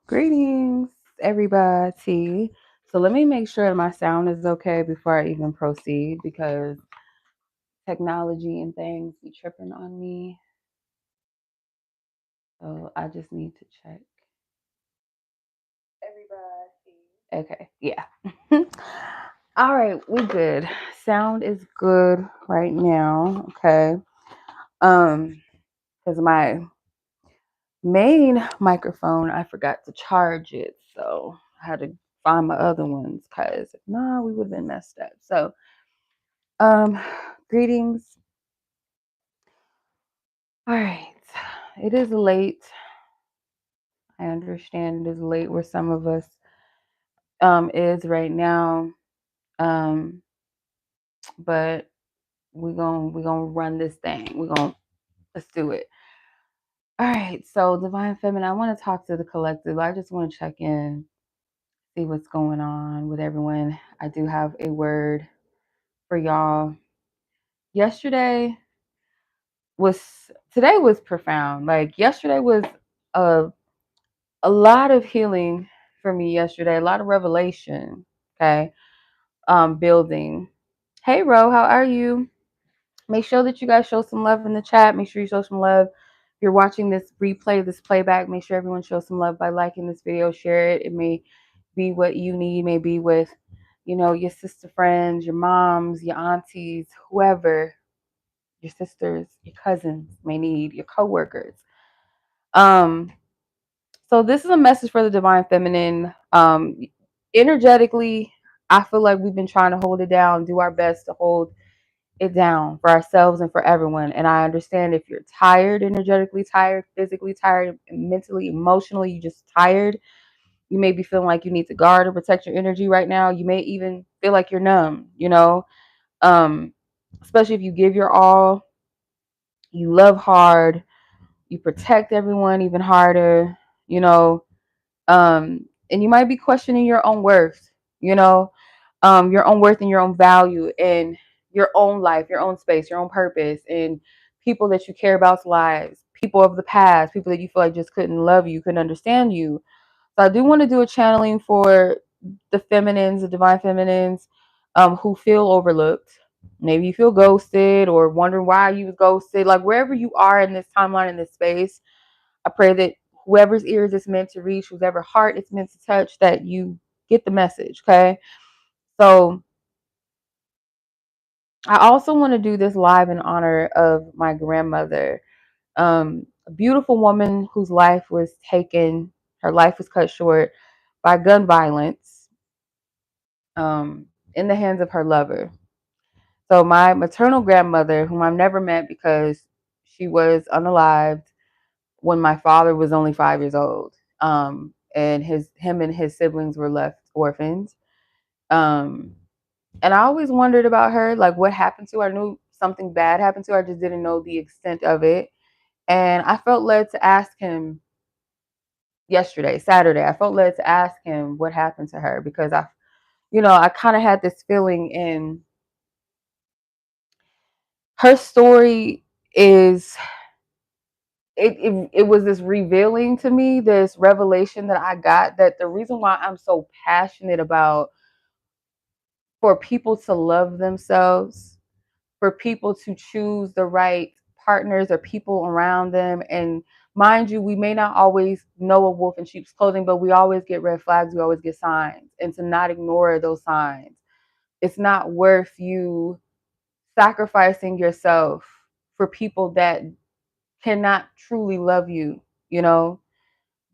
Greetings, everybody. So let me make sure my sound is okay before I even proceed because technology and things be tripping on me. So I just need to check. Everybody. Okay, yeah. All right, we good. Sound is good right now. Okay. Because my main microphone, I forgot to charge it, so I had to find my other ones because if not, we would have been messed up. So Um, greetings. All right. It is late. I understand it is late where some of us is right now. Um, but we gonna run this thing. Let's do it. All right. So Divine Feminine, I want to talk to the collective. I just want to check in, see what's going on with everyone. I do have a word for y'all. Yesterday today was profound. Like yesterday was a a lot of healing for me yesterday, a lot of revelation. Okay. Building. Hey Ro, how are you? Make sure that you guys show some love in the chat. Make sure you show some love. If you're watching this replay, this playback, make sure everyone shows some love by liking this video, share it. It may be what you need, maybe with, your sister friends, your moms, your aunties, whoever, your sisters, your cousins may need, your coworkers. Um, So this is a message for the divine feminine. Energetically, I feel like we've been trying to hold it down, do our best to hold it down for ourselves and for everyone. And I understand if you're tired, energetically tired, physically tired, mentally, emotionally, you just tired. You may be feeling like you need to guard or protect your energy right now. You may even feel like you're numb, um, especially if you give your all, you love hard, you protect everyone even harder, you know, and you might be questioning your own worth, your own worth and your own value and your own life, your own space, your own purpose, and people that you care about's lives, people of the past, people that you feel like just couldn't love you, couldn't understand you. So I do want to do a channeling for the feminines, the divine feminines, who feel overlooked. Maybe you feel ghosted or wondering why you was ghosted. Like wherever you are in this timeline, in this space, I pray that whoever's ears it's meant to reach, whoever heart it's meant to touch, that you get the message. Okay. So I also want to do this live in honor of my grandmother, a beautiful woman whose life was taken, her life was cut short by gun violence, um, in the hands of her lover. So my maternal grandmother, whom I've never met because she was unalived when my father was only 5 years old. And him and his siblings were left orphans. Um, and I always wondered about her, like what happened to her. I knew something bad happened to her. I just didn't know the extent of it. And I felt led to ask him yesterday, Saturday. I felt led to ask him what happened to her because I kind of had this feeling in her story is it was this revealing to me, this revelation that I got, that the reason why I'm so passionate about for people to love themselves, for people to choose the right partners or people around them. And mind you, we may not always know a wolf in sheep's clothing, but we always get red flags, we always get signs, and to not ignore those signs. It's not worth you sacrificing yourself for people that cannot truly love you, you know?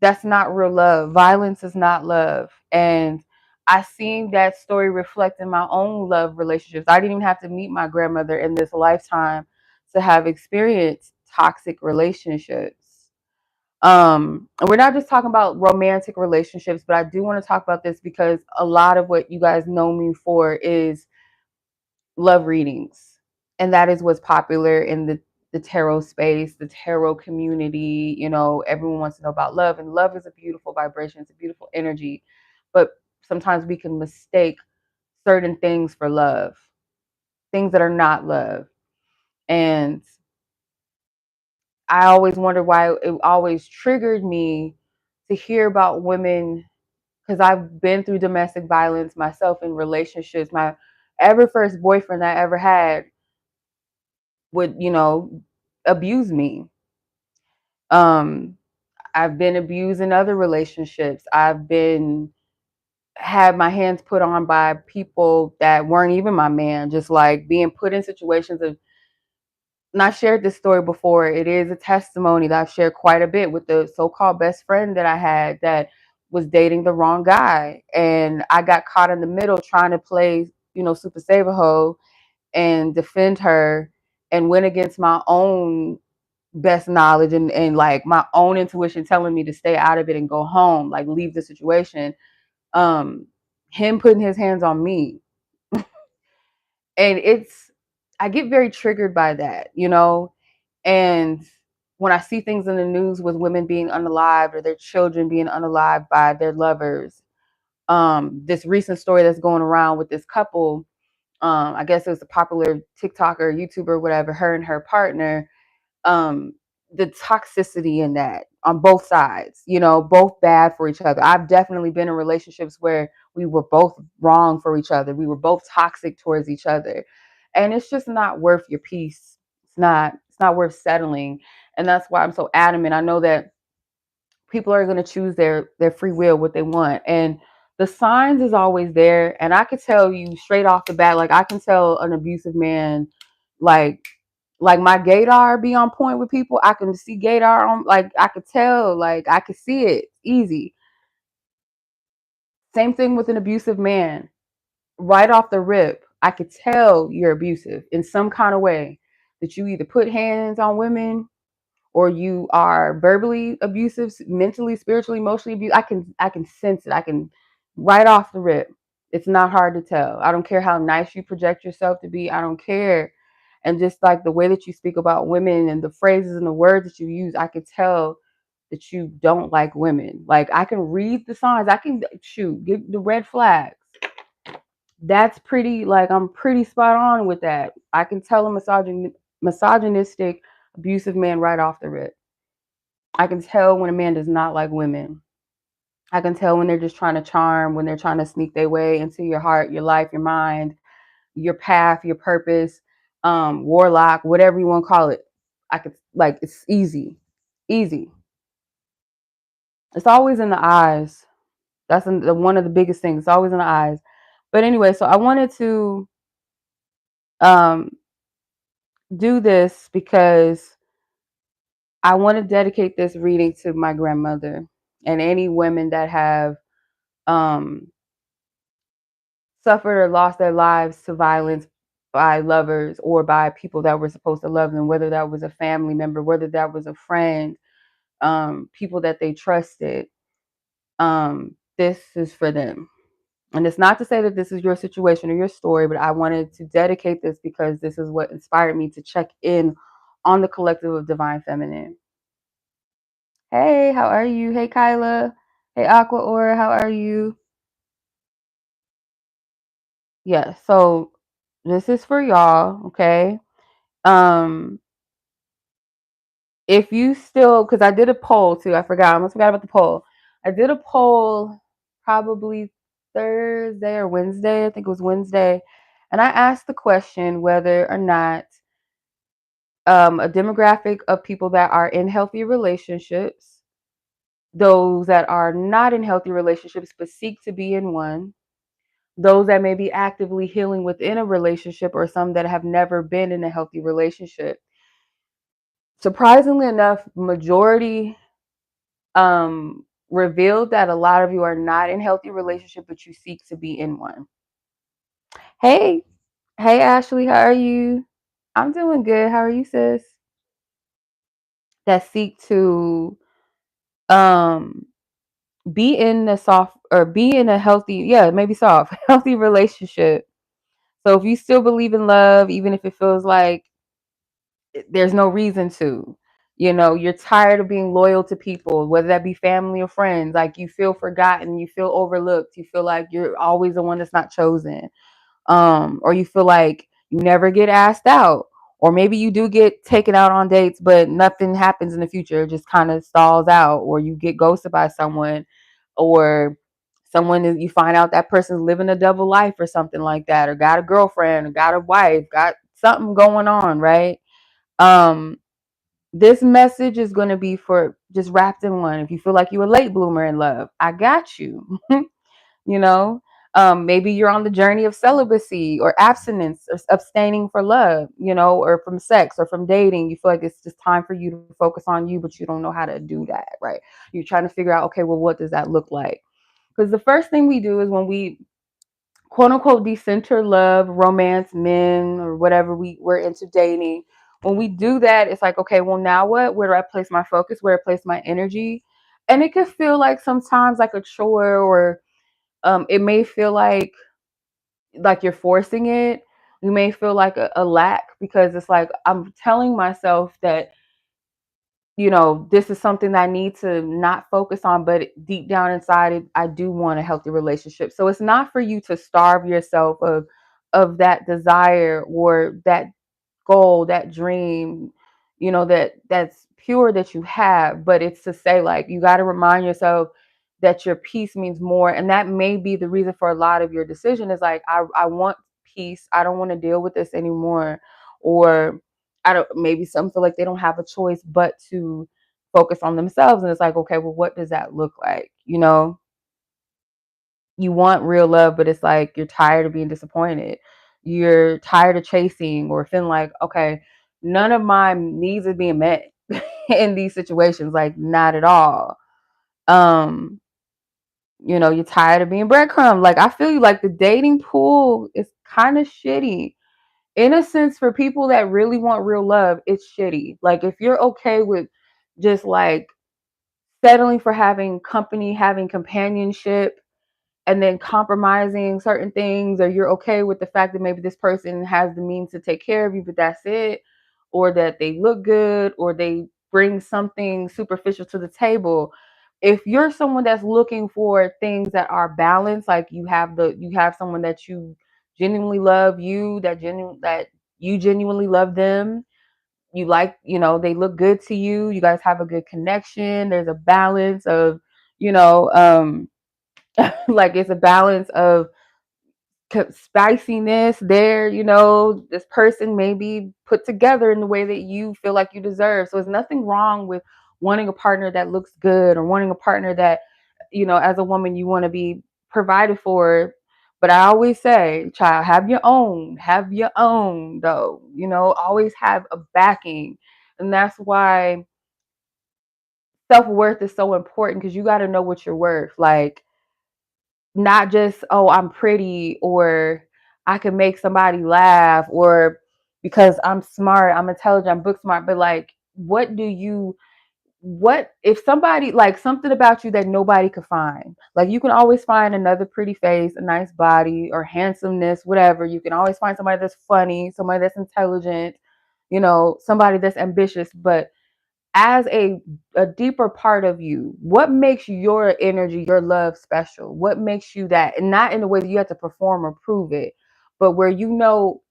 That's not real love. Violence is not love. And I seen that story reflect in my own love relationships. I didn't even have to meet my grandmother in this lifetime to have experienced toxic relationships. And we're not just talking about romantic relationships, but I do want to talk about this because a lot of what you guys know me for is love readings. And that is what's popular in the tarot space, the tarot community. Everyone wants to know about love, and love is a beautiful vibration. It's a beautiful energy. But sometimes we can mistake certain things for love, things that are not love. And I always wonder why it always triggered me to hear about women, because I've been through domestic violence myself in relationships. My ever first boyfriend I ever had would, abuse me. Um, I've been abused in other relationships. I've been had my hands put on by people that weren't even my man, just like being put in situations of, and I shared this story before. It is a testimony that I've shared quite a bit with the so-called best friend that I had that was dating the wrong guy. And I got caught in the middle trying to play, Super Save a Hoe and defend her, and went against my own best knowledge and like my own intuition telling me to stay out of it and go home, like leave the situation. Um, him putting his hands on me. And I get very triggered by that. And when I see things in the news with women being unalived or their children being unalived by their lovers, this recent story that's going around with this couple, I guess it was a popular TikToker, YouTuber, whatever, her and her partner, um, the toxicity in that on both sides, both bad for each other. I've definitely been in relationships where we were both wrong for each other. We were both toxic towards each other. And it's just not worth your peace. It's not worth settling. And that's why I'm so adamant. I know that people are going to choose their free will, what they want. And the signs is always there. And I could tell you straight off the bat, like I can tell an abusive man, like my gaydar be on point with people. I can see gaydar on, like I could tell, like I could see it easy. Same thing with an abusive man. Right off the rip, I could tell you're abusive in some kind of way, that you either put hands on women or you are verbally abusive, mentally, spiritually, emotionally abusive. I can sense it. I can, right off the rip. It's not hard to tell. I don't care how nice you project yourself to be. I don't care. And just like the way that you speak about women and the phrases and the words that you use, I could tell that you don't like women. Like I can read the signs. I can give the red flags. That's pretty, like I'm pretty spot on with that. I can tell a misogynistic, abusive man right off the rip. I can tell when a man does not like women. I can tell when they're just trying to charm, when they're trying to sneak their way into your heart, your life, your mind, your path, your purpose, warlock, whatever you want to call it. I could, like, it's easy. Easy. It's always in the eyes. That's one of the biggest things. It's always in the eyes. But anyway, so I wanted to um, do this because I want to dedicate this reading to my grandmother and any women that have um, suffered or lost their lives to violence by lovers or by people that were supposed to love them, whether that was a family member, whether that was a friend, people that they trusted. This is for them. And it's not to say that this is your situation or your story, but I wanted to dedicate this because this is what inspired me to check in on the collective of Divine Feminine. Hey, how are you? Hey, Kyla. Hey, Aqua Aura, how are you? Yeah, so this is for y'all, okay? Um, if you still, because I did a poll too, I almost forgot about the poll. I did a poll probably Thursday or Wednesday, I think it was Wednesday, and I asked the question whether or not a demographic of people that are in healthy relationships, those that are not in healthy relationships but seek to be in one, those that may be actively healing within a relationship, or some that have never been in a healthy relationship. Surprisingly enough, majority revealed that a lot of you are not in healthy relationship, but you seek to be in one. Hey, hey Ashley, how are you? I'm doing good. How are you, sis? That seek to um be in a soft, or be in a healthy, yeah, maybe soft, healthy relationship. So if you still believe in love, even if it feels like there's no reason to, you're tired of being loyal to people, whether that be family or friends, like you feel forgotten, you feel overlooked, you feel like you're always the one that's not chosen, or you feel like you never get asked out, Or maybe you do get taken out on dates, but nothing happens in the future. It just kind of stalls out, or you get ghosted by someone, or someone you find out that person's living a double life or something like that, or got a girlfriend, or got a wife, got something going on, right? Um, this message is going to be for just wrapped in one. If you feel like you're a late bloomer in love, I got you. you know, maybe you're on the journey of celibacy or abstinence or abstaining for love, or from sex or from dating. You feel like it's just time for you to focus on you, but you don't know how to do that, right? You're trying to figure out, okay, well, what does that look like? Because the first thing we do is when we quote unquote decenter love, romance, men, or whatever we're into dating. When we do that, it's like, okay, well, now what? Where do I place my focus? Where do I place my energy? And it can feel like sometimes like a chore, or it may feel like you're forcing it. You may feel like a lack, because it's like I'm telling myself that this is something that I need to not focus on, but deep down inside it, I do want a healthy relationship. So it's not for you to starve yourself of that desire or that goal, that dream, that's pure that you have. But it's to say, like, you got to remind yourself that your peace means more. And that may be the reason for a lot of your decision is like, I want peace. I don't want to deal with this anymore. Or maybe some feel like they don't have a choice but to focus on themselves. And it's like, okay, well, what does that look like? You want real love, but it's like you're tired of being disappointed. You're tired of chasing or feeling like, okay, none of my needs are being met in these situations, like not at all. Um, you're tired of being breadcrumb. Like, I feel you, like the dating pool is kind of shitty. In a sense, for people that really want real love, it's shitty. Like, if you're okay with just like settling for having company, having companionship, and then compromising certain things, or you're okay with the fact that maybe this person has the means to take care of you, but that's it, or that they look good, or they bring something superficial to the table. If you're someone that's looking for things that are balanced, like you have someone that you genuinely love, that you genuinely love them, you like, they look good to you, you guys have a good connection, there's a balance of, you know um like, it's a balance of spiciness there. This person may be put together in the way that you feel like you deserve. So there's nothing wrong with wanting a partner that looks good, or wanting a partner that, as a woman, you want to be provided for. But I always say, child, have your own though, always have a backing. And that's why self-worth is so important, because you got to know what you're worth. Like, not just, oh, I'm pretty, or I can make somebody laugh, or because I'm smart, I'm intelligent, I'm book smart, but like, what if somebody, like, something about you that nobody could find? Like, you can always find another pretty face, a nice body, or handsomeness, whatever. You can always find somebody that's funny, somebody that's intelligent, somebody that's ambitious. But as a deeper part of you, what makes your energy, your love special? What makes you that? And not in the way that you have to perform or prove it, but where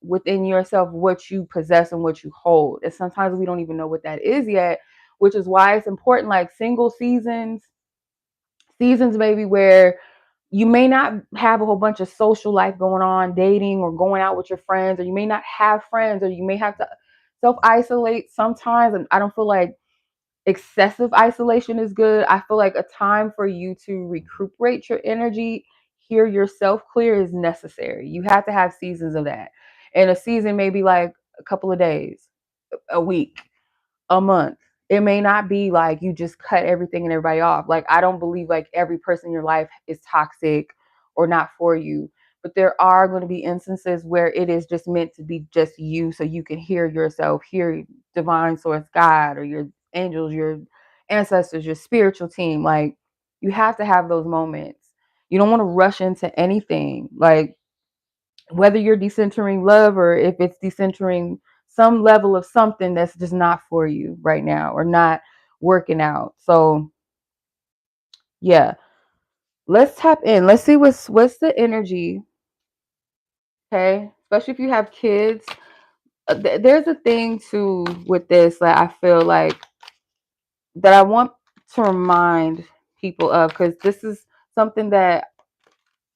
within yourself what you possess and what you hold. And sometimes we don't even know what that is yet, which is why it's important. Like, single seasons maybe, where you may not have a whole bunch of social life going on, dating or going out with your friends, or you may not have friends, or you may have to self isolate sometimes. And I don't feel like excessive isolation is good. I feel like a time for you to recuperate your energy, hear yourself clear, is necessary. You have to have seasons of that. And a season may be like a couple of days, a week, a month. It may not be like you just cut everything and everybody off. Like, I don't believe like every person in your life is toxic or not for you. But there are going to be instances where it is just meant to be just you, so you can hear yourself, hear divine source, God, or your angels, your ancestors, your spiritual team. Like, you have to have those moments. You don't want to rush into anything. Like, whether you're decentering love, or if it's decentering some level of something that's just not for you right now, or not working out. So yeah, let's tap in. Let's see what's the energy. Okay, especially if you have kids. there's a thing too with this that I feel like that I want to remind people of, because this is something that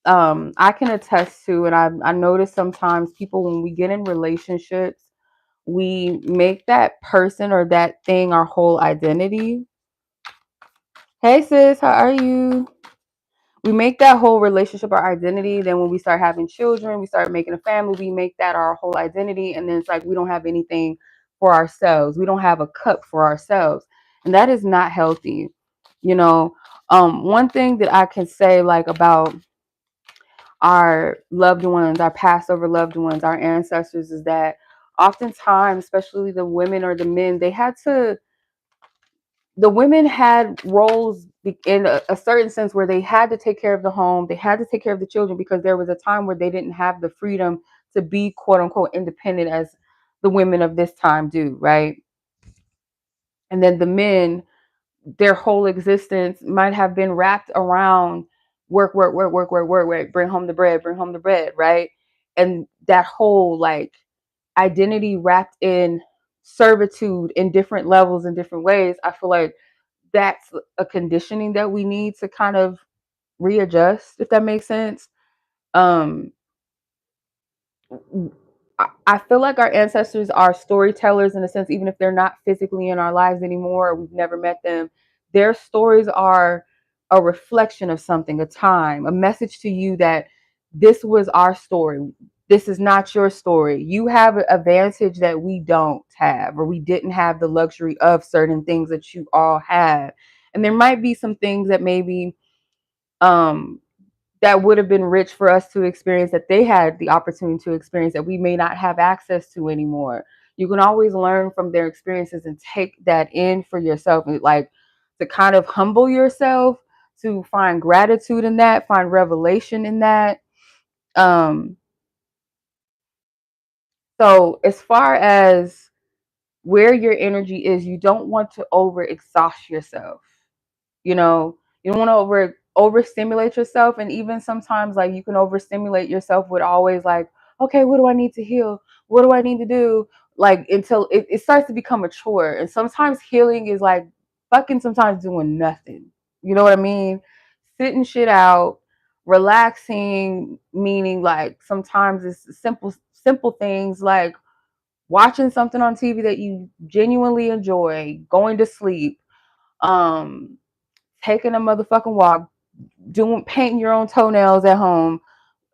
I can attest to, and I notice sometimes people, when we get in relationships, we make that person or that thing our whole identity. Hey sis, how are you? We make that whole relationship our identity. Then when we start having children, we start making a family, we make that our whole identity. And then it's like we don't have anything for ourselves. We don't have a cup for ourselves. And that is not healthy. You know, one thing that I can say like about our loved ones, our past over loved ones, our ancestors, is that oftentimes, especially the women or the men, the women had roles in a certain sense where they had to take care of the home, they had to take care of the children, because there was a time where they didn't have the freedom to be quote unquote independent as the women of this time do, right? And then the men, their whole existence might have been wrapped around work, work, work, work, work, work, work, bring home the bread, right? And that whole like identity wrapped in servitude in different levels in different ways. I feel like that's a conditioning that we need to kind of readjust, if that makes sense. Um, I feel like our ancestors are storytellers in a sense, even if they're not physically in our lives anymore, or we've never met them. Their stories are a reflection of something, a time, a message to you that this was our story. This is not your story. You have an advantage that we don't have, or we didn't have the luxury of certain things that you all have. And there might be some things that maybe um that would have been rich for us to experience, that they had the opportunity to experience, that we may not have access to anymore. You can always learn from their experiences and take that in for yourself, and like to kind of humble yourself, to find gratitude in that, find revelation in that. um so as far as where your energy is, you don't want to over exhaust yourself. You know, you don't want to overstimulate yourself. And even sometimes like you can overstimulate yourself with always like, okay, what do I need to heal, what do I need to do, like until it starts to become a chore. And sometimes healing is like fucking sometimes doing nothing. You know what I mean? Sitting shit out, relaxing, meaning like sometimes it's simple things like watching something on TV that you genuinely enjoy, going to sleep, um taking a motherfucking walk, doing painting your own toenails at home,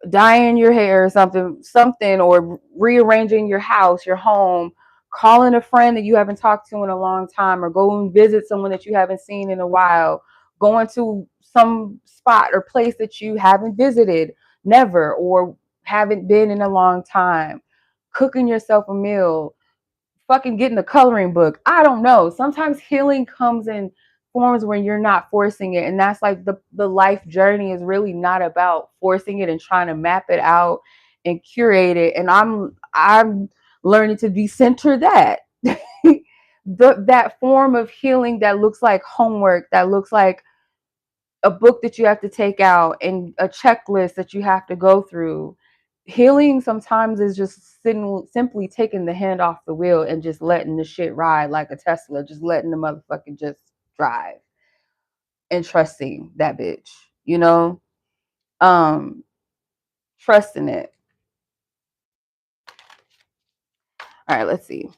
dyeing your hair or something, or rearranging your house, your home, calling a friend that you haven't talked to in a long time, or going visit someone that you haven't seen in a while, going to some spot or place that you haven't visited, never, or haven't been in a long time, cooking yourself a meal, fucking getting a coloring book. I don't know. Sometimes healing comes in forms when you're not forcing it. And that's like the life journey is really not about forcing it and trying to map it out and curate it. And I'm learning to decenter that. That form of healing that looks like homework, that looks like a book that you have to take out and a checklist that you have to go through. Healing sometimes is just simply taking the hand off the wheel and just letting the shit ride like a Tesla, just letting the motherfucking just drive and trusting that bitch, you know? Um, trusting it. All right, let's see.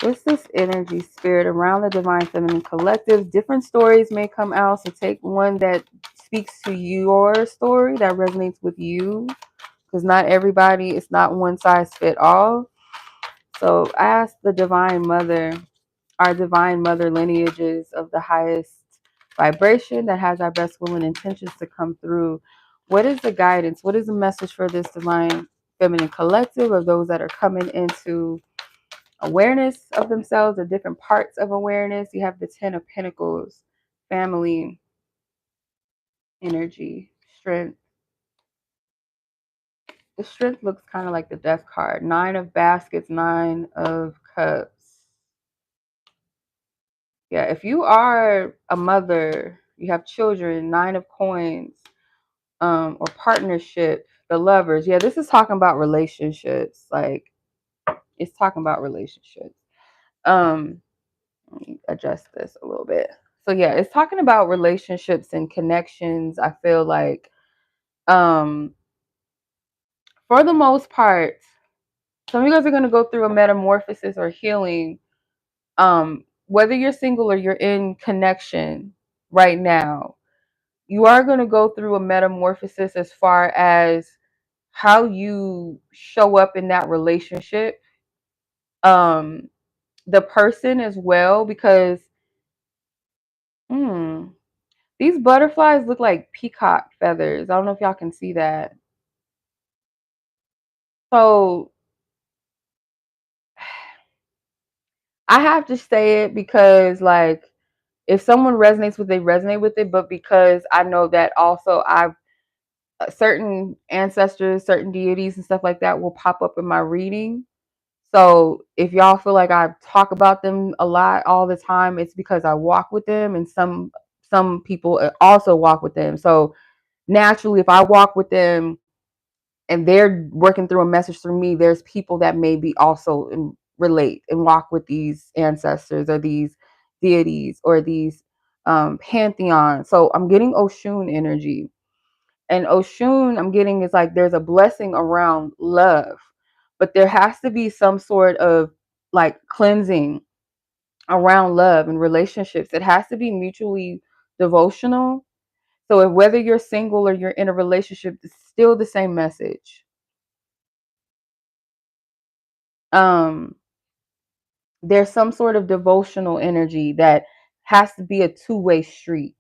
What's this energy, spirit, around the divine feminine collective? Different stories may come out, so take one that speaks to your story, that resonates with you, because not everybody, it's not one size fit all. So I asked the divine mother, our divine mother lineages of the highest vibration that has our best will and intentions to come through. What is the guidance? What is the message for this divine feminine collective of those that are coming into awareness of themselves, the different parts of awareness? You have the 10 of Pentacles, family, energy, strength. The strength looks kind of like the death card. 9 of baskets, 9 of cups. Yeah, if you are a mother, you have children, 9 of coins, or partnership. The Lovers. Yeah, this is talking about relationships. Like, it's talking about relationships. Um, Let me adjust this a little bit. So yeah, it's talking about relationships and connections. I feel like um for the most part, some of you guys are gonna go through a metamorphosis or healing. Whether you're single or you're in connection right now, you are gonna go through a metamorphosis as far as how you show up in that relationship. Um, the person as well, because hmm, these butterflies look like peacock feathers. I don't know if y'all can see that. So I have to say it because, like, if someone resonates with it, they resonate with it. But because I know that also I've certain ancestors, certain deities, and stuff like that will pop up in my reading. So if y'all feel like I talk about them a lot all the time, it's because I walk with them, and some people also walk with them. So naturally, if I walk with them and they're working through a message through me, there's people that maybe also relate and walk with these ancestors or these deities or these pantheons. So I'm getting Oshun energy. And Oshun, I'm getting is like there's a blessing around love, but there has to be some sort of like cleansing around love and relationships. It has to be mutually devotional. So if, whether you're single or you're in a relationship, it's still the same message. um there's some sort of devotional energy that has to be a two-way street,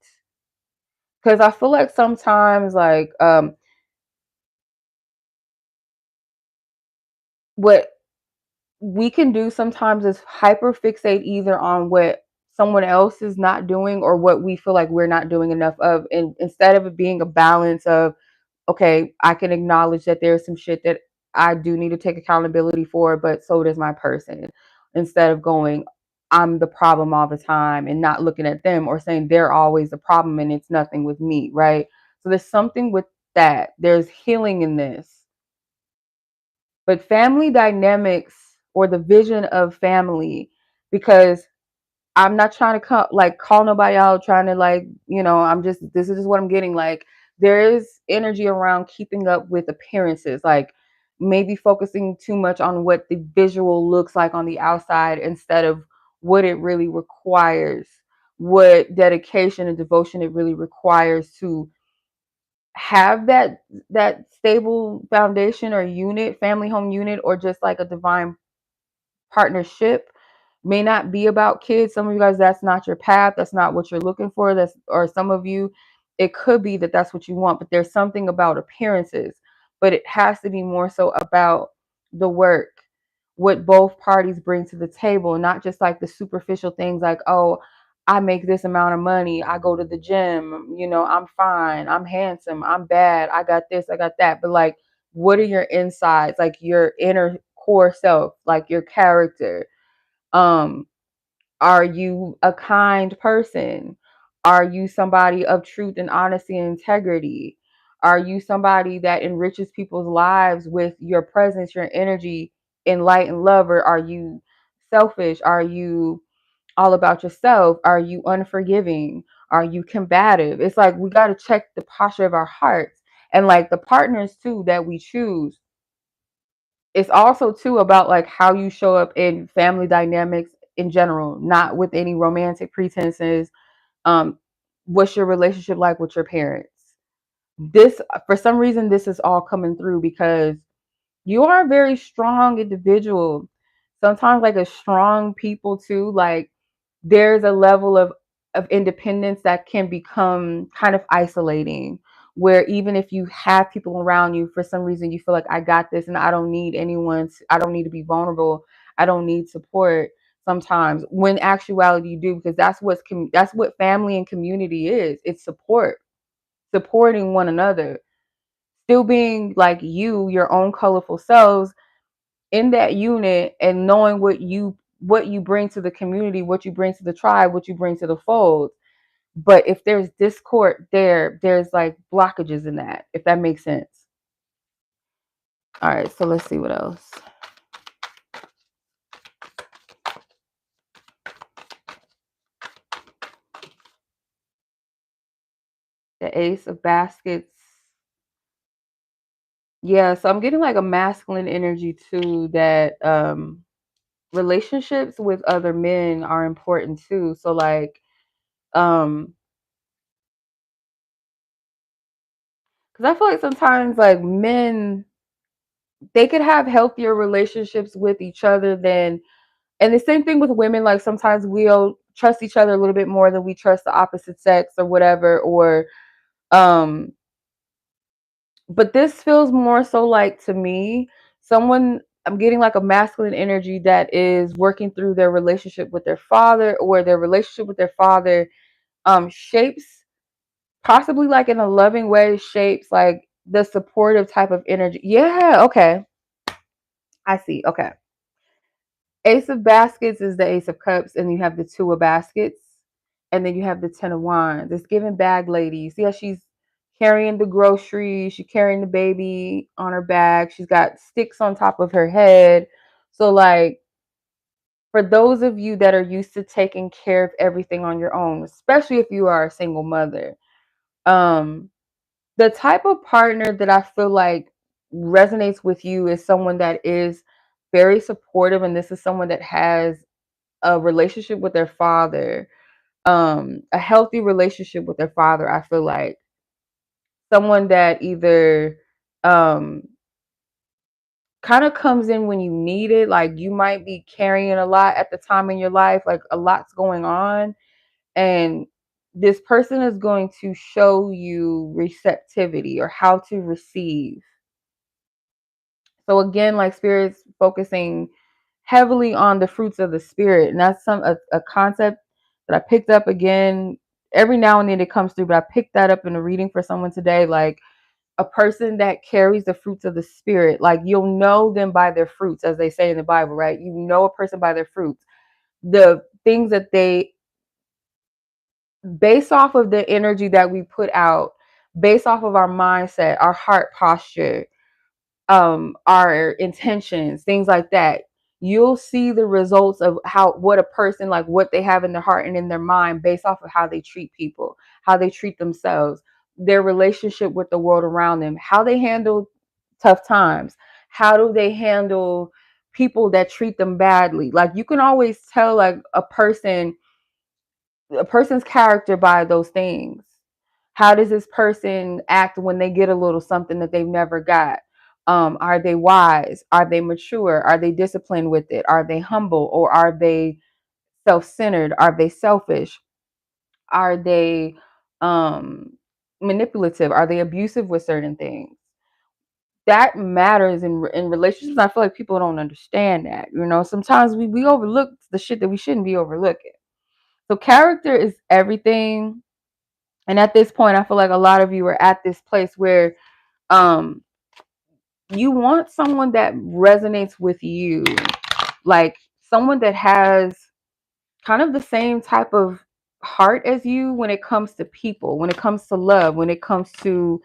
because I feel like sometimes like what we can do sometimes is hyper fixate either on what someone else is not doing or what we feel like we're not doing enough of, and instead of it being a balance of, okay, I can acknowledge that there's some shit that I do need to take accountability for, but so does my person. Instead of going, I'm the problem all the time and not looking at them or saying they're always the problem and it's nothing with me, right? So there's something with that. There's healing in this. But family dynamics or the vision of family, because I'm not trying to call nobody out, trying to I'm just, this is just what I'm getting. Like, there is energy around keeping up with appearances, like maybe focusing too much on what the visual looks like on the outside instead of what it really requires, what dedication and devotion it really requires to have that stable foundation or unit, family home unit, or just like a divine partnership. May not be about kids. Some of you guys, that's not your path. That's not what you're looking for. Or some of you, it could be that that's what you want, but there's something about appearances. But it has to be more so about the work, what both parties bring to the table, not just like the superficial things like, oh, I make this amount of money, I go to the gym, I'm fine, I'm handsome, I'm bad, I got this, I got that. But like, what are your insides, like your inner core self, like your character? um are you a kind person? Are you somebody of truth and honesty and integrity? Are you somebody that enriches people's lives with your presence, your energy, in light and love? Or are you selfish? Are you all about yourself? Are you unforgiving? Are you combative? It's like we got to check the posture of our hearts, and like the partners too that we choose. It's also too about like how you show up in family dynamics in general, not with any romantic pretenses. um what's your relationship like with your parents? This, for some reason, this is all coming through because you are a very strong individual. Sometimes like a strong people too, like there's a level of independence that can become kind of isolating, where even if you have people around you, for some reason you feel like, I got this and I don't need anyone I don't need to be vulnerable, I don't need support. Sometimes when actuality you do, because that's what family and community is. It's support, supporting one another, still being like your own colorful selves in that unit, and knowing what you bring to the community, what you bring to the tribe, what you bring to the fold. But if there's discord there's like blockages in that, if that makes sense. All right, so let's see what else. The Ace of Baskets. Yeah, so I'm getting like a masculine energy too, that relationships with other men are important too. So like um because I feel like sometimes like men, they could have healthier relationships with each other than, and the same thing with women. Like sometimes we'll trust each other a little bit more than we trust the opposite sex or whatever, or um but this feels more so like, to me, someone, I'm getting like a masculine energy that is working through their relationship with their father, or their relationship with their father shapes, possibly like in a loving way, shapes like the supportive type of energy. Yeah, okay. I see. Okay. Ace of Baskets is the Ace of Cups, and you have the Two of Baskets, and then you have the Ten of Wands. It's giving bag ladies. Yeah, she's carrying the groceries, she's carrying the baby on her back, she's got sticks on top of her head. So, like, for those of you that are used to taking care of everything on your own, especially if you are a single mother, um, the type of partner that I feel like resonates with you is someone that is very supportive, and this is someone that has a relationship with their father, a healthy relationship with their father. I feel like someone that either um kind of comes in when you need it, like you might be carrying a lot at the time in your life, like a lot's going on, and this person is going to show you receptivity or how to receive. So again, like spirits focusing heavily on the fruits of the spirit, and that's a concept that I picked up again. Every now and then it comes through, but I picked that up in a reading for someone today. Like a person that carries the fruits of the spirit, like you'll know them by their fruits, as they say in the Bible, right? You know a person by their fruits. The things that they, based off of the energy that we put out, based off of our mindset, our heart posture, our intentions, things like that, you'll see the results of how, what a person, like what they have in their heart and in their mind, based off of how they treat people, how they treat themselves, their relationship with the world around them, how they handle tough times, how do they handle people that treat them badly. Like you can always tell like a person's character by those things. How does this person act when they get a little something that they've never got? Are they wise? Are they mature? Are they disciplined with it? Are they humble, or are they self-centered? Are they selfish? Are they um, manipulative? Are they abusive with certain things? That matters in relationships. I feel like people don't understand that. You know, sometimes we overlook the shit that we shouldn't be overlooking. So character is everything. And at this point, I feel like a lot of you are at this place where um you want someone that resonates with you, like someone that has kind of the same type of heart as you when it comes to people, when it comes to love, when it comes to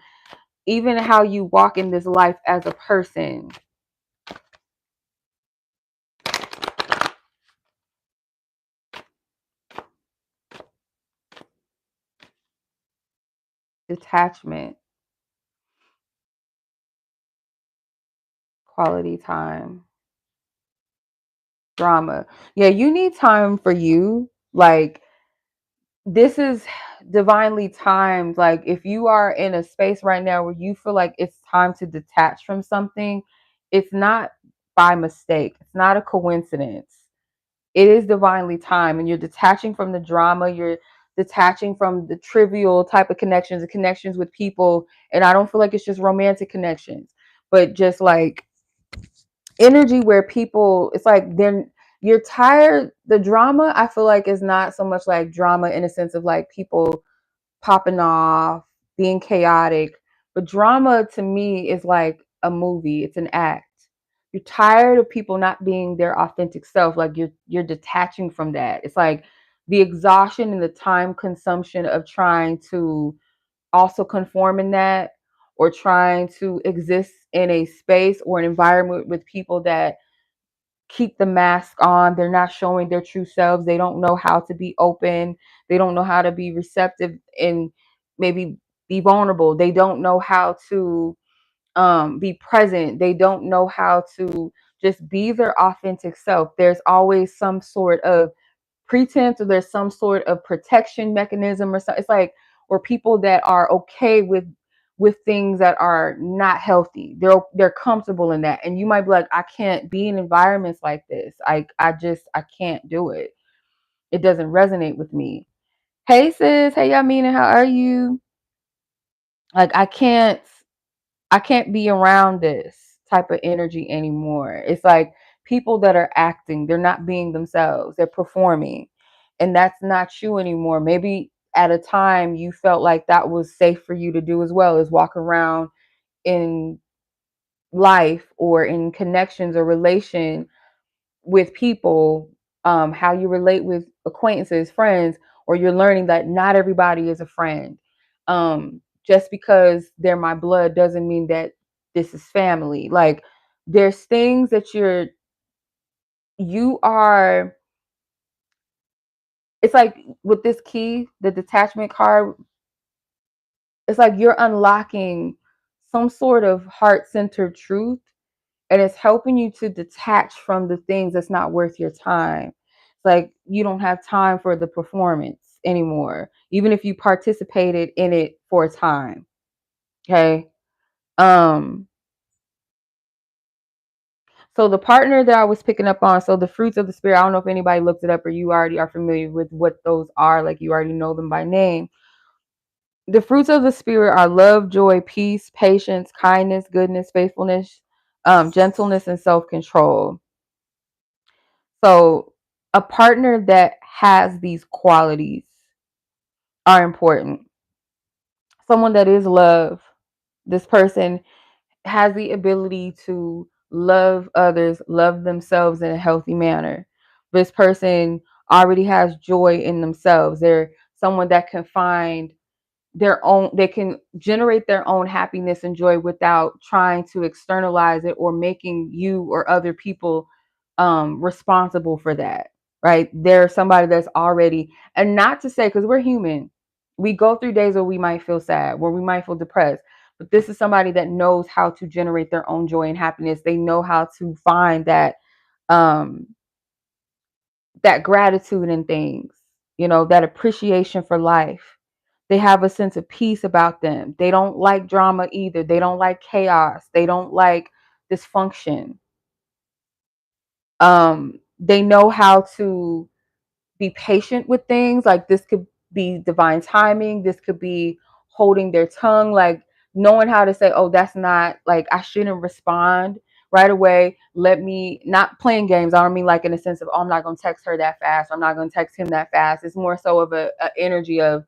even how you walk in this life as a person. Detachment, quality time, drama. Yeah, you need time for you. Like this is divinely timed. Like if you are in a space right now where you feel like it's time to detach from something, it's not by mistake, it's not a coincidence. It is divinely timed, and you're detaching from the drama, you're detaching from the trivial type of connections, the connections with people. And I don't feel like it's just romantic connections, but just like energy where people, it's like then you're tired. The drama, I feel like, is not so much like drama in a sense of like people popping off, being chaotic. But drama to me is like a movie, it's an act. You're tired of people not being their authentic self. Like you're detaching from that. It's like the exhaustion and the time consumption of trying to also conform in that, or trying to exist in a space or an environment with people that keep the mask on. They're not showing their true selves. They don't know how to be open. They don't know how to be receptive and maybe be vulnerable. They don't know how to be present. They don't know how to just be their authentic self. There's always some sort of pretense, or there's some sort of protection mechanism or something. It's like, or people that are okay with things that are not healthy. They're comfortable in that. And you might be like, I can't be in environments like this. I can't do it. It doesn't resonate with me. Hey sis, hey Yamina, how are you? Like I can't be around this type of energy anymore. It's like people that are acting, they're not being themselves, they're performing. And that's not you anymore. Maybe at a time you felt like that was safe for you to do as well, as walk around in life or in connections or relation with people, how you relate with acquaintances, friends, or you're learning that not everybody is a friend. Just because they're my blood doesn't mean that this is family. Like there's things that you are, it's like with this key, the detachment card, it's like you're unlocking some sort of heart-centered truth, and it's helping you to detach from the things that's not worth your time. It's like you don't have time for the performance anymore, even if you participated in it for a time. Okay. Um, so the partner that I was picking up on, so the fruits of the spirit, I don't know if anybody looked it up or you already are familiar with what those are, like you already know them by name. The fruits of the spirit are love, joy, peace, patience, kindness, goodness, faithfulness, gentleness, and self-control. So a partner that has these qualities are important. Someone that is love, this person has the ability to love others, love themselves in a healthy manner. This person already has joy in themselves. They're someone that can find their own, they can generate their own happiness and joy without trying to externalize it or making you or other people responsible for that, right? They're somebody that's already, and not to say, because we're human, we go through days where we might feel sad, where we might feel depressed, but this is somebody that knows how to generate their own joy and happiness. They know how to find um that gratitude in things, that appreciation for life. They have a sense of peace about them. They don't like drama either. They don't like chaos. They don't like dysfunction. They know how to be patient with things. Like this could be divine timing. This could be holding their tongue, like knowing how to say, oh, that's not, like, I shouldn't respond right away. Let me, not playing games. I don't mean like in the sense of, oh, I'm not going to text her that fast. I'm not going to text him that fast. It's more so of a energy of,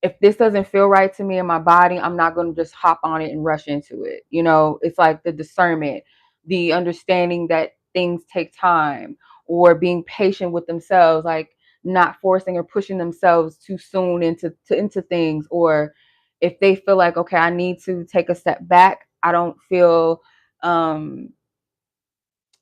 if this doesn't feel right to me in my body, I'm not going to just hop on it and rush into it. It's like the discernment, the understanding that things take time, or being patient with themselves, like not forcing or pushing themselves too soon into things. Or if they feel like, okay, I need to take a step back, I don't feel um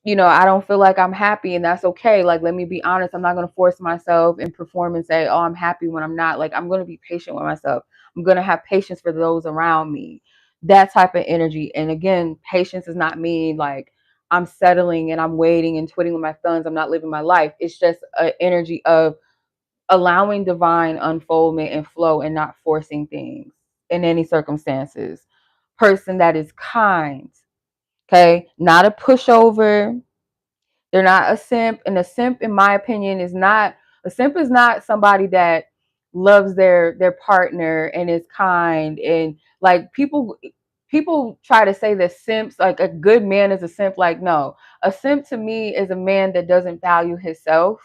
I don't feel like I'm happy, and that's okay. Like, let me be honest. I'm not going to force myself and perform and say, oh, I'm happy when I'm not. Like, I'm going to be patient with myself. I'm going to have patience for those around me. That type of energy. And again, patience does not mean like I'm settling and I'm waiting and twiddling my thumbs. I'm not living my life. It's just an energy of allowing divine unfoldment and flow and not forcing things in any circumstances. Person that is kind. Okay. Not a pushover. They're not a simp. And a simp, in my opinion, is not, a simp is not somebody that loves their partner and is kind. And like people try to say that simps, like a good man is a simp. Like, no, a simp to me is a man that doesn't value himself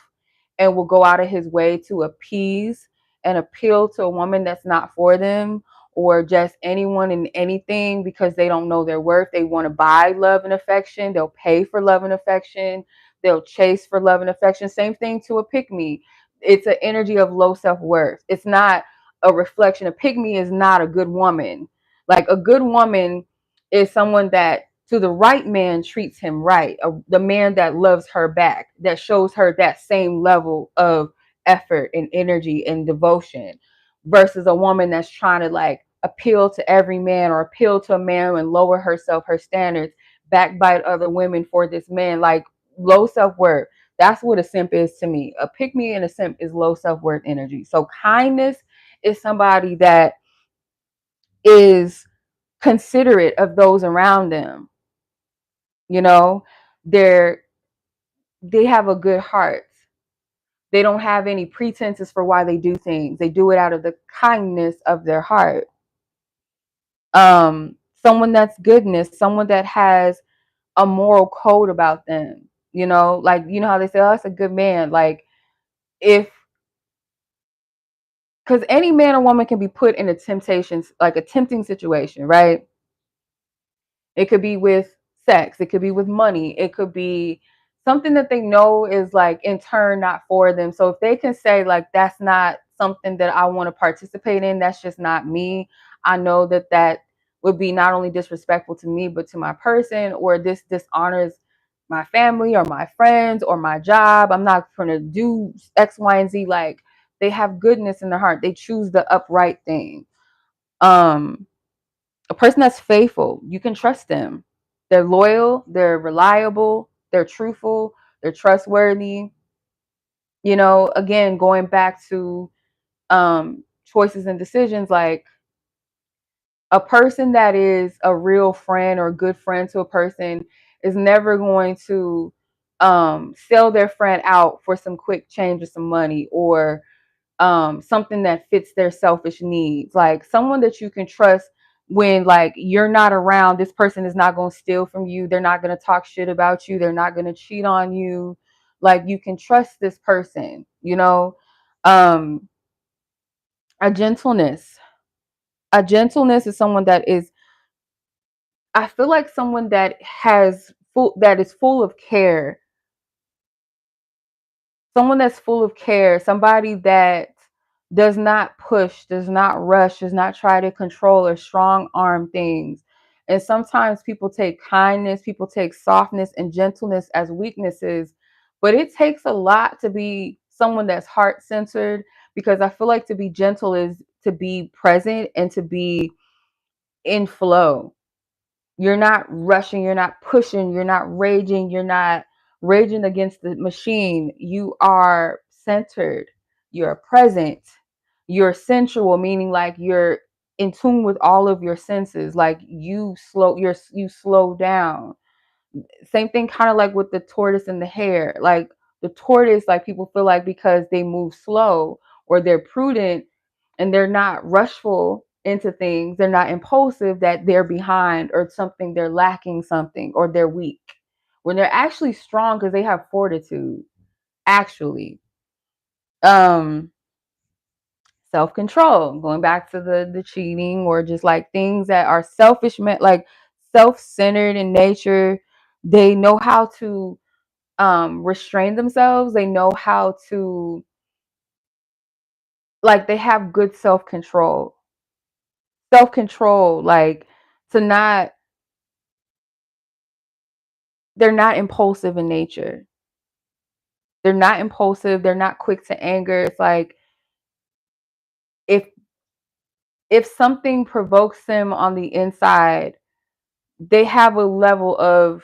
and will go out of his way to appease and appeal to a woman that's not for them, or just anyone and anything, because they don't know their worth. They want to buy love and affection. They'll pay for love and affection. They'll chase for love and affection. Same thing to a pick me. It's an energy of low self-worth. It's not a reflection. A pick me is not a good woman. Like a good woman is someone that to the right man treats him right. The man that loves her back, that shows her that same level of effort and energy and devotion, versus a woman that's trying to like appeal to every man or appeal to a man and lower herself, her standards, backbite other women for this man. Like low self-worth. That's what a simp is to me. A pick me and a simp is low self-worth energy. So kindness is somebody that is considerate of those around them. You know, they're they have a good heart. They don't have any pretenses for why they do things. They do it out of the kindness of their heart. Someone that's goodness, someone that has a moral code about them. You know, like you know how they say, "Oh, that's a good man." Like if because any man or woman can be put in a temptation, like a tempting situation, right? It could be with sex, it could be with money, it could be something that they know is like in turn not for them. So if they can say like that's not something that I want to participate in, that's just not me. I know that that would be not only disrespectful to me but to my person, or this dishonors my family or my friends or my job. I'm not going to do X, Y, and Z. Like they have goodness in their heart. They choose the upright thing. Um, a person that's faithful, you can trust them. They're loyal, they're reliable, they're truthful, they're trustworthy. You know, again, going back to choices and decisions, like a person that is a real friend or a good friend to a person is never going to sell their friend out for some quick change or some money, or something that fits their selfish needs. Like someone that you can trust when like you're not around. This person is not going to steal from you. They're not going to talk shit about you. They're not going to cheat on you. Like you can trust this person, you know. um a gentleness a gentleness is someone that is, I feel like someone that has full, that is full of care. Someone that's full of care, somebody that does not push, does not rush, does not try to control or strong arm things. And sometimes people take kindness, people take softness and gentleness as weaknesses, but it takes a lot to be someone that's heart centered, because I feel like to be gentle is to be present and to be in flow. You're not rushing, you're not pushing, you're not raging, you're not raging against the machine. You are centered, you're present, you're sensual, meaning like you're in tune with all of your senses. Like you slow down. Same thing kind of like with the tortoise and the hare. Like the tortoise, like people feel like because they move slow or they're prudent and they're not rushful into things, they're not impulsive, that they're behind or something, they're lacking something or they're weak. When they're actually strong because they have fortitude. Actually. Um Self-control, going back to the cheating or just like things that are selfish, like self-centered in nature. They know how to restrain themselves. They know how to, like, they have good self-control, like to not, they're not impulsive in nature. They're not impulsive, they're not quick to anger. It's like if something provokes them on the inside, they have a level of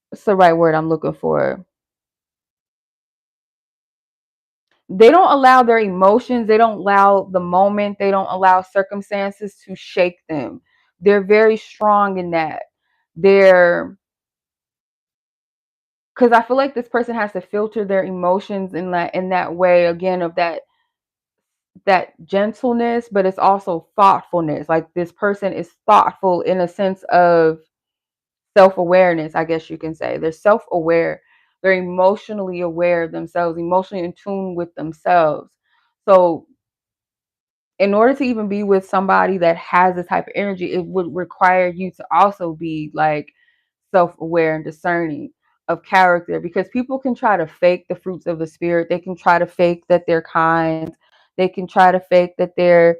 what's the right word I'm looking for? They don't allow their emotions, they don't allow the moment, they don't allow circumstances to shake them. They're very strong in that. They're, because I feel like this person has to filter their emotions in that way again, of that gentleness, but it's also thoughtfulness. Like this person is thoughtful in a sense of self-awareness, I guess you can say. They're self-aware. They're emotionally aware of themselves, emotionally in tune with themselves. So in order to even be with somebody that has this type of energy, it would require you to also be like self-aware and discerning of character, because people can try to fake the fruits of the spirit. They can try to fake that they're kind. They can try to fake that they're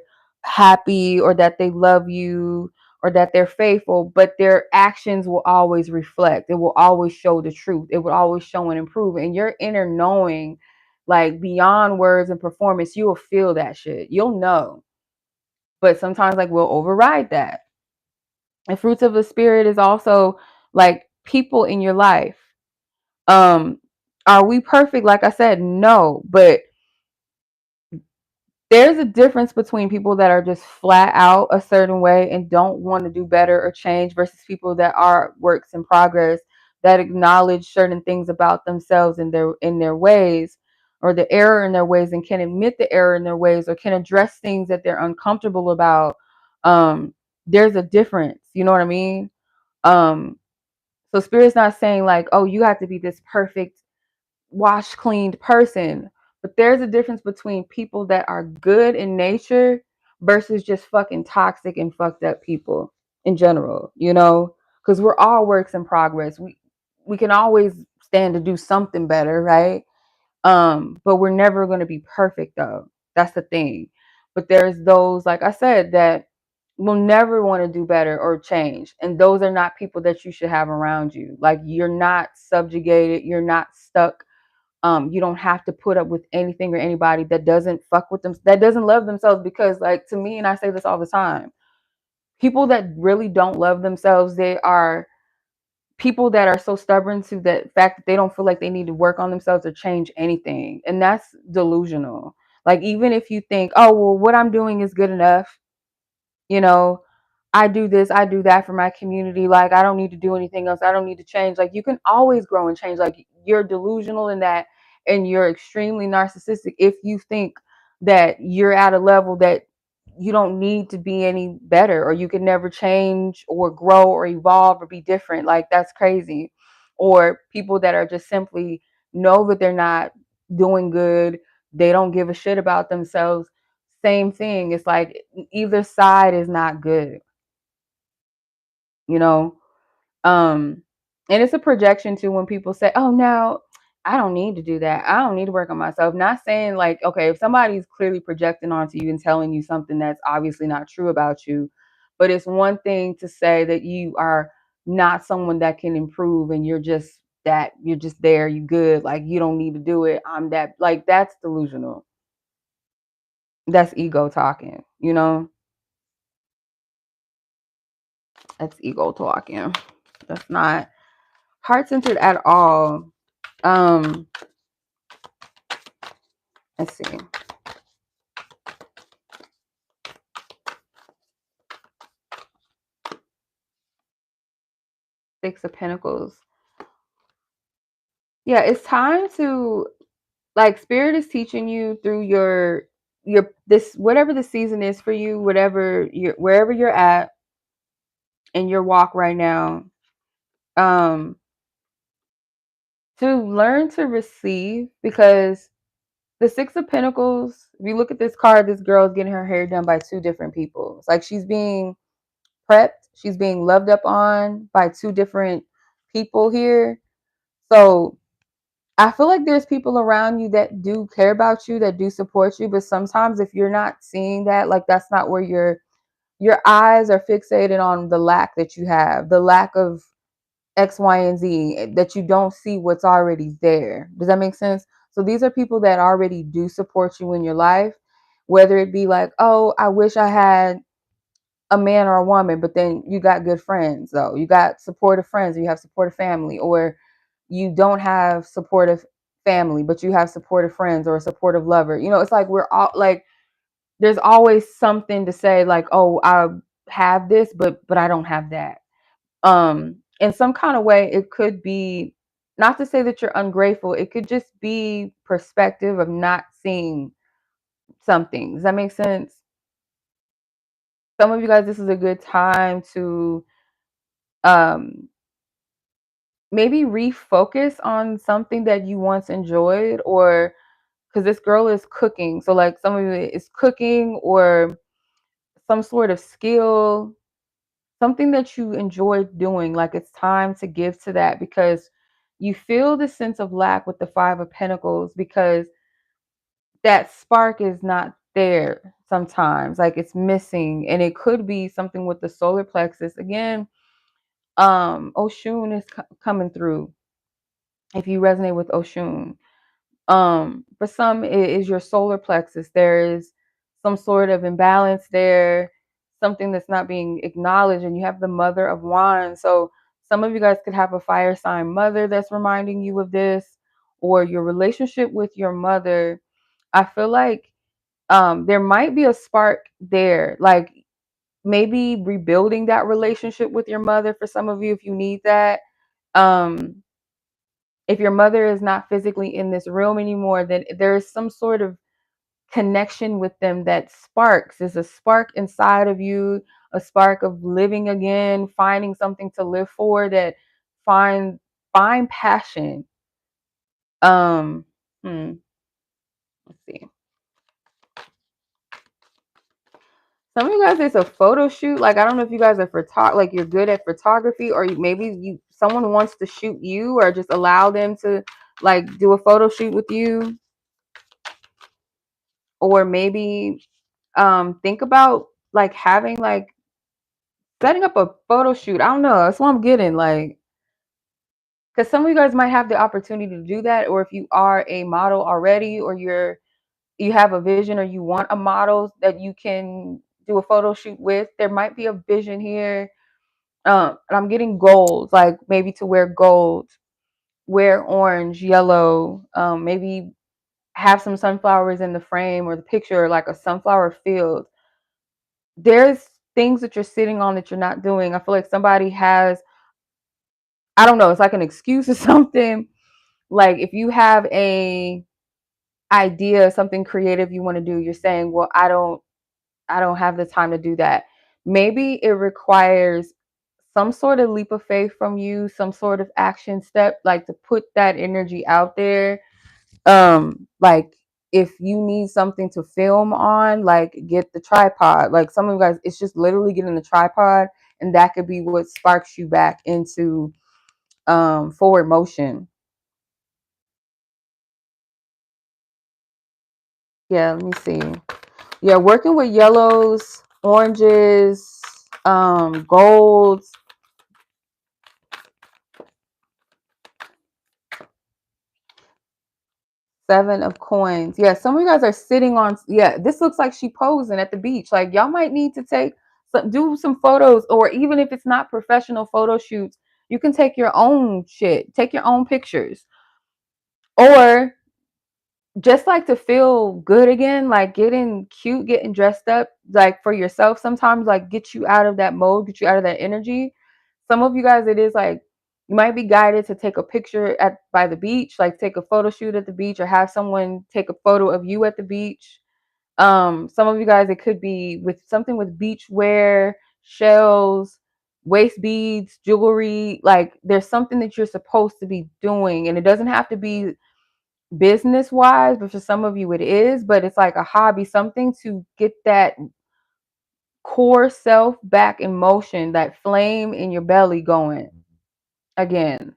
happy or that they love you or that they're faithful, but their actions will always reflect. It will always show the truth. It will always show and improve. And your inner knowing, like beyond words and performance, you will feel that shit. You'll know. But sometimes like we'll override that. And fruits of the spirit is also like people in your life. Um, are we perfect? Like I said, no, but there's a difference between people that are just flat out a certain way and don't want to do better or change versus people that are works in progress, that acknowledge certain things about themselves and their ways, or the error in their ways, and can admit the error in their ways, or can address things that they're uncomfortable about. There's a difference, you know what I mean? So spirit's not saying like, oh, you have to be this perfect wash cleaned person. But there's a difference between people that are good in nature versus just fucking toxic and fucked up people in general, you know? Because we're all works in progress. We can always stand to do something better, right? But we're never gonna be perfect though. That's the thing. But there's those, like I said, that will never want to do better or change. And those are not people that you should have around you. Like you're not subjugated, you're not stuck. You don't have to put up with anything or anybody that doesn't fuck with them, that doesn't love themselves. Because like to me, and I say this all the time, people that really don't love themselves, they are people that are so stubborn to the fact that they don't feel like they need to work on themselves or change anything. And that's delusional. Like even if you think, oh well, what I'm doing is good enough, you know, I do this, I do that for my community. Like, I don't need to do anything else. I don't need to change. Like, you can always grow and change. Like, you're delusional in that, and you're extremely narcissistic if you think that you're at a level that you don't need to be any better, or you can never change or grow or evolve or be different. Like, that's crazy. Or people that are just simply know that they're not doing good, they don't give a shit about themselves. Same thing. It's like either side is not good, you know? Um, and it's a projection too when people say, oh, now I don't need to do that. I don't need to work on myself. Not saying like, okay, if somebody's clearly projecting onto you and telling you something that's obviously not true about you, but it's one thing to say that you are not someone that can improve and you're just there, you good, like you don't need to do it. I'm that, like that's delusional. That's ego talking, you know? That's ego talking. That's not heart centered at all. Um, let's see. Six of Pentacles. Yeah, it's time to like spirit is teaching you through your this whatever the season is for you, whatever you're wherever you're at in your walk right now. Um, to learn to receive, because the Six of Pentacles, if you look at this card, this girl is getting her hair done by two different people. It's like she's being prepped, she's being loved up on by two different people here. So I feel like there's people around you that do care about you, that do support you, but sometimes if you're not seeing that, like that's not where your eyes are fixated on the lack that you have, the lack of X, Y, and Z, that you don't see what's already there. Does that make sense? So these are people that already do support you in your life, whether it be like, oh, I wish I had a man or a woman, but then you got good friends though. You got supportive friends, you have supportive family, or you don't have supportive family, but you have supportive friends or a supportive lover. You know, it's like we're all like there's always something to say like, oh, I have this, but I don't have that. In some kind of way, it could be not to say that you're ungrateful, it could just be perspective of not seeing something. Does that make sense? Some of you guys, this is a good time to um maybe refocus on something that you once enjoyed, or because this girl is cooking, so like some of it is cooking or some sort of skill, something that you enjoyed doing. Like it's time to give to that, because you feel the sense of lack with the Five of Pentacles, because that spark is not there sometimes, like it's missing, and it could be something with the solar plexus again. Oshun is coming through if you resonate with Oshun. For some, it is your solar plexus. There is some sort of imbalance there, something that's not being acknowledged, and you have the Mother of Wands. So some of you guys could have a fire sign mother that's reminding you of this, or your relationship with your mother. I feel like there might be a spark there, like maybe rebuilding that relationship with your mother for some of you if you need that. Um, if your mother is not physically in this room anymore, then there is some sort of connection with them that sparks. There's a spark inside of you, a spark of living again, finding something to live for, that find passion. Um, let's see. Some of you guys, it's a photo shoot. Like, I don't know if you guys are like you're good at photography, or maybe someone wants to shoot you, or just allow them to like do a photo shoot with you. Or maybe think about like having like setting up a photo shoot. I don't know. That's what I'm getting. Like, because some of you guys might have the opportunity to do that, or if you are a model already, or you have a vision, or you want a model that you can do a photo shoot with, there might be a vision here. And I'm getting gold, like maybe to wear gold, wear orange, yellow, maybe have some sunflowers in the frame or the picture, like a sunflower field. There's things that you're sitting on that you're not doing. I feel like somebody has, I don't know, it's like an excuse or something. Like if you have a idea, something creative you want to do, you're saying, well, I don't have the time to do that. Maybe it requires some sort of leap of faith from you, some sort of action step, like to put that energy out there. Like if you need something to film on, like get the tripod. Like some of you guys, it's just literally getting the tripod, and that could be what sparks you back into forward motion. Yeah, let me see. Yeah, working with yellows, oranges, golds. Seven of coins. Yeah, some of you guys are sitting on. Yeah, this looks like she posing at the beach. Like y'all might need to do some photos, or even if it's not professional photo shoots, you can take your own shit, take your own pictures, or just like to feel good again, like getting cute, getting dressed up, like for yourself. Sometimes, like get you out of that mode, get you out of that energy. Some of you guys, it is like you might be guided to take a picture by the beach, like take a photo shoot at the beach, or have someone take a photo of you at the beach. Some of you guys, it could be with something with beach wear, shells, waist beads, jewelry. Like there's something that you're supposed to be doing, and it doesn't have to be business wise, but for some of you it is. But it's like a hobby, something to get that core self back in motion, that flame in your belly going again.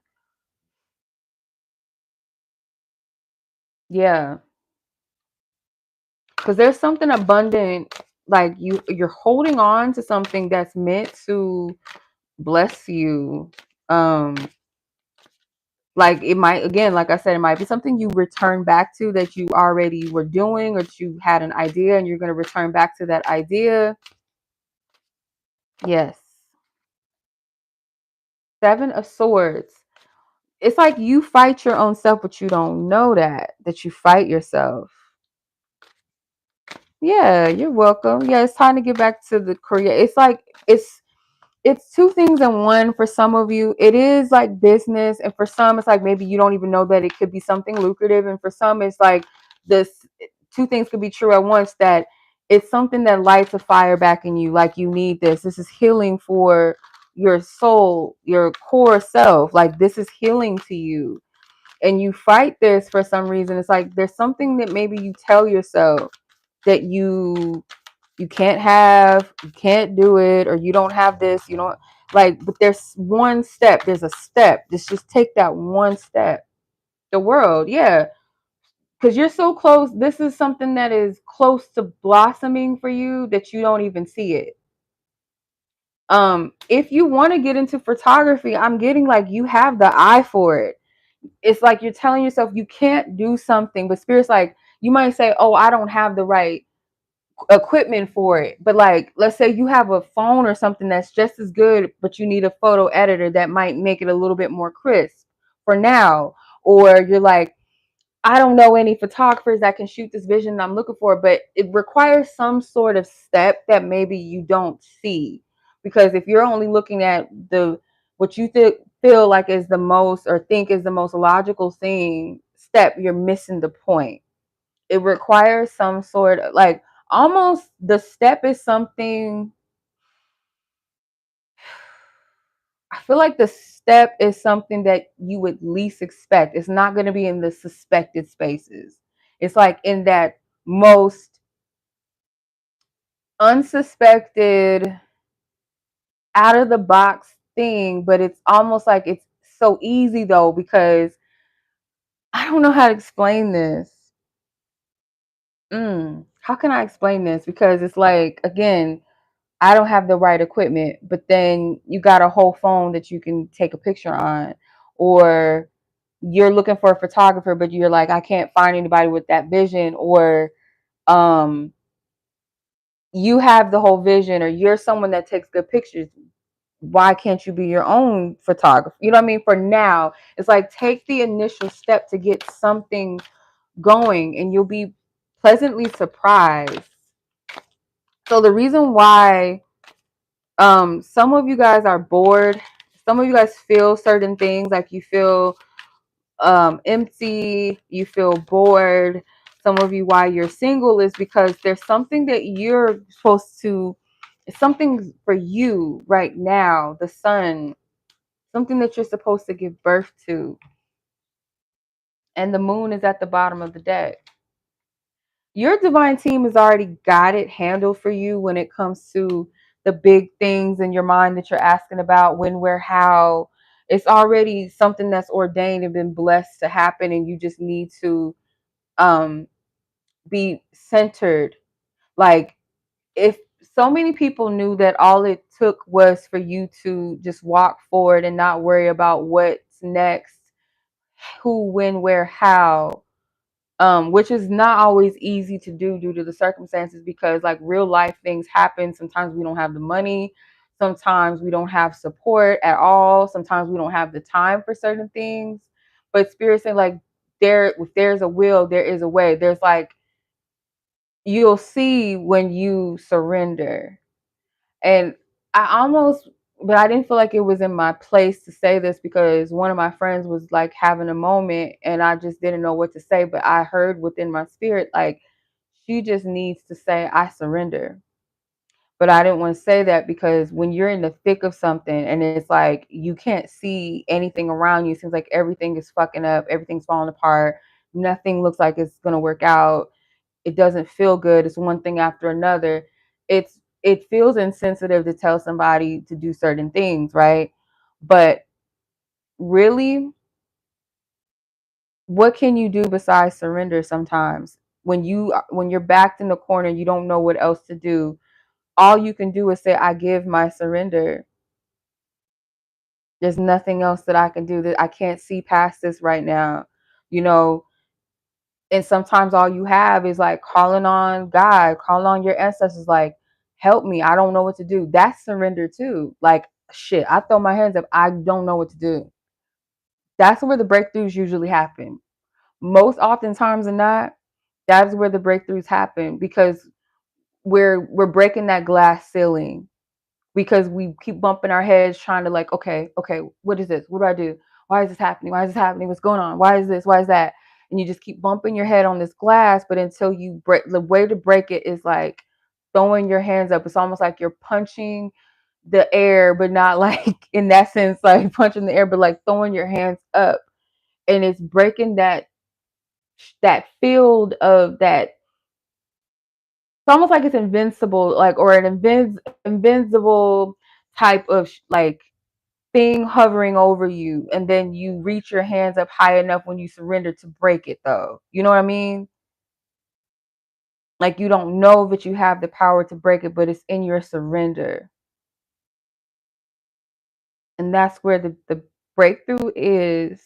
Yeah, because there's something abundant, like you're holding on to something that's meant to bless you. Like it might, again, like I said, it might be something you return back to that you already were doing, or that you had an idea and you're going to return back to that idea. Yes. Seven of Swords. It's like you fight your own self, but you don't know that you fight yourself. Yeah, you're welcome. Yeah, it's time to get back to the create. It's like it's two things in one. For some of you, it is like business, and for some, it's like maybe you don't even know that it could be something lucrative, and for some, it's like this two things could be true at once. That it's something that lights a fire back in you. Like you need this. This is healing for your soul, your core self. Like this is healing to you, and you fight this for some reason. It's like there's something that maybe you tell yourself that you can't have, you can't do it, or you don't have this, you don't like, but there's one step, there's a step. Just take that one step. The world, yeah. because you're so close. This is something that is close to blossoming for you that you don't even see it. If you want to get into photography, I'm getting like you have the eye for it. It's like you're telling yourself you can't do something, but spirit's like, you might say, oh, I don't have the right equipment for it. But like, let's say you have a phone or something that's just as good, but you need a photo editor that might make it a little bit more crisp for now. Or you're like, I don't know any photographers that can shoot this vision I'm looking for, but it requires some sort of step that maybe you don't see. Because if you're only looking at the what you feel like is the most or think is the most logical thing step, you're missing the point. It requires some sort of like almost the step is something. I feel like the step is something that you would least expect. It's not going to be in the suspected spaces. It's like in that most unsuspected, out of the box thing, but it's almost like it's so easy though, because I don't know how to explain this. How can I explain this? Because it's like, again, I don't have the right equipment, but then you got a whole phone that you can take a picture on, or you're looking for a photographer, but you're like, I can't find anybody with that vision, or um, you have the whole vision, or you're someone that takes good pictures. Why can't you be your own photographer? You know what I mean? For now, it's like take the initial step to get something going, and you'll be pleasantly surprised. So the reason why some of you guys are bored, some of you guys feel certain things, like you feel empty, you feel bored. Some of you why you're single is because there's something that you're supposed to, it's something for you right now, the sun, something that you're supposed to give birth to, and the moon is at the bottom of the deck. Your divine team has already got it handled for you when it comes to the big things in your mind that you're asking about, when, where, how. It's already something that's ordained and been blessed to happen, and you just need to um, be centered. Like, if so many people knew that all it took was for you to just walk forward and not worry about what's next, who, when, where, how, which is not always easy to do due to the circumstances, because like real life things happen. Sometimes we don't have the money. Sometimes we don't have support at all. Sometimes we don't have the time for certain things. But Spirit saying like if there's a will, there is a way. There's like, you'll see when you surrender. And I almost, but I didn't feel like it was in my place to say this, because one of my friends was like having a moment and I just didn't know what to say. But I heard within my spirit, like, she just needs to say, I surrender. But I didn't want to say that, because when you're in the thick of something and it's like you can't see anything around you, it seems like everything is fucking up, everything's falling apart, nothing looks like it's going to work out, it doesn't feel good, it's one thing after another. It feels insensitive to tell somebody to do certain things, right? But really, what can you do besides surrender sometimes? When you're backed in the corner, you don't know what else to do. All you can do is say, I give my surrender. There's nothing else that I can do, that I can't see past this right now. You know, and sometimes all you have is like calling on God, calling on your ancestors, like, help me, I don't know what to do. That's surrender too. Like, shit, I throw my hands up, I don't know what to do. That's where the breakthroughs usually happen. Most oftentimes than not, that's where the breakthroughs happen, because we're breaking that glass ceiling, because we keep bumping our heads trying to like, okay, what is this? What do I do? Why is this happening? Why is this happening? What's going on? Why is this? Why is that? And you just keep bumping your head on this glass, but until you break, the way to break it is like throwing your hands up. It's almost like you're punching the air, but not like in that sense, like punching the air, but like throwing your hands up. And it's breaking that field of that. It's almost like it's invincible, like, or an invincible type of like thing hovering over you, and then you reach your hands up high enough when you surrender to break it, though. You know what I mean? Like, you don't know that you have the power to break it, but it's in your surrender. And that's where the breakthrough is,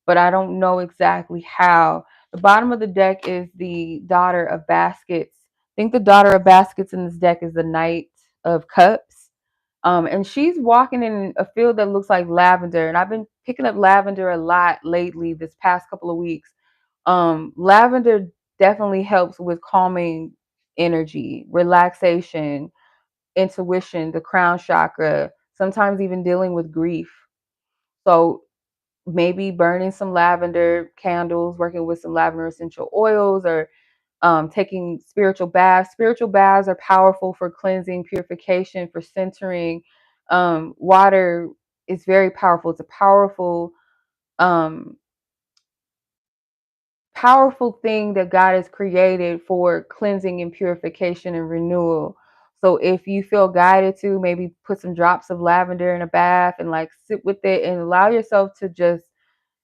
but I don't know exactly how. The bottom of the deck is the Daughter of Baskets. I think the Daughter of Baskets in this deck is the Knight of Cups. And she's walking in a field that looks like lavender. And I've been picking up lavender a lot lately, this past couple of weeks. Lavender definitely helps with calming energy, relaxation, intuition, the crown chakra, sometimes even dealing with grief. So maybe burning some lavender candles, working with some lavender essential oils, or taking spiritual baths. Spiritual baths are powerful for cleansing, purification, for centering. Water is very powerful. It's a um, powerful thing that God has created for cleansing and purification and renewal. So if you feel guided to, maybe put some drops of lavender in a bath and like sit with it and allow yourself to just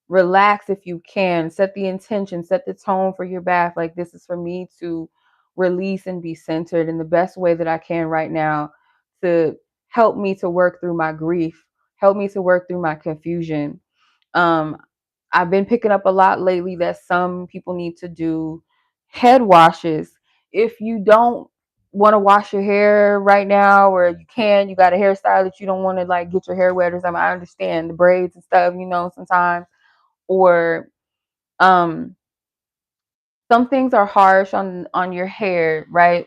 relax if you can. Set the intention, set the tone for your bath. Like, this is for me to release and be centered in the best way that I can right now, to help me to work through my grief, help me to work through my confusion. Um, I've been picking up a lot lately that some people need to do head washes. If you don't want to wash your hair right now, or you got a hairstyle that you don't want to like get your hair wet or something. I understand the braids and stuff, sometimes. Or um some things are harsh on your hair, right?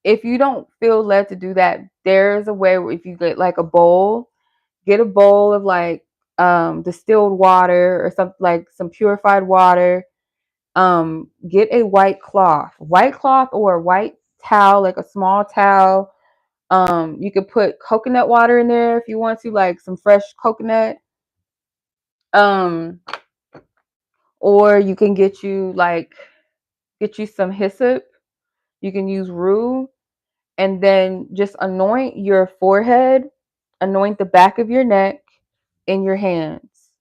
If you don't feel led to do that, there's a way where if you get like a bowl, get a bowl of like distilled water or something, like some purified water. Get a white cloth or a white towel, like a small towel. You could put coconut water in there if you want to, like some fresh coconut. um or you can get you some hyssop. You can use rue, and then just anoint your forehead, anoint the back of your neck, and your hands.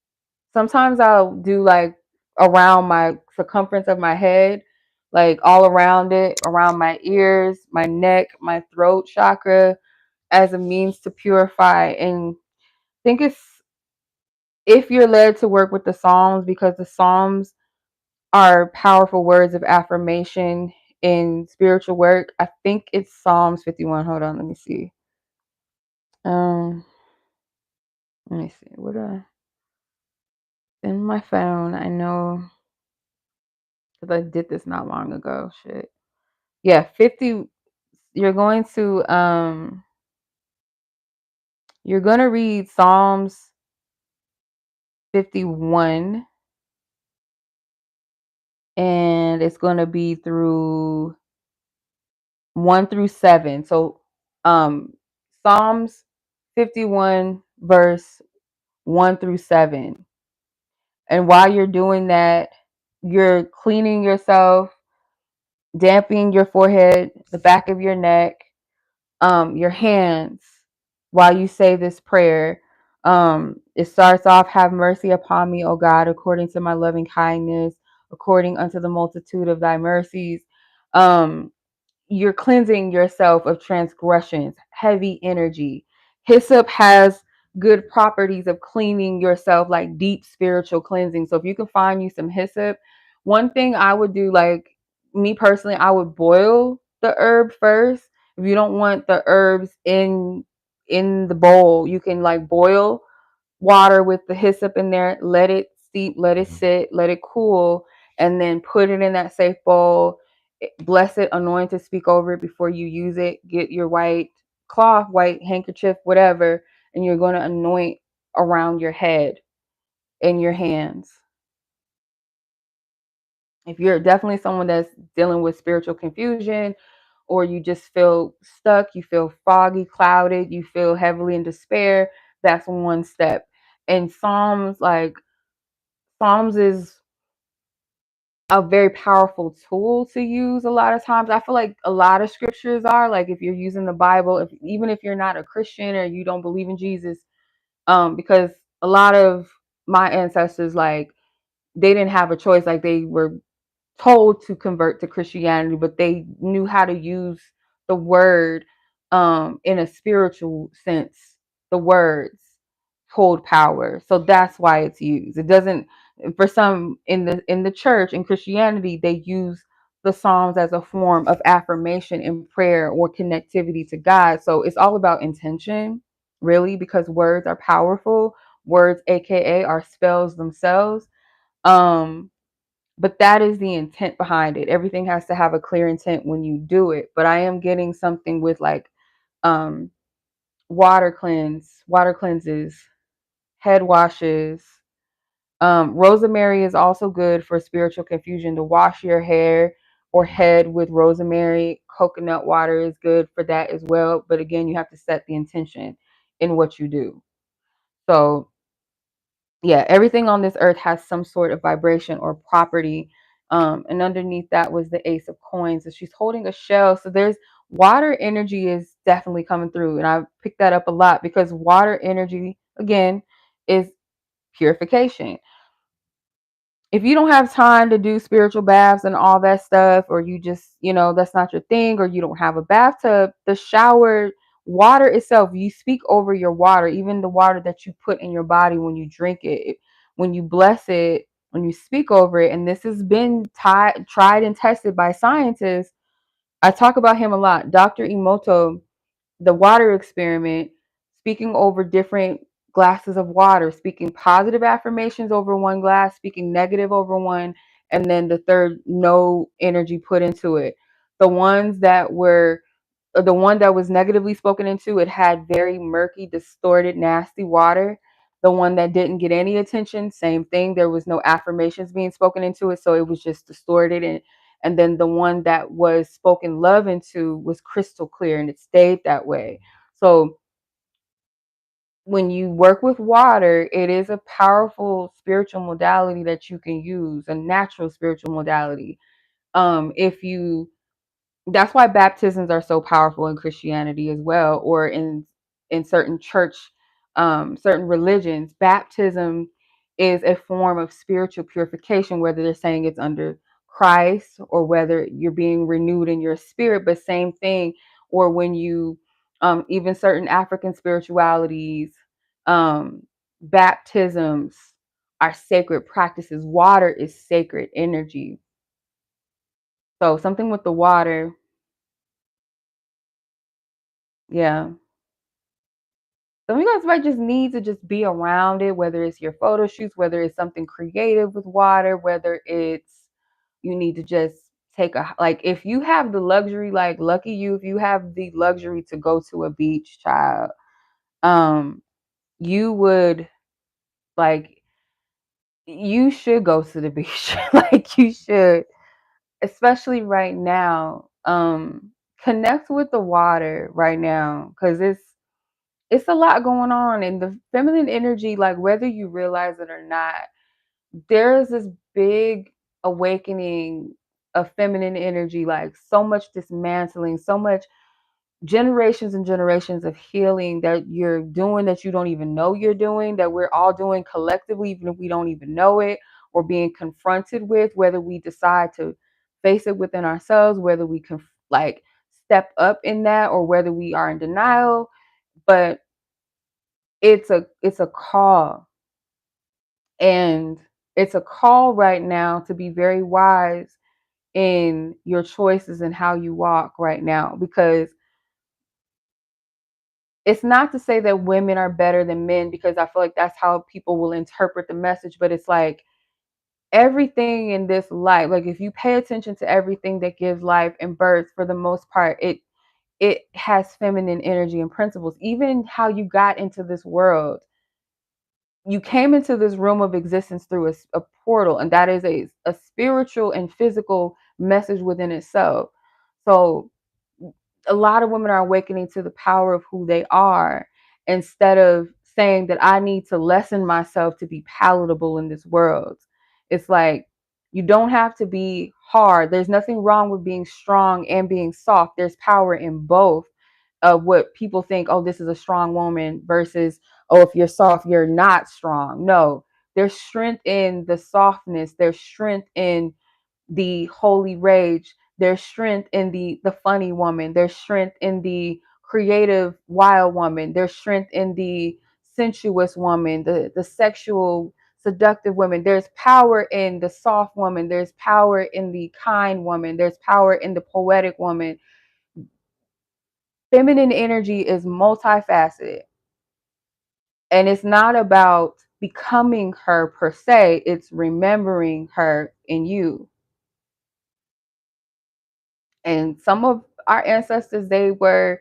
Sometimes I'll do like around my circumference of my head, like all around it, around my ears, my neck, my throat chakra, as a means to purify. And I think it's, if you're led to work with the Psalms, because the Psalms are powerful words of affirmation in spiritual work. I think it's Psalms 51. Hold on, let me see. Um, let me see. What in my phone? I know because I did this not long ago. Shit. Yeah, 50. You're going to you're gonna read Psalms 51, and it's gonna be through 1 through 7. So Psalms 51 verse 1 through 7. And while you're doing that, you're cleaning yourself, damping your forehead, the back of your neck, your hands, while you say this prayer. It starts off, have mercy upon me, O God, according to my loving kindness, according unto the multitude of thy mercies. Um, you're cleansing yourself of transgressions, heavy energy. Hyssop has good properties of cleaning yourself, like deep spiritual cleansing. So if you can find you some hyssop, one thing I would do, like me personally, I would boil the herb first. If you don't want the herbs in the bowl, you can like boil water with the hyssop in there, let it steep, let it sit, let it cool, and then put it in that safe bowl. Bless it, anoint it, speak over it before you use it. Get your white cloth, white handkerchief, whatever, and you're going to anoint around your head and your hands. If you're definitely someone that's dealing with spiritual confusion, or you just feel stuck, you feel foggy, clouded, you feel heavily in despair, that's one step. And Psalms is a very powerful tool to use a lot of times. I feel like a lot of scriptures are, like, if you're using the Bible, even if you're not a Christian or you don't believe in Jesus, Because a lot of my ancestors, like, they didn't have a choice. Like, they were told to convert to Christianity, but they knew how to use the word in a spiritual sense. The words hold power. So that's why it's used. It doesn't, for some in the church in Christianity, they use the Psalms as a form of affirmation and prayer or connectivity to God. So it's all about intention, really, because words are powerful. Words, aka, are spells themselves. Um, but that is the intent behind it. Everything has to have a clear intent when you do it. But I am getting something with, like, um water cleanses, head washes. Rosemary is also good for spiritual confusion, to wash your hair or head with rosemary. Coconut water is good for that as well. But again, you have to set the intention in what you do. So yeah, everything on this earth has some sort of vibration or property. And underneath that was the Ace of Coins, and she's holding a shell. So there's water energy is definitely coming through. And I picked that up a lot because water energy, again, is purification. If you don't have time to do spiritual baths and all that stuff, or you just, that's not your thing, or you don't have a bathtub, the shower water itself, you speak over your water, even the water that you put in your body when you drink it, when you bless it, when you speak over it. And this has been tried and tested by scientists. I talk about him a lot, Dr. Emoto, the water experiment, speaking over different glasses of water, speaking positive affirmations over one glass, speaking negative over one, and then the third, no energy put into it. The ones that were the one that was negatively spoken into, it had very murky, distorted, nasty water. The one that didn't get any attention, same thing. There was no affirmations being spoken into it, so it was just distorted. And then the one that was spoken love into was crystal clear, and it stayed that way. So when you work with water, it is a powerful spiritual modality that you can use, a natural spiritual modality. If you That's why baptisms are so powerful in Christianity as well, or in certain certain religions. Baptism is a form of spiritual purification, whether they're saying it's under Christ or whether you're being renewed in your spirit. But same thing. Or when you, even certain African spiritualities, baptisms are sacred practices. Water is sacred energy. So something with the water. Yeah. Some of you guys might just need to just be around it, whether it's your photo shoots, whether it's something creative with water, whether it's you need to just take a, like, if you have the luxury, like, lucky you, if you have the luxury to go to a beach, child, um, you would, like, you should go to the beach. Like, you should, especially right now. Connect with the water right now, because it's a lot going on in the feminine energy. Like, whether you realize it or not, there's this big awakening of feminine energy, like so much dismantling, so much generations and generations of healing that you're doing, that you don't even know you're doing, that we're all doing collectively, even if we don't even know it, or being confronted with, whether we decide to face it within ourselves, whether we can, like, step up in that, or whether we are in denial. But it's a call, and it's a call right now to be very wise in your choices and how you walk right now, because it's not to say that women are better than men, because I feel like that's how people will interpret the message. But it's like, everything in this life, like, if you pay attention to everything that gives life and birth, for the most part, it has feminine energy and principles. Even how you got into this world, you came into this realm of existence through a portal, and that is a spiritual and physical message within itself. So a lot of women are awakening to the power of who they are, instead of saying that I need to lessen myself to be palatable in this world. It's like, you don't have to be hard. There's nothing wrong with being strong and being soft. There's power in both. Of what people think, oh, this is a strong woman versus oh, if you're soft, you're not strong. No, there's strength in the softness. There's strength in the holy rage. There's strength in the funny woman. There's strength in the creative wild woman. There's strength in the sensuous woman, the sexual seductive woman. There's power in the soft woman. There's power in the kind woman. There's power in the poetic woman. Feminine energy is multifaceted, and it's not about becoming her per se, it's remembering her in you. And some of our ancestors, they were,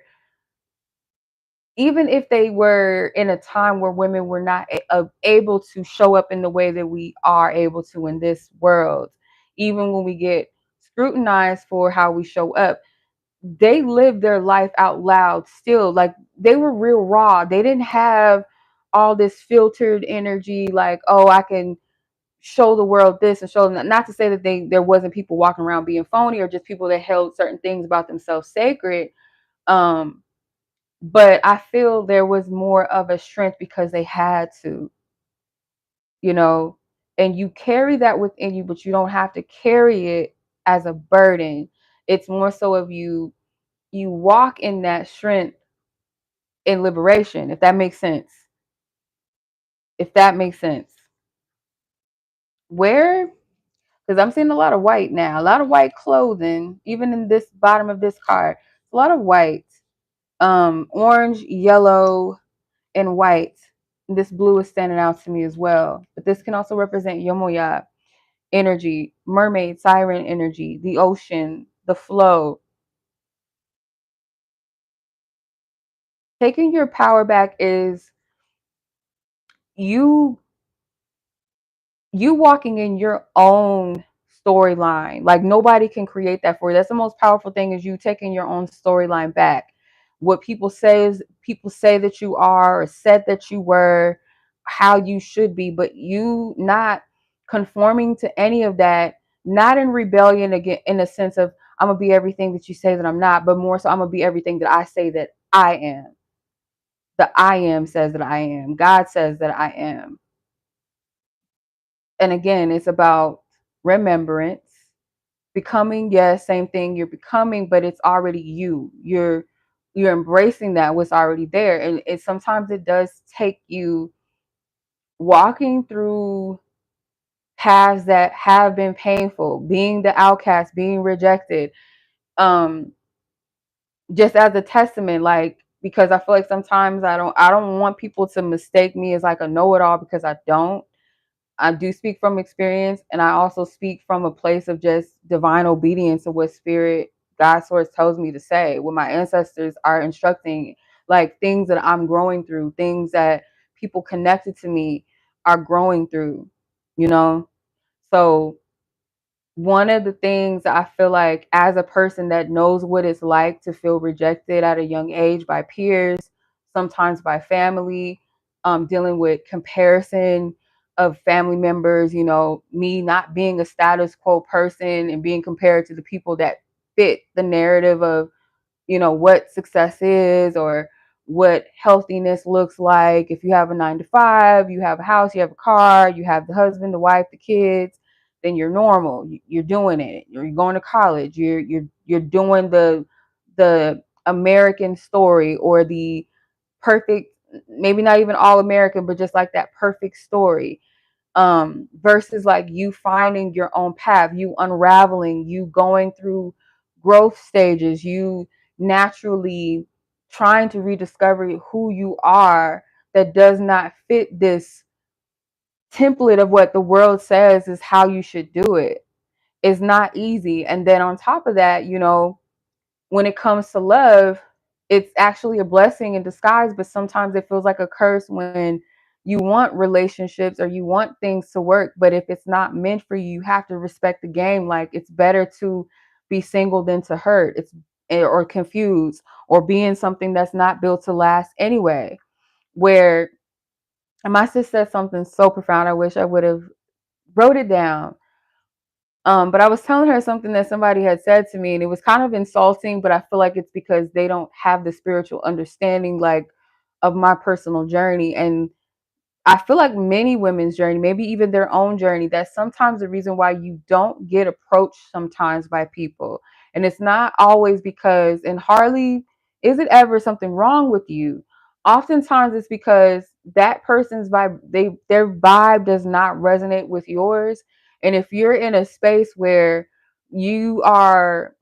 even if they were in a time where women were not able to show up in the way that we are able to in this world, even when we get scrutinized for how we show up, they lived their life out loud still. Like, they were real raw. They didn't have all this filtered energy, like, oh, I can show the world this and show them. Not to say that there wasn't people walking around being phony, or just people that held certain things about themselves sacred. Um, but I feel there was more of a strength because they had to, you know, and you carry that within you, but you don't have to carry it as a burden. It's more so of you walk in that strength in liberation, if that makes sense. If that makes sense. Where, because I'm seeing a lot of white now, a lot of white clothing, even in this bottom of this card, a lot of white, orange, yellow, and white. This blue is standing out to me as well. But this can also represent Yomoya energy, mermaid, siren energy, the ocean, the flow. Taking your power back is you walking in your own storyline. Like, nobody can create that for you. That's the most powerful thing, is you taking your own storyline back. What people say is, people say that you are, or said that you were, how you should be, but you not conforming to any of that, not in rebellion again, in a sense of I'm gonna be everything that you say that I'm not, but more so I'm gonna be everything that I say that I am. The I am says that I am. God says that I am. And again, it's about remembrance, becoming. Yes, same thing, you're becoming, but it's already you. You're embracing that what's already there. And it sometimes it does take you walking through paths that have been painful, being the outcast, being rejected, um just as a testament, like, because I feel like sometimes I don't want people to mistake me as like a know-it-all, because I do speak from experience, and I also speak from a place of just divine obedience of what spirit, God source tells me to say, what my ancestors are instructing, like things that I'm growing through, things that people connected to me are growing through, you know? So one of the things I feel like, as a person that knows what it's like to feel rejected at a young age by peers, sometimes by family, dealing with comparison of family members, me not being a status quo person and being compared to the people that fit the narrative of what success is, or what healthiness looks like. If you have a 9 to 5, you have a house, you have a car, you have the husband, the wife, the kids, then you're normal. You're doing it. You're going to college. You're doing the American story, or the perfect, maybe not even all American, but just like that perfect story, versus like you finding your own path, you unraveling, you going through growth stages, you naturally trying to rediscover who you are, that does not fit this template of what the world says is how you should do it. It's not easy. And then on top of that, when it comes to love, it's actually a blessing in disguise, but sometimes it feels like a curse when you want relationships or you want things to work, but if it's not meant for you, you have to respect the game. Like, it's better to be single than to hurt. Or confused, or be in something that's not built to last anyway. Where, and my sister said something so profound, I wish I would have wrote it down. But I was telling her something that somebody had said to me, and it was kind of insulting, but I feel like it's because they don't have the spiritual understanding, like, of my personal journey. And I feel like many women's journey, maybe even their own journey, that's sometimes the reason why you don't get approached sometimes by people. And it's not always because, and hardly is it ever something wrong with you. Oftentimes it's because that person's vibe, their vibe does not resonate with yours. And if you're in a space where you are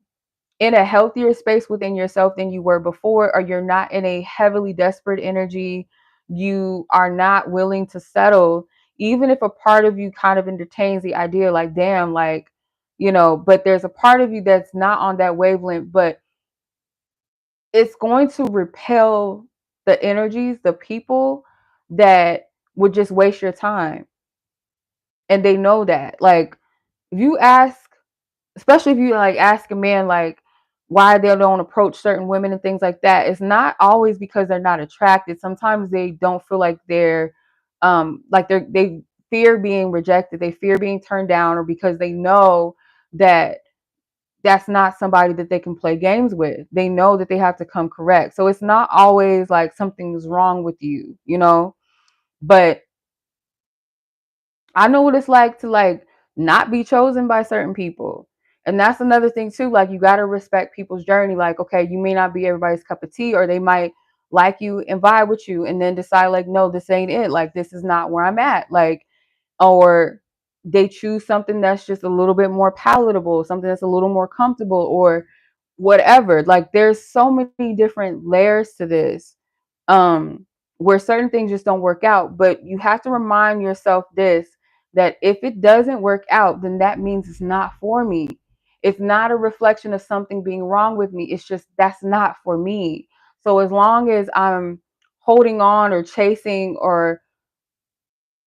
in a healthier space within yourself than you were before, or you're not in a heavily desperate energy, you are not willing to settle, even if a part of you kind of entertains the idea, like, damn, like, but there's a part of you that's not on that wavelength, but it's going to repel the energies, the people that would just waste your time. And they know that. Like, if you ask, especially if you like ask a man like why they don't approach certain women and things like that, it's not always because they're not attracted. Sometimes they don't feel like they fear being rejected, they fear being turned down, or because they know that that's not somebody that they can play games with. They know that they have to come correct. So it's not always like something's wrong with you. But I know what it's like to like not be chosen by certain people. And that's another thing too. Like, you got to respect people's journey. Like, okay, you may not be everybody's cup of tea, or they might like you and vibe with you and then decide like, no, this ain't it. Like, this is not where I'm at. Like, or they choose something that's just a little bit more palatable, something that's a little more comfortable, or whatever. Like, there's so many different layers to this, um where certain things just don't work out. But you have to remind yourself this, that if it doesn't work out, then that means it's not for me. It's not a reflection of something being wrong with me. It's just that's not for me. So as long as I'm holding on or chasing or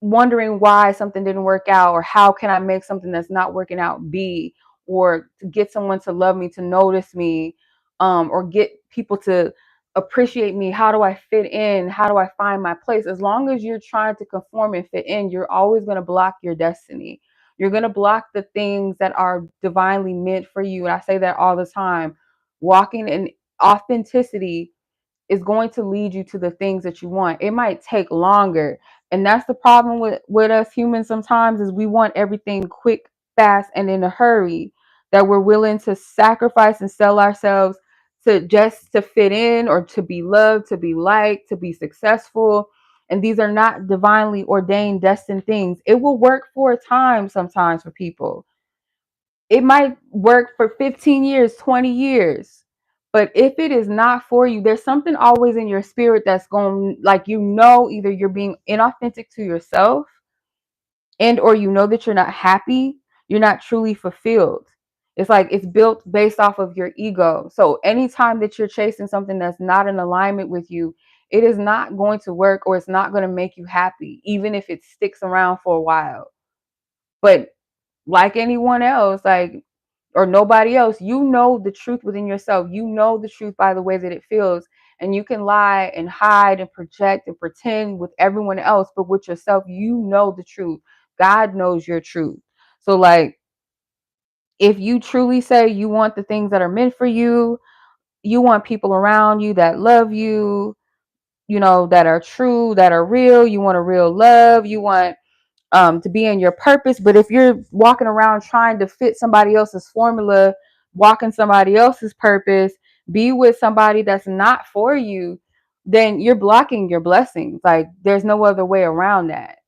wondering why something didn't work out, or how can I make something that's not working out be, or to get someone to love me, to notice me, or get people to appreciate me, how do I fit in, how do I find my place? As long as you're trying to conform and fit in, you're always going to block your destiny. You're going to block the things that are divinely meant for you. And I say that all the time. Walking in authenticity is going to lead you to the things that you want. It might take longer. And that's the problem with us humans sometimes, is we want everything quick, fast, and in a hurry, that we're willing to sacrifice and sell ourselves to just to fit in, or to be loved, to be liked, to be successful. And these are not divinely ordained, destined things. It will work for a time sometimes for people. It might work for 15 years, 20 years. But if it is not for you, there's something always in your spirit that's going, like, either you're being inauthentic to yourself, and or that you're not happy, you're not truly fulfilled. It's like it's built based off of your ego. So anytime that you're chasing something that's not in alignment with you, it is not going to work, or it's not going to make you happy, even if it sticks around for a while. But like anyone else, like, or nobody else, the truth within yourself. You know the truth by the way that it feels. And you can lie and hide and project and pretend with everyone else, but with yourself, you know the truth. God knows your truth. So, like, if you truly say you want the things that are meant for you, you want people around you that love you, that are true, that are real, you want a real love, you want to be in your purpose. But if you're walking around trying to fit somebody else's formula, walking somebody else's purpose, be with somebody that's not for you, then you're blocking your blessings. Like, there's no other way around that.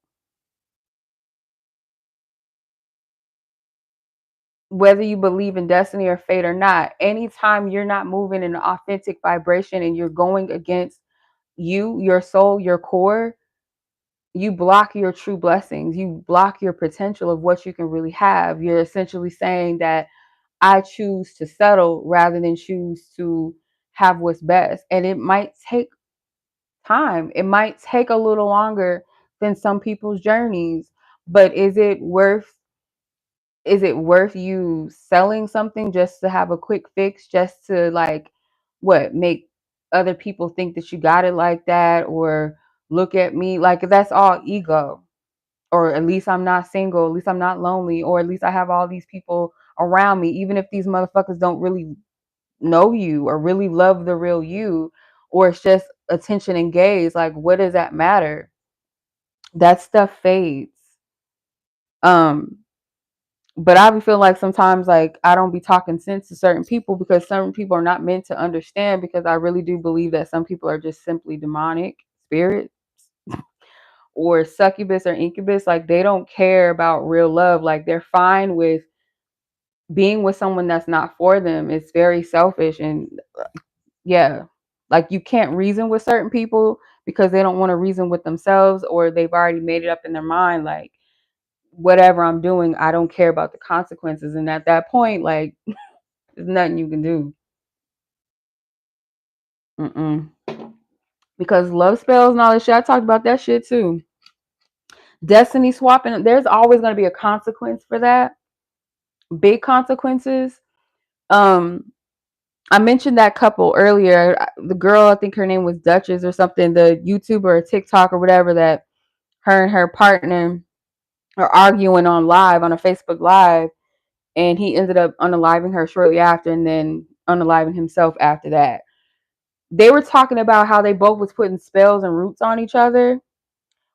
Whether you believe in destiny or fate or not, anytime you're not moving in an authentic vibration and you're going against your soul, your core, you block your true blessings. You block your potential of what you can really have. You're essentially saying that I choose to settle rather than choose to have what's best. And it might take time. It might take a little longer than some people's journeys, but is it worth you selling something just to have a quick fix, just to like make other people think that you got it like that, or look at me like that's all ego? Or at least I'm not single, at least I'm not lonely, or at least I have all these people around me, even if these motherfuckers don't really know you or really love the real you, or it's just attention and gaze, like what does that matter? That stuff fades. But I feel like sometimes like I don't be talking sense to certain people because certain people are not meant to understand, because I really do believe that some people are just simply demonic spirits or succubus or incubus. Like they don't care about real love. Like they're fine with being with someone that's not for them. It's very selfish. And yeah, like you can't reason with certain people because they don't want to reason with themselves, or they've already made it up in their mind like whatever I'm doing, I don't care about the consequences. And at that point, like there's nothing you can do. Mm-mm. Because love spells and all that shit, I talked about that shit too. Destiny swapping, there's always going to be a consequence for that. Big consequences. I mentioned that couple earlier. The girl, I think her name was Duchess or something, the YouTuber or TikTok or whatever, that her and her partner are arguing on a Facebook Live, and he ended up unaliving her shortly after, and then unaliving himself after that. They were talking about how they both was putting spells and roots on each other.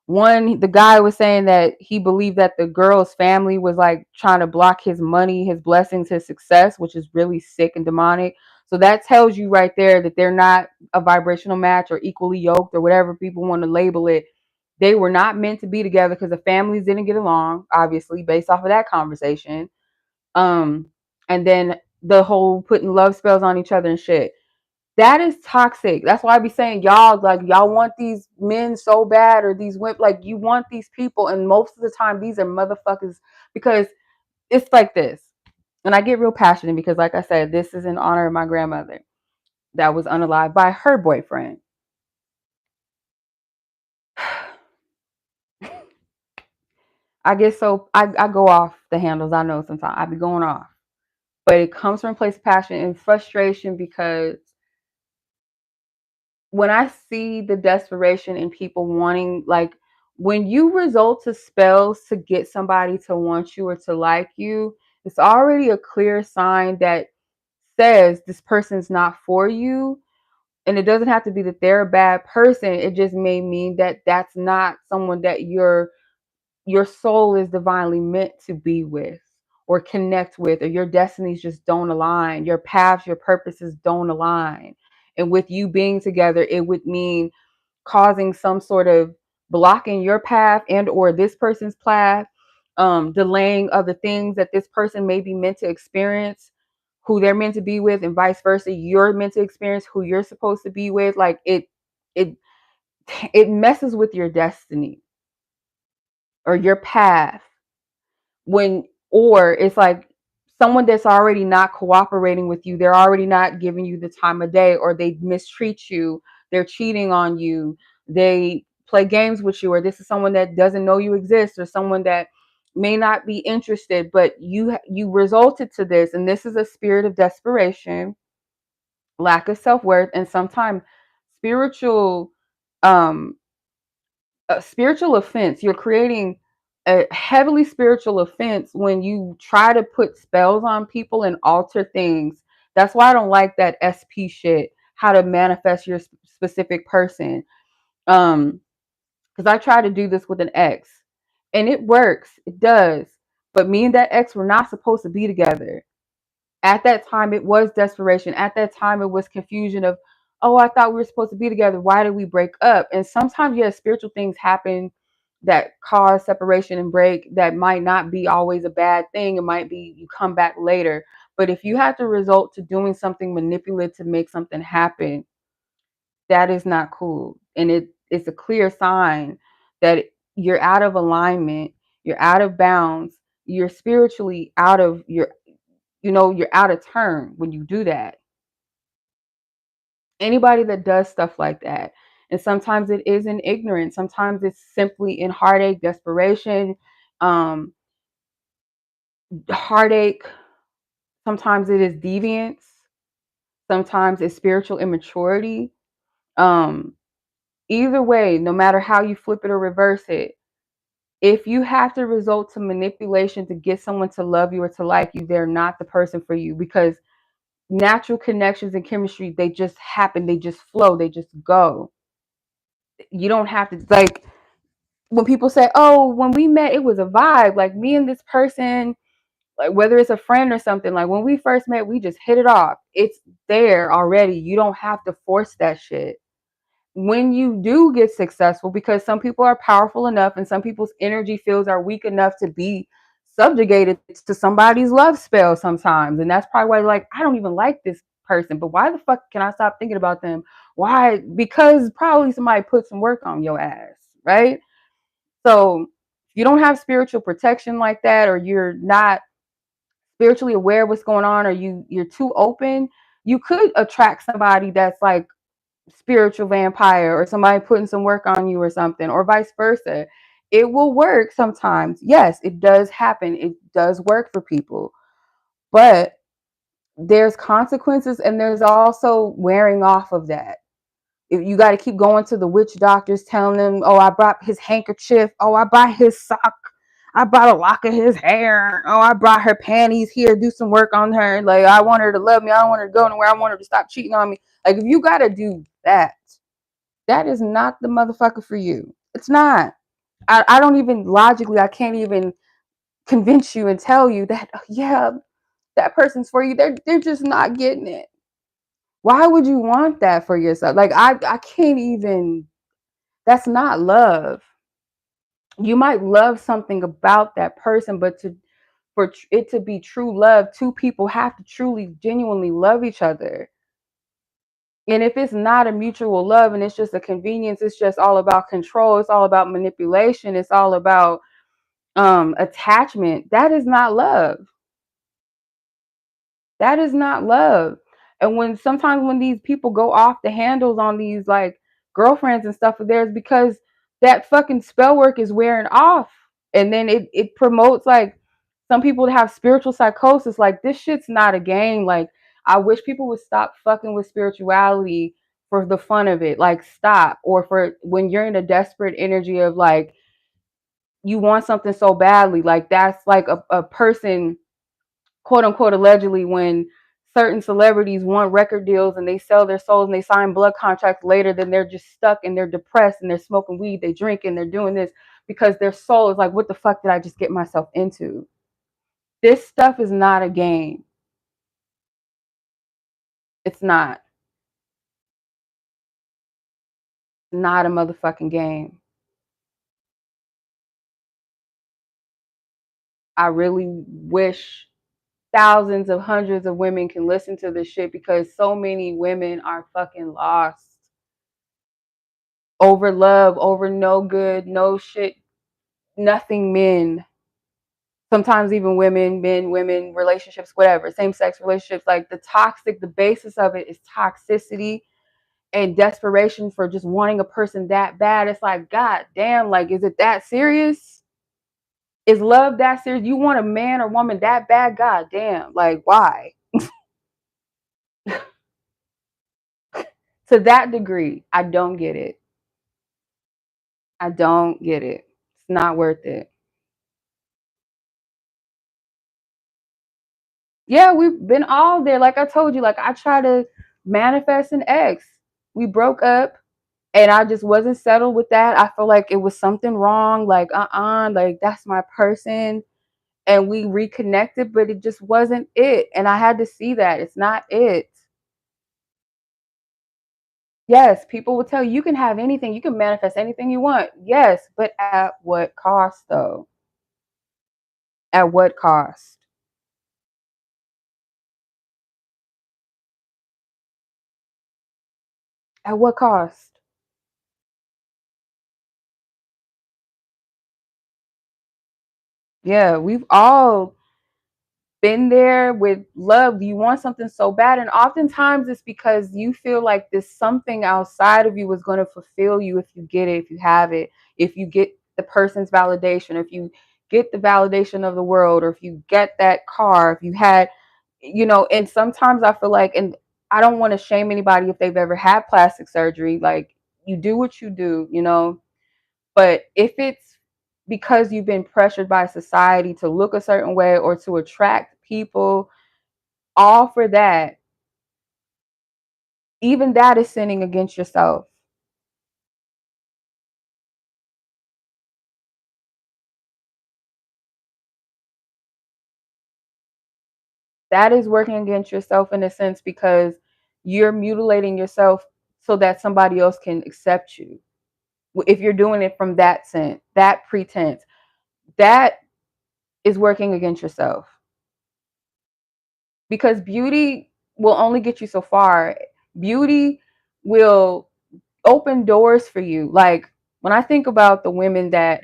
One, the guy was saying that he believed that the girl's family was like trying to block his money, his blessings, his success, which is really sick and demonic. So that tells you right there that they're not a vibrational match or equally yoked or whatever people want to label it. They were not meant to be together because the families didn't get along, obviously, based off of that conversation. Um, and then the whole putting love spells on each other and shit. That is toxic. That's why I be saying y'all, like, y'all want these men so bad, or these women, like, you want these people, and most of the time these are motherfuckers, because it's like this. And I get real passionate because, like I said, this is in honor of my grandmother that was unalived by her boyfriend. I get so I go off the handles. I know sometimes I be going off, but it comes from a place of passion and frustration, because when I see the desperation in people wanting, like, when you resort to spells to get somebody to want you or to like you, it's already a clear sign that says this person's not for you. And it doesn't have to be that they're a bad person. It just may mean that that's not someone that your soul is divinely meant to be with or connect with, or your destinies just don't align. Your paths, your purposes don't align. And with you being together, it would mean causing some sort of blocking your path and or this person's path, delaying other things that this person may be meant to experience, who they're meant to be with, and vice versa. You're meant to experience who you're supposed to be with. Like it it messes with your destiny or your path. When, or it's like someone that's already not cooperating with you, they're already not giving you the time of day, or they mistreat you, they're cheating on you, they play games with you, or this is someone that doesn't know you exist, or someone that may not be interested, but you resulted to this. And this is a spirit of desperation, lack of self-worth, and sometimes spiritual um a spiritual offense. You're creating a heavily spiritual offense when you try to put spells on people and alter things. That's why I don't like that SP shit, how to manifest your specific person. Because I tried to do this with an ex, and it works. It does. But me and that ex were not supposed to be together. At that time, it was desperation. At that time, it was confusion of, oh, I thought we were supposed to be together. Why did we break up? And sometimes, yes, spiritual things happen that cause separation and break. That might not be always a bad thing. It might be you come back later. But if you have to resort to doing something manipulative to make something happen, that is not cool. And it's a clear sign that you're out of alignment. You're out of bounds. You're spiritually out of your, you're out of turn when you do that. Anybody that does stuff like that, and sometimes it is in ignorance, sometimes it's simply in heartache, desperation, um, heartache. Sometimes it is deviance. Sometimes it's spiritual immaturity. Um, Either way, no matter how you flip it or reverse it, if you have to resort to manipulation to get someone to love you or to like you, they're not the person for you, because natural connections and chemistry, they just happen, they just flow, they just go. You don't have to, like, when people say, oh, when we met, it was a vibe. Like, me and this person, like, whether it's a friend or something, like, when we first met, we just hit it off. It's there already. You don't have to force that shit. When you do get successful, because some people are powerful enough and some people's energy fields are weak enough to be subjugated to somebody's love spell sometimes. And that's probably why, like, I don't even like this person, but why the fuck can I stop thinking about them? Why? Because probably somebody put some work on your ass, right? So if you don't have spiritual protection like that, or you're not spiritually aware of what's going on, or you're too open, you could attract somebody that's like spiritual vampire, or somebody putting some work on you or something, or vice versa. It will work sometimes. Yes, it does happen. It does work for people. But there's consequences, and there's also wearing off of that. If you got to keep going to the witch doctors telling them, oh, I brought his handkerchief, oh, I brought his sock, I brought a lock of his hair, oh, I brought her panties here, do some work on her, like, I want her to love me, I don't want her to go nowhere, I want her to stop cheating on me. Like, if you got to do that, that is not the motherfucker for you. It's not. I don't even logically, I can't even convince you and tell you that, oh, yeah, that person's for you. They're just not getting it. Why would you want that for yourself? Like, I can't even, that's not love. You might love something about that person, but for it to be true love, two people have to truly, genuinely love each other. And if it's not a mutual love and it's just a convenience, it's just all about control, it's all about manipulation, it's all about attachment, that is not love. That is not love. And when sometimes when these people go off the handles on these like girlfriends and stuff of theirs, because that fucking spell work is wearing off. And then it promotes, like, some people have spiritual psychosis. Like, this shit's not a game. Like, I wish people would stop fucking with spirituality for the fun of it. Like, stop. Or for when you're in a desperate energy of like, you want something so badly. Like, that's like a person, quote unquote, allegedly, when certain celebrities want record deals and they sell their souls and they sign blood contracts later, then they're just stuck and they're depressed and they're smoking weed, they drink, and they're doing this because their soul is like, what the fuck did I just get myself into? This stuff is not a game. It's not. Not a motherfucking game. I really wish thousands of hundreds of women can listen to this shit, because so many women are fucking lost over love, over no good, no shit, nothing men. Sometimes even women, men, women, relationships, whatever, same sex relationships, like the basis of it is toxicity and desperation for just wanting a person that bad. It's like, God damn, like, is it that serious? Is love that serious? You want a man or woman that bad? God damn, like, why? To that degree, I don't get it. I don't get it. It's not worth it. Yeah, we've been all there. Like I told you, like, I try to manifest an ex. We broke up and I just wasn't settled with that. I feel like it was something wrong. Like, like, that's my person. And we reconnected, but it just wasn't it. And I had to see that it's not it. Yes, people will tell you you can have anything, you can manifest anything you want. Yes, but at what cost though? At what cost? At what cost? Yeah, we've all been there with love. You want something so bad, and oftentimes it's because you feel like this something outside of you is going to fulfill you if you get it, if you have it, if you get the person's validation, if you get the validation of the world, or if you get that car, if you had, and sometimes I feel like, and I don't want to shame anybody if they've ever had plastic surgery, like, you do what you do, but if it's because you've been pressured by society to look a certain way or to attract people, all for that, even that is sinning against yourself. that is working against yourself in a sense, because you're mutilating yourself so that somebody else can accept you. If you're doing it from that sense, that pretense, that is working against yourself, because beauty will only get you so far. Beauty will open doors for you. Like, when I think about the women that,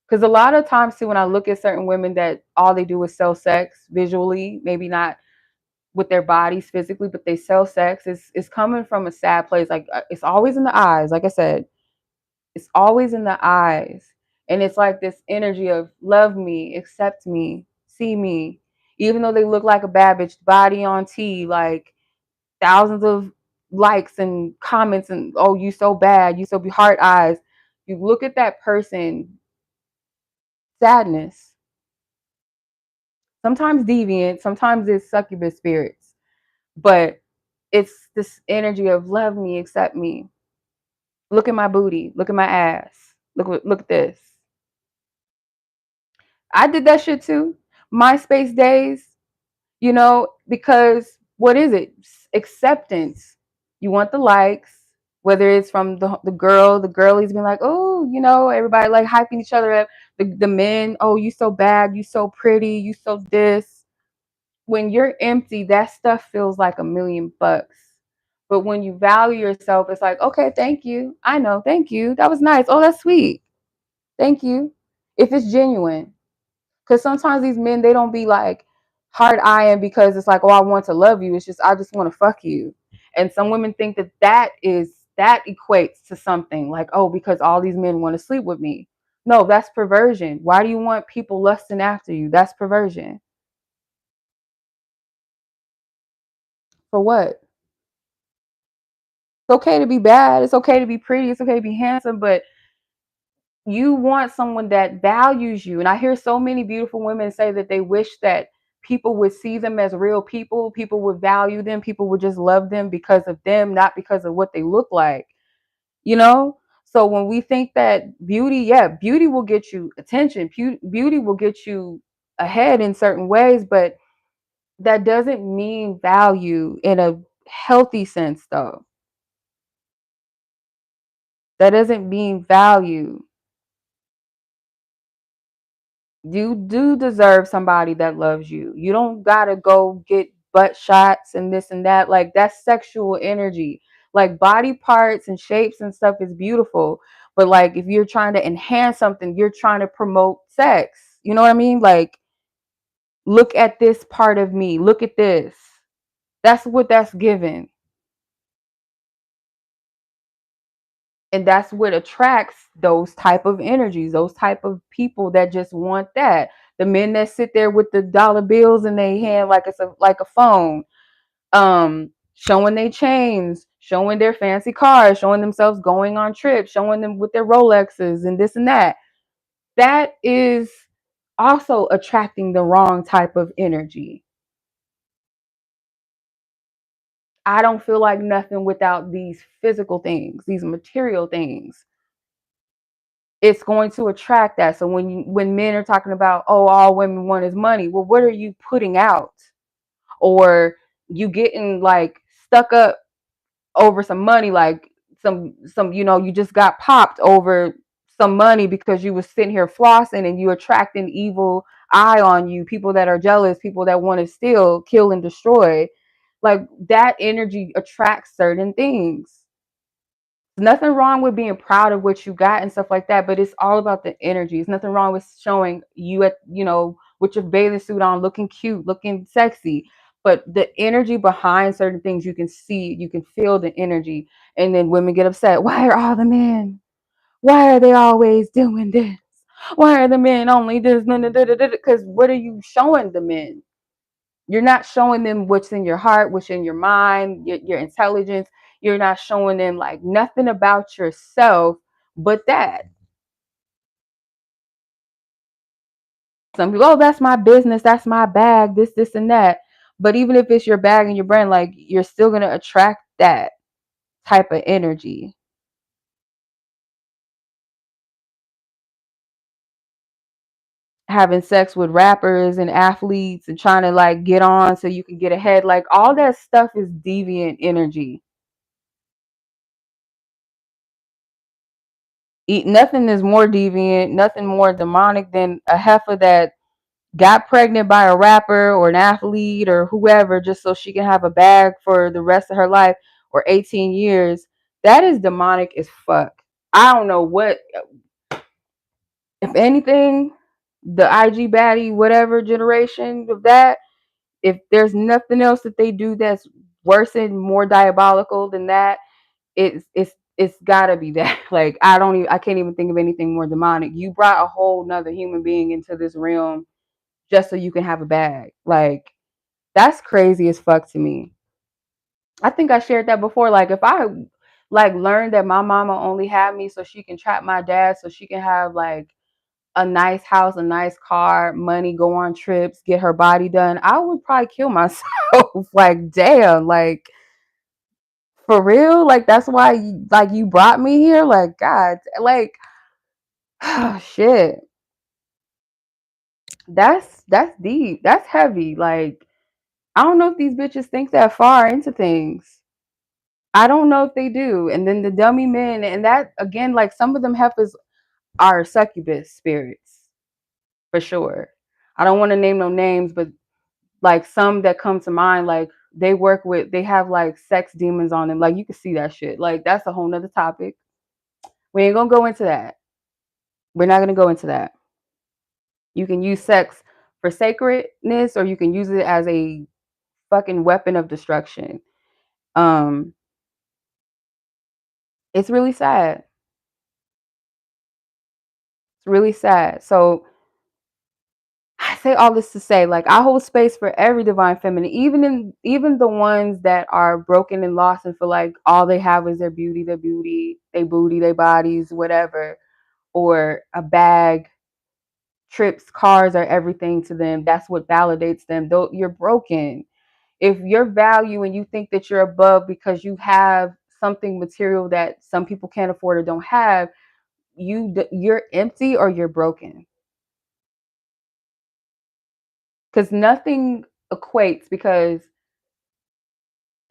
because a lot of times too, when I look at certain women that all they do is sell sex visually, maybe not with their bodies physically, but they sell sex, is coming from a sad place. Like, it's always in the eyes. Like I said, it's always in the eyes. And it's like this energy of love me, accept me, see me. Even though they look like a bad bitch, body on T, like thousands of likes and comments, and oh, you so bad, you so heart eyes. You look at that person, sadness. Sometimes deviant, sometimes it's succubus spirits, but it's this energy of love me, accept me. Look at my booty, look at my ass. Look at this. I did that shit too. MySpace days, because what is it? Acceptance. You want the likes, whether it's from the girlies being like, oh, everybody like hyping each other up. The men, oh, you so bad, you so pretty, you so this. When you're empty, that stuff feels like $1,000,000. But when you value yourself, it's like, okay, thank you. I know, thank you. That was nice. Oh, that's sweet. Thank you. If it's genuine. Because sometimes these men, they don't be like hard eyeing because it's like, oh, I want to love you. It's just, I just want to fuck you. And some women think that equates to something like, oh, because all these men want to sleep with me. No, that's perversion. Why do you want people lusting after you? That's perversion. For what? It's okay to be bad. It's okay to be pretty. It's okay to be handsome, but you want someone that values you. And I hear so many beautiful women say that they wish that people would see them as real people. People would value them. People would just love them because of them, not because of what they look like, you know? So when we think that beauty, yeah, beauty will get you attention. Beauty will get you ahead in certain ways, but that doesn't mean value in a healthy sense, though. That doesn't mean value. You do deserve somebody that loves you. You don't gotta go get butt shots and this and that. Like, that's sexual energy. Like, body parts and shapes and stuff is beautiful. But like, if you're trying to enhance something, you're trying to promote sex. You know what I mean? Like, look at this part of me. Look at this. That's what that's given. And that's what attracts those type of energies, those type of people that just want that. The men that sit there with the dollar bills in their hand like it's a phone, showing their chains, showing their fancy cars, showing themselves going on trips, showing them with their Rolexes and this and that. That is also attracting the wrong type of energy. I don't feel like nothing without these physical things, these material things. It's going to attract that. So when men are talking about, oh, all women want is money, well, what are you putting out? Or you getting like stuck up over some money, like some you just got popped over some money because you was sitting here flossing, and you attracting evil eye on you, people that are jealous, people that want to steal, kill, and destroy. Like, that energy attracts certain things. Nothing wrong with being proud of what you got and stuff like that, but it's all about the energy. There's nothing wrong with showing you with your bathing suit on, looking cute, looking sexy. But the energy behind certain things, you can see, you can feel the energy. And then women get upset. Why are all the men? Why are they always doing this? Why are the men only this? Because what are you showing the men? You're not showing them what's in your heart, what's in your mind, your intelligence. You're not showing them like nothing about yourself but that. Some people, oh, that's my business, that's my bag, this, and that. But even if it's your bag and your brand, like, you're still gonna attract that type of energy. having sex with rappers and athletes and trying to like get on so you can get ahead. Like all that stuff is deviant energy. Nothing is more deviant, nothing more demonic than a heifer that got pregnant by a rapper or an athlete or whoever just so she can have a bag for the rest of her life or 18 years. That is demonic as fuck. I don't know what, if anything, the IG baddie, whatever generation of that, if there's nothing else that they do that's worse and more diabolical than that, it's gotta be that. Like I can't even think of anything more demonic. You brought a whole nother human being into this realm just so you can have a bag. Like that's crazy as fuck to me. I think I shared that before. Like if I like learned that my mama only had me so she can trap my dad so she can have like a nice house, a nice car, money, go on trips, get her body done, I would probably kill myself. Like damn, like for real? Like that's why like you brought me here? Like God, like oh, shit. That's deep. That's heavy. Like I don't know if these bitches think that far into things. I don't know if they do. And then the dummy men, and that again, like some of them heifers are succubus spirits for sure. I don't want to name no names, but like some that come to mind, like they have like sex demons on them. Like you can see that shit. Like that's a whole nother topic. We ain't gonna go into that. We're not gonna go into that. You can use sex for sacredness or you can use it as a fucking weapon of destruction. Um, it's really sad. It's really sad. So I say all this to say, like, I hold space for every divine feminine, even the ones that are broken and lost and feel like all they have is their beauty, their booty, their bodies, whatever, or a bag, trips, cars are everything to them. That's what validates them. Though you're broken. If your value and you think that you're above because you have something material that some people can't afford or don't have, you're empty or you're broken. Because nothing equates, because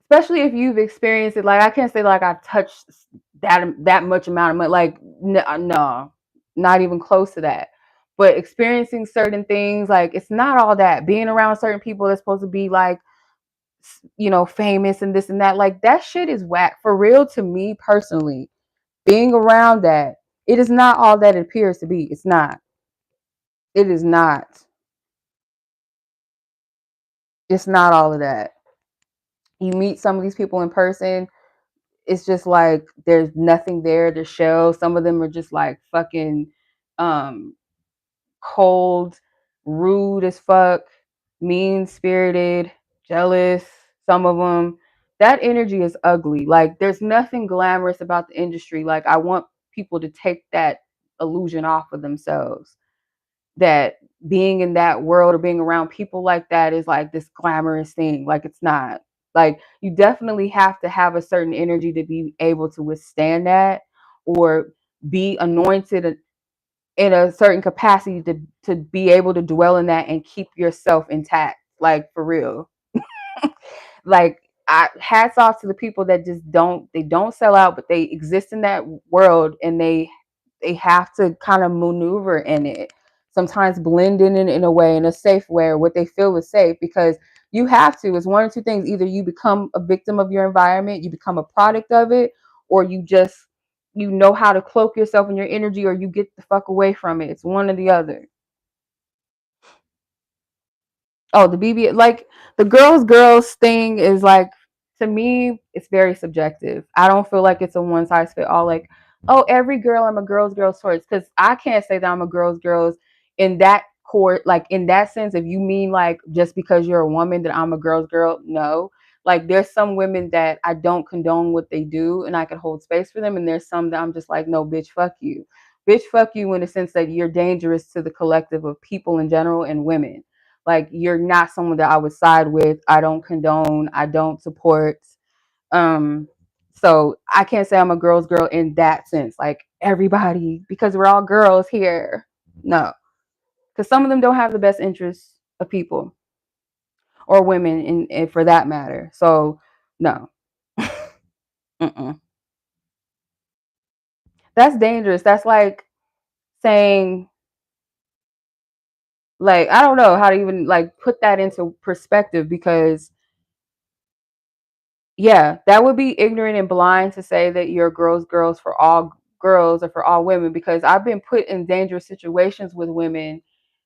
especially if you've experienced it, like I can't say like I've touched that much amount of money, like no, not even close to that. But experiencing certain things, like it's not all that. Being around certain people that's supposed to be like, famous and this and that, like that shit is whack for real to me personally. Being around that, it is not all that it appears to be. It's not. It is not. It's not all of that. You meet some of these people in person, it's just like there's nothing there to show. Some of them are just like fucking um cold, rude as fuck, mean spirited, jealous. Some of them, that energy is ugly. Like there's nothing glamorous about the industry. Like I want people to take that illusion off of themselves, that being in that world or being around people like that is like this glamorous thing. Like it's not. Like you definitely have to have a certain energy to be able to withstand that, or be anointed in a certain capacity to be able to dwell in that and keep yourself intact. Like for real. Like hats off to the people that just don't sell out, but they exist in that world and they have to kind of maneuver in it. Sometimes blend in a way, in a safe way, or what they feel is safe, because you have to. It's one or two things. Either you become a victim of your environment, you become a product of it, or you know how to cloak yourself in your energy, or you get the fuck away from it. It's one or the other. Oh, the BB, like the girls thing is like, to me, it's very subjective. I don't feel like it's a one size fit all. Like, oh, every girl, I'm a girl's choice, because I can't say that I'm a girl's in that court. Like in that sense, if you mean like just because you're a woman that I'm a girl's girl, no. Like there's some women that I don't condone what they do, and I can hold space for them, and there's some that I'm just like, no, bitch, fuck you, bitch, fuck you, in the sense that you're dangerous to the collective of people in general and women. Like you're not someone that I would side with. I don't condone, I don't support. um so I can't say I'm a girl's girl in that sense, like everybody, because we're all girls here. No. because some of them don't have the best interests of people or women in for that matter. So no. Mm-mm. That's dangerous. That's like saying, like, I don't know how to even like put that into perspective, because yeah, that would be ignorant and blind to say that you're girls for all girls or for all women, because I've been put in dangerous situations with women,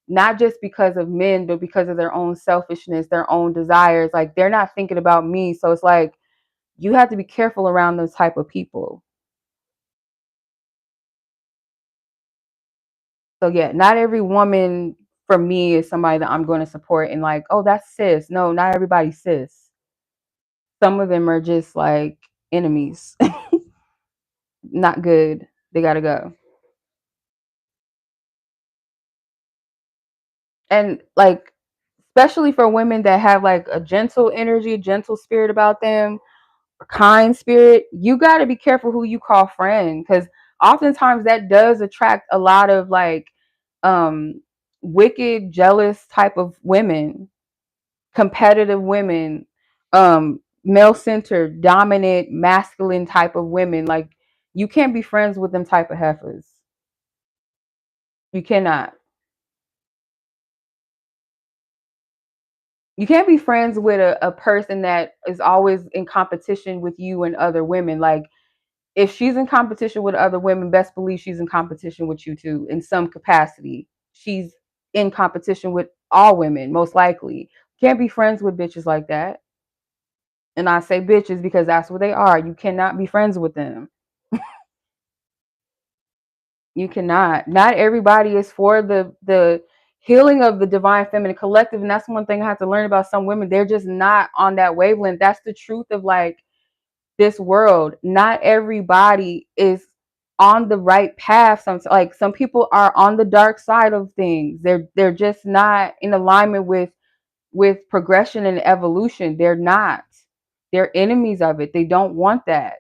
not just because of men, but because of their own selfishness, their own desires. Like, they're not thinking about me. So it's like you have to be careful around those type of people. So yeah, not every woman for me is somebody that I'm going to support and like, oh, that's sis. No, not everybody's sis. Some of them are just like enemies. Not good. They gotta go. And like, especially for women that have like a gentle energy, gentle spirit about them, a kind spirit, you gotta be careful who you call friend, because oftentimes that does attract a lot of like um wicked, jealous type of women, competitive women, male centered, dominant, masculine type of women. Like, you can't be friends with them type of heifers. You cannot. You can't be friends with a person that is always in competition with you and other women. Like, if she's in competition with other women, best believe she's in competition with you too in some capacity. She's in competition with all women, most likely. Can't be friends with bitches like that. And I say bitches because that's what they are. You cannot be friends with them. You cannot. Not everybody is for the healing of the divine feminine collective, and that's one thing I have to learn about some women. They're just not on that wavelength. That's the truth of like this world. Not everybody is on the right path. Some people are on the dark side of things. They're just not in alignment with progression and evolution. They're not. They're enemies of it. They don't want that.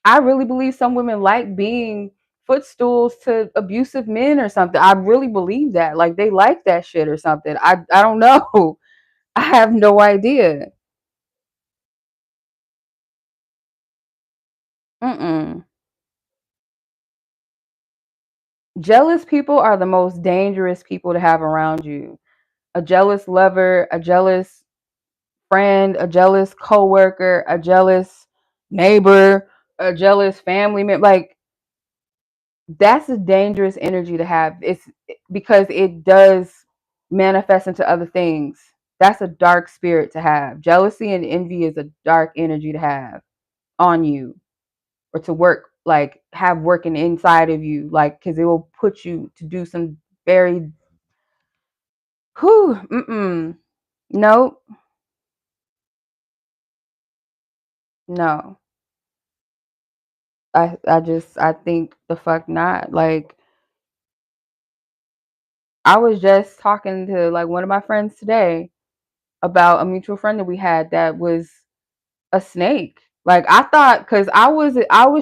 I really believe some women like being footstools to abusive men or something. I really believe that. Like, they like that shit or something. I don't know. I have no idea. Mm-mm. Jealous people are the most dangerous people to have around you. A jealous lover, a jealous friend, a jealous coworker, a jealous neighbor, a jealous family member. Like, that's a dangerous energy to have. It's because it does manifest into other things. That's a dark spirit to have. Jealousy and envy is a dark energy to have on you, or to work, like have working inside of you, like, because it will put you to do some very whew, no, no. I think the fuck not. Like, I was just talking to like one of my friends today about a mutual friend that we had that was a snake. Like, I thought, because I was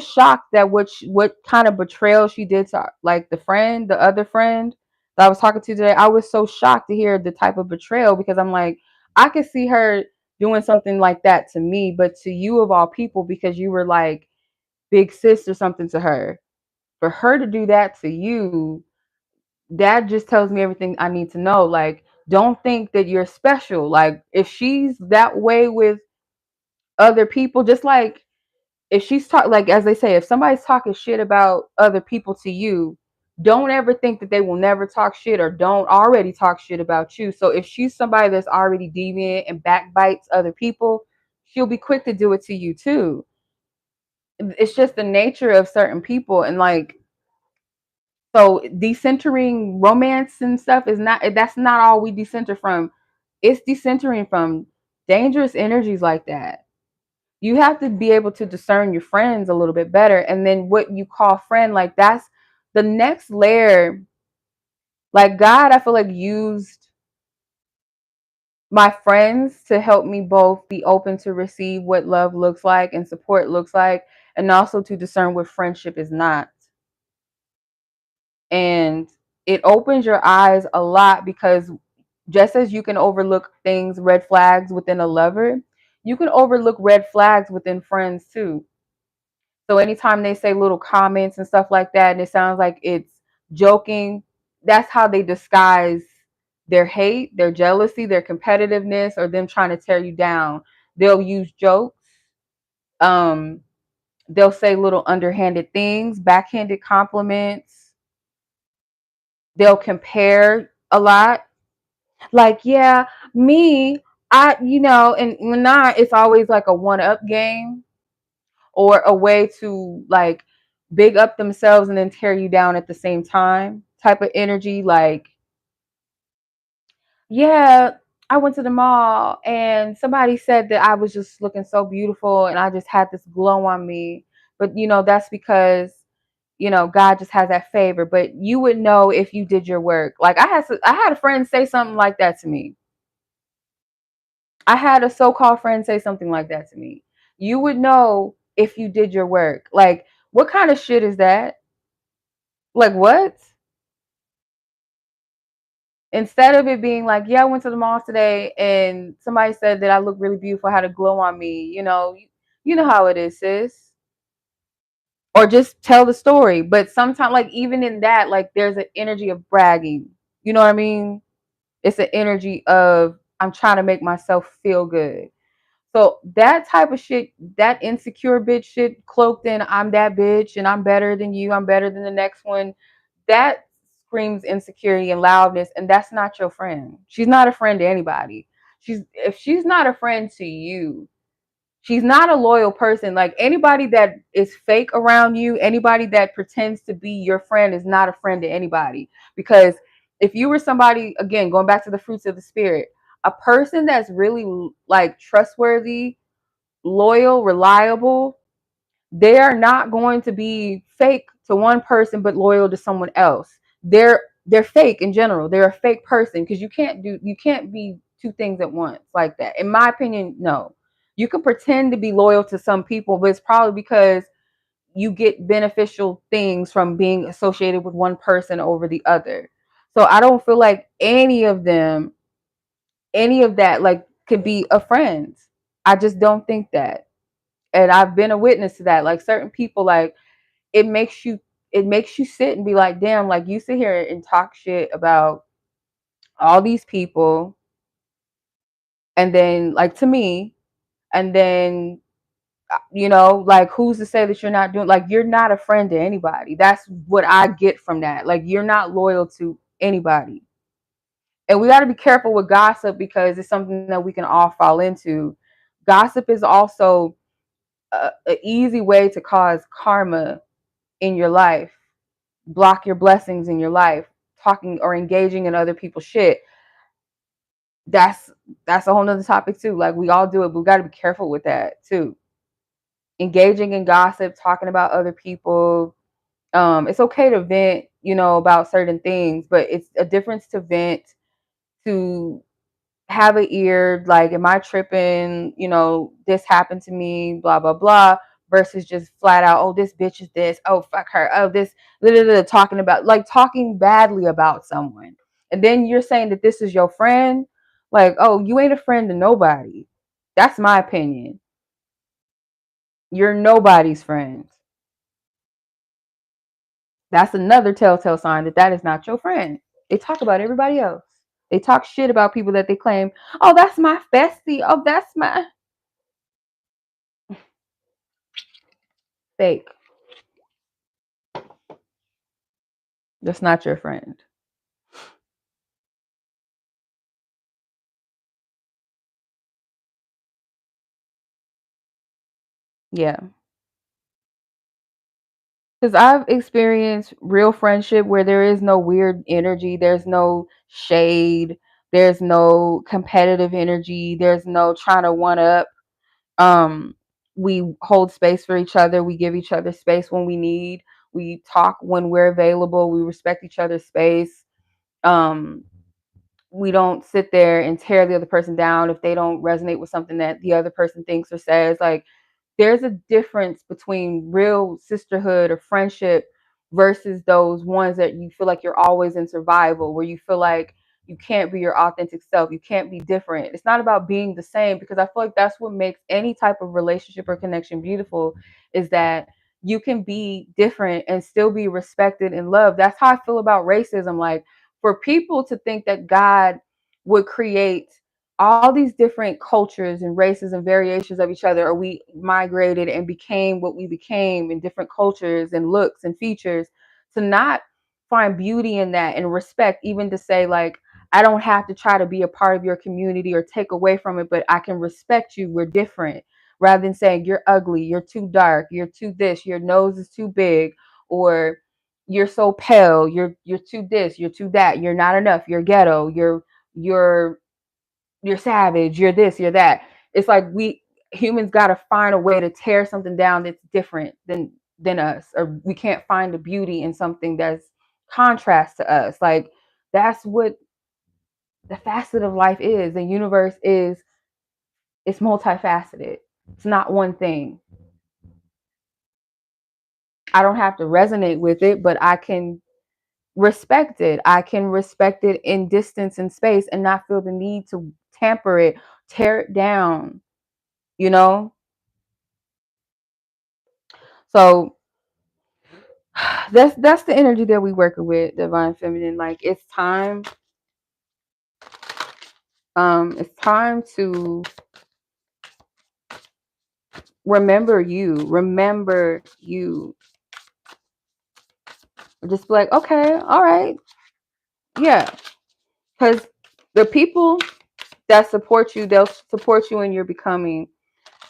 shocked that what kind of betrayal she did to like the other friend that I was talking to today. I was so shocked to hear the type of betrayal, because I'm like, I could see her doing something like that to me, but to you of all people, because you were like big sis or something to her, for her to do that to you, that just tells me everything I need to know. Like, don't think that you're special. Like, if she's that way with other people, just like if she's like, as they say, if somebody's talking shit about other people to you, don't ever think that they will never talk shit or don't already talk shit about you. So if she's somebody that's already deviant and backbites other people, she'll be quick to do it to you too. It's just the nature of certain people. And like, so decentering romance and stuff is not, that's not all we decenter from. It's decentering from dangerous energies like that. You have to be able to discern your friends a little bit better. And then what you call friend, like, that's the next layer. Like, God, I feel like, used my friends to help me both be open to receive what love looks like and support looks like, and also to discern what friendship is not. And it opens your eyes a lot, because just as you can overlook things, red flags within a lover, you can overlook red flags within friends too. So anytime they say little comments and stuff like that, and it sounds like it's joking, that's how they disguise their hate, their jealousy, their competitiveness, or them trying to tear you down. They'll use jokes. Um, they'll say little underhanded things, backhanded compliments. They'll compare a lot. Like, yeah, me, and when not, it's always like a one up game, or a way to like big up themselves and then tear you down at the same time type of energy. Like, yeah, I went to the mall and somebody said that I was just looking so beautiful and I just had this glow on me. But that's because God just has that favor. But you would know if you did your work. Like, I had a friend say something like that to me. I had a so-called friend say something like that to me. You would know if you did your work. Like, what kind of shit is that? Like, what? Instead of it being like, yeah, I went to the mall today and somebody said that I look really beautiful, had a glow on me, you know how it is, sis. Or just tell the story. But sometimes, like, even in that, like, there's an energy of bragging. You know what I mean? It's an energy of, I'm trying to make myself feel good. So that type of shit, that insecure bitch shit cloaked in, I'm that bitch and I'm better than you, I'm better than the next one, that screams insecurity and loudness, and that's not your friend. She's not a friend to anybody. If she's not a friend to you, she's not a loyal person. Like, anybody that is fake around you, anybody that pretends to be your friend is not a friend to anybody. Because if you were somebody, again, going back to the fruits of the spirit, a person that's really like trustworthy, loyal, reliable, they are not going to be fake to one person but loyal to someone else. They're fake in general. They're a fake person, because you can't be two things at once like that. In my opinion, no. You can pretend to be loyal to some people, but it's probably because you get beneficial things from being associated with one person over the other. So I don't feel like any of that, like, could be a friend. I just don't think that. And I've been a witness to that. Like, certain people, like, it makes you sit and be like, damn, like, you sit here and talk shit about all these people, and then, like, to me, and then like, who's to say that you're not doing, like, you're not a friend to anybody. That's what I get from that. Like, you're not loyal to anybody. And we got to be careful with gossip, because it's something that we can all fall into. Gossip is also an easy way to cause karma in your life, block your blessings in your life. Talking or engaging in other people's shit, that's a whole nother topic too. Like, we all do it, but we got to be careful with that too. Engaging in gossip, talking about other people. It's okay to vent, about certain things, but it's a difference to vent, to have an ear, like, am I tripping? This happened to me, blah, blah, blah, versus just flat out, oh, this bitch is this, oh, fuck her, oh, this, blah, blah, blah, talking badly about someone. And then you're saying that this is your friend. Like, oh, you ain't a friend to nobody. That's my opinion. You're nobody's friend. That's another telltale sign that that is not your friend. They talk about everybody else. They talk shit about people that they claim, oh, that's my bestie. Oh, that's my fake. That's not your friend. Yeah. Because I've experienced real friendship where there is no weird energy, there's no shade, there's no competitive energy, there's no trying to one up. Um, we hold space for each other, we give each other space when we need, we talk when we're available, we respect each other's space. Um, we don't sit there and tear the other person down if they don't resonate with something that the other person thinks or says. Like, there's a difference between real sisterhood or friendship versus those ones that you feel like you're always in survival, where you feel like you can't be your authentic self, you can't be different. It's not about being the same, because I feel like that's what makes any type of relationship or connection beautiful, is that you can be different and still be respected and loved. That's how I feel about racism. Like, for people to think that God would create all these different cultures and races and variations of each other, or we migrated and became what we became in different cultures and looks and features, to not find beauty in that and respect, even to say, like, I don't have to try to be a part of your community or take away from it, but I can respect you. We're different. Rather than saying you're ugly, you're too dark, you're too this, your nose is too big, or you're so pale, you're too this, you're too that, you're not enough, you're ghetto, you're you're savage, you're this, you're that. It's like we humans got to find a way to tear something down that's different than us, or we can't find the beauty in something that's contrast to us. Like, that's what the facet of life is. The universe is, it's multifaceted. It's not one thing. I don't have to resonate with it, but I can respect it. I can respect it in distance and space and not feel the need to tamper it, tear it down, you know? So that's the energy that we working with, divine feminine. Like, it's time to remember you. Just be like, okay, all right, yeah. Because the people that support you, they'll support you in your becoming.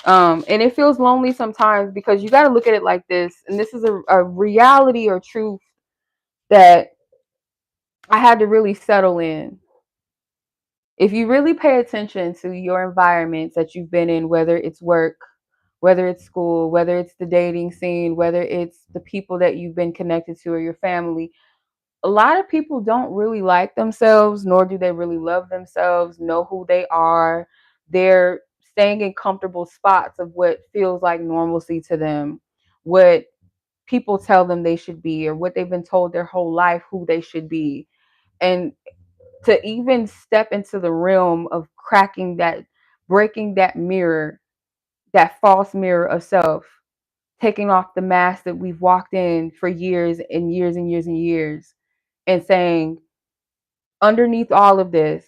And it feels lonely sometimes, because you got to look at it like this, and this is a reality or truth that I had to really settle in. If you really pay attention to your environments that you've been in, whether it's work, whether it's school, whether it's the dating scene, whether it's the people that you've been connected to, or your family, a lot of people don't really like themselves, nor do they really love themselves, know who they are. They're staying in comfortable spots of what feels like normalcy to them, what people tell them they should be, or what they've been told their whole life who they should be. And to even step into the realm of cracking that, breaking that mirror, that false mirror of self, taking off the mask that we've walked in for years and years and years and years, and saying, underneath all of this,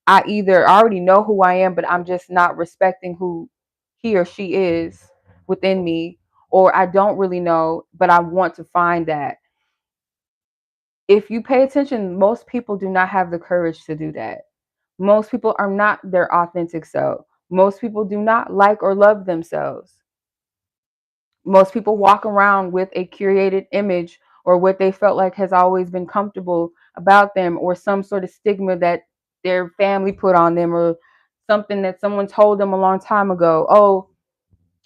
I either already know who I am, but I'm just not respecting who he or she is within me, or I don't really know, but I want to find that. If you pay attention, most people do not have the courage to do that. Most people are not their authentic self. Most people do not like or love themselves. Most people walk around with a curated image, or what they felt like has always been comfortable about them, or some sort of stigma that their family put on them, or something that someone told them a long time ago. Oh,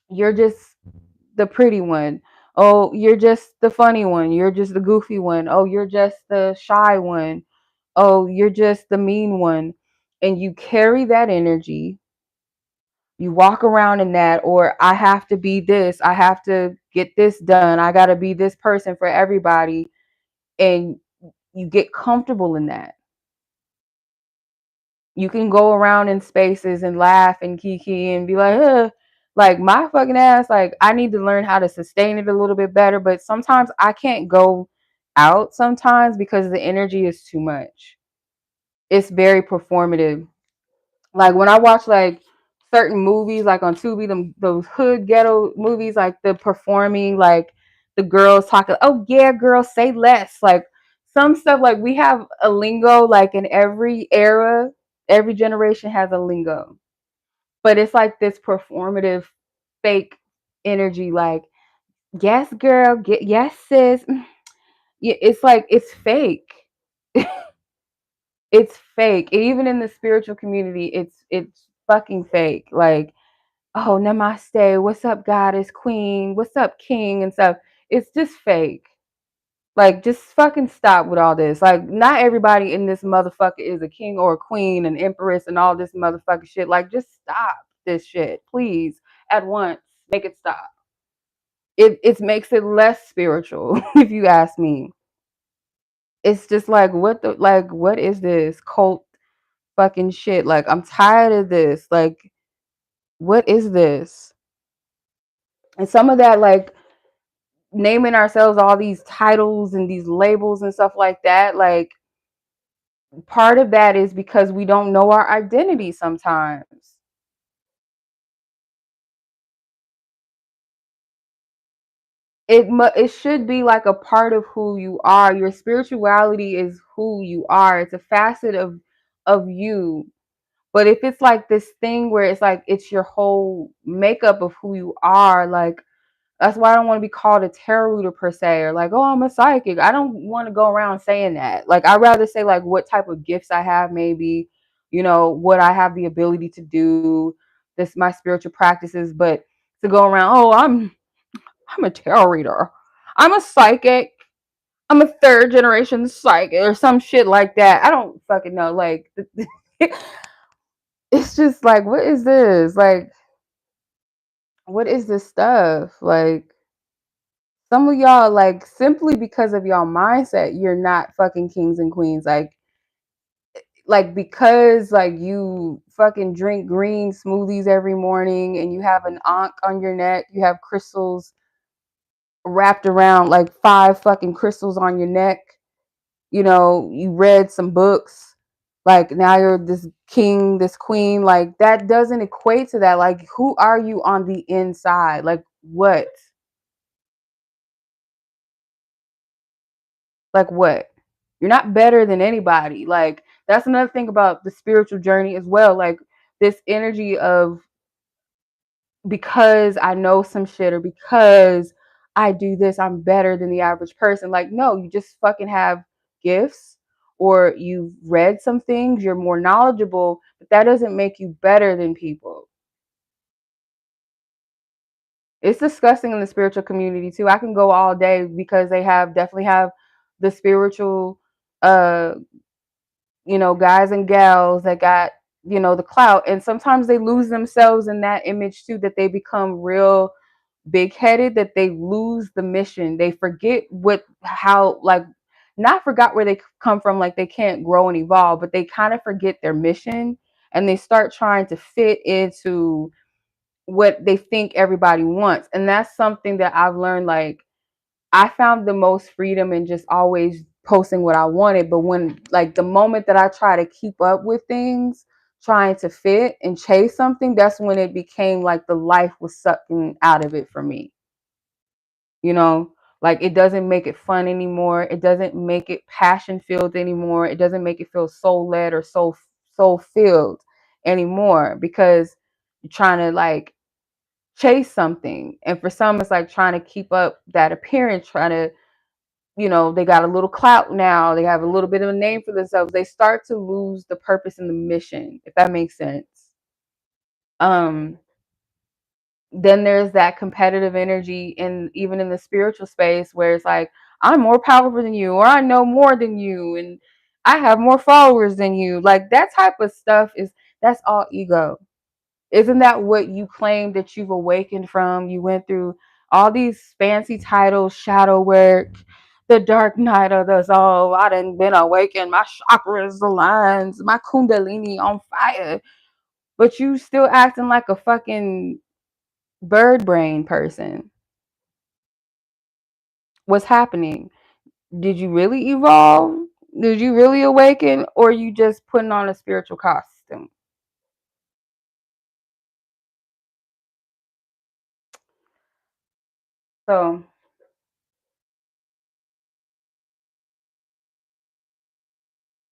you're just the pretty one. Oh, you're just the funny one. You're just the goofy one. Oh, you're just the shy one. Oh, you're just the mean one. And you carry that energy, you walk around in that, or I have to be this, I have to get this done, I got to be this person for everybody. And you get comfortable in that. You can go around in spaces and laugh and kiki and be like, like, my fucking ass, like, I need to learn how to sustain it a little bit better. But sometimes I can't go out sometimes because the energy is too much. It's very performative. Like, when I watch like certain movies, like on Tubi, those hood ghetto movies, like the performing, like the girls talking, oh yeah, girl, say less. Like, some stuff, like, we have a lingo, like in every era, every generation has a lingo, but it's like this performative, fake energy. Like, yes, girl, yes, sis. It's like, it's fake. It's fake. And even in the spiritual community, it's fucking fake. Like, oh, namaste, what's up, goddess, queen, what's up, king, and stuff. It's just fake. Like, just fucking stop with all this. Like, not everybody in this motherfucker is a king or a queen, an empress, and all this motherfucking shit. Like, just stop this shit, please, at once. Make it stop. it makes it less spiritual, if you ask me. It's just like what is this cult fucking shit? Like I'm tired of this. Like what is this? And some of that, like naming ourselves all these titles and these labels and stuff like that, like part of that is because we don't know our identity sometimes. It should be like a part of who you are. Your spirituality is who you are. It's a facet of you. But if it's like this thing where it's like it's your whole makeup of who you are, like that's why I don't want to be called a tarot reader per se, or like, oh, I'm a psychic. I don't want to go around saying that. Like I'd rather say like what type of gifts I have, maybe, what I have the ability to do, this my spiritual practices, but to go around, oh, I'm a tarot reader. I'm a psychic. I'm a third generation psychic or some shit like that. I don't fucking know. Like it's just like, what is this? Like, what is this stuff? Like, some of y'all, like, simply because of y'all mindset, you're not fucking kings and queens. Like because like you fucking drink green smoothies every morning and you have an ankh on your neck, you have crystals wrapped around, like 5 fucking crystals on your neck. You read some books, like now you're this king, this queen, like that doesn't equate to that. Like who are you on the inside? Like what? Like what? You're not better than anybody. Like that's another thing about the spiritual journey as well. Like this energy of, because I know some shit or because I do this, I'm better than the average person. Like, no, you just fucking have gifts or you've read some things, you're more knowledgeable, but that doesn't make you better than people. It's disgusting in the spiritual community too. I can go all day because they definitely have the spiritual uh guys and gals that got the clout, and sometimes they lose themselves in that image too, that they become real big headed, that they lose the mission. They forget how, like, not forgot where they come from, like they can't grow and evolve, but they kind of forget their mission and they start trying to fit into what they think everybody wants. And that's something that I've learned. Like, I found the most freedom in just always posting what I wanted. But when, like, the moment that I try to keep up with things, trying to fit and chase something, that's when it became like the life was sucking out of it for me. You know, like it doesn't make it fun anymore. It doesn't make it passion filled anymore. It doesn't make it feel soul led or soul filled anymore, because you're trying to like chase something. And for some, it's like trying to keep up that appearance, trying to, they got a little clout now. They have a little bit of a name for themselves. They start to lose the purpose and the mission, if that makes sense. Um, then there's that competitive energy in, even in the spiritual space, where it's like, I'm more powerful than you, or I know more than you, and I have more followers than you. Like that type of stuff that's all ego. Isn't that what you claim that you've awakened from? You went through all these fancy titles, shadow work, the dark night of the soul. I done been awakened, my chakras aligned, my kundalini on fire. But you still acting like a fucking bird brain person. What's happening? Did you really evolve? Did you really awaken? Or you just putting on a spiritual costume? So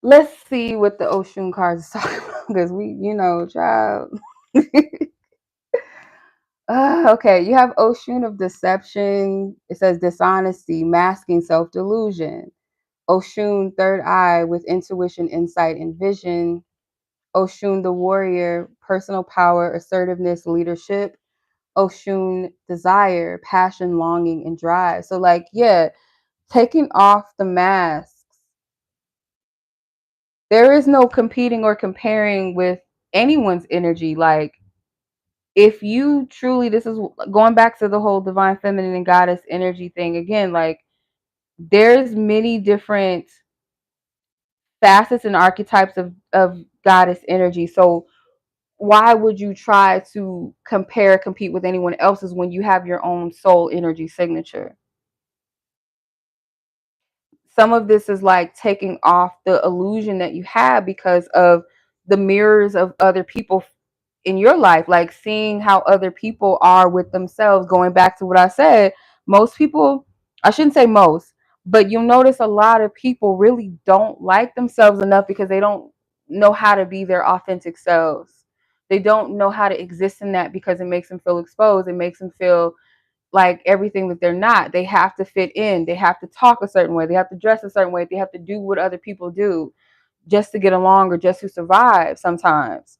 let's see what the ocean cards is talking about, because child. Okay, you have Oshun of Deception. It says dishonesty, masking self-delusion. Oshun, third eye, with intuition, insight, and vision. Oshun, the warrior, personal power, assertiveness, leadership. Oshun, desire, passion, longing, and drive. So, like, yeah, taking off the masks. There is no competing or comparing with anyone's energy. Like, if you truly, this is going back to the whole divine feminine and goddess energy thing again, like there's many different facets and archetypes of goddess energy. So why would you try to compete with anyone else's when you have your own soul energy signature? Some of this is like taking off the illusion that you have because of the mirrors of other people in your life, like seeing how other people are with themselves. Going back to what I said, most people, I shouldn't say most, but you'll notice a lot of people really don't like themselves enough because they don't know how to be their authentic selves. They don't know how to exist in that because it makes them feel exposed. It makes them feel like everything that they're not. They have to fit in. They have to talk a certain way. They have to dress a certain way. They have to do what other people do just to get along or just to survive sometimes.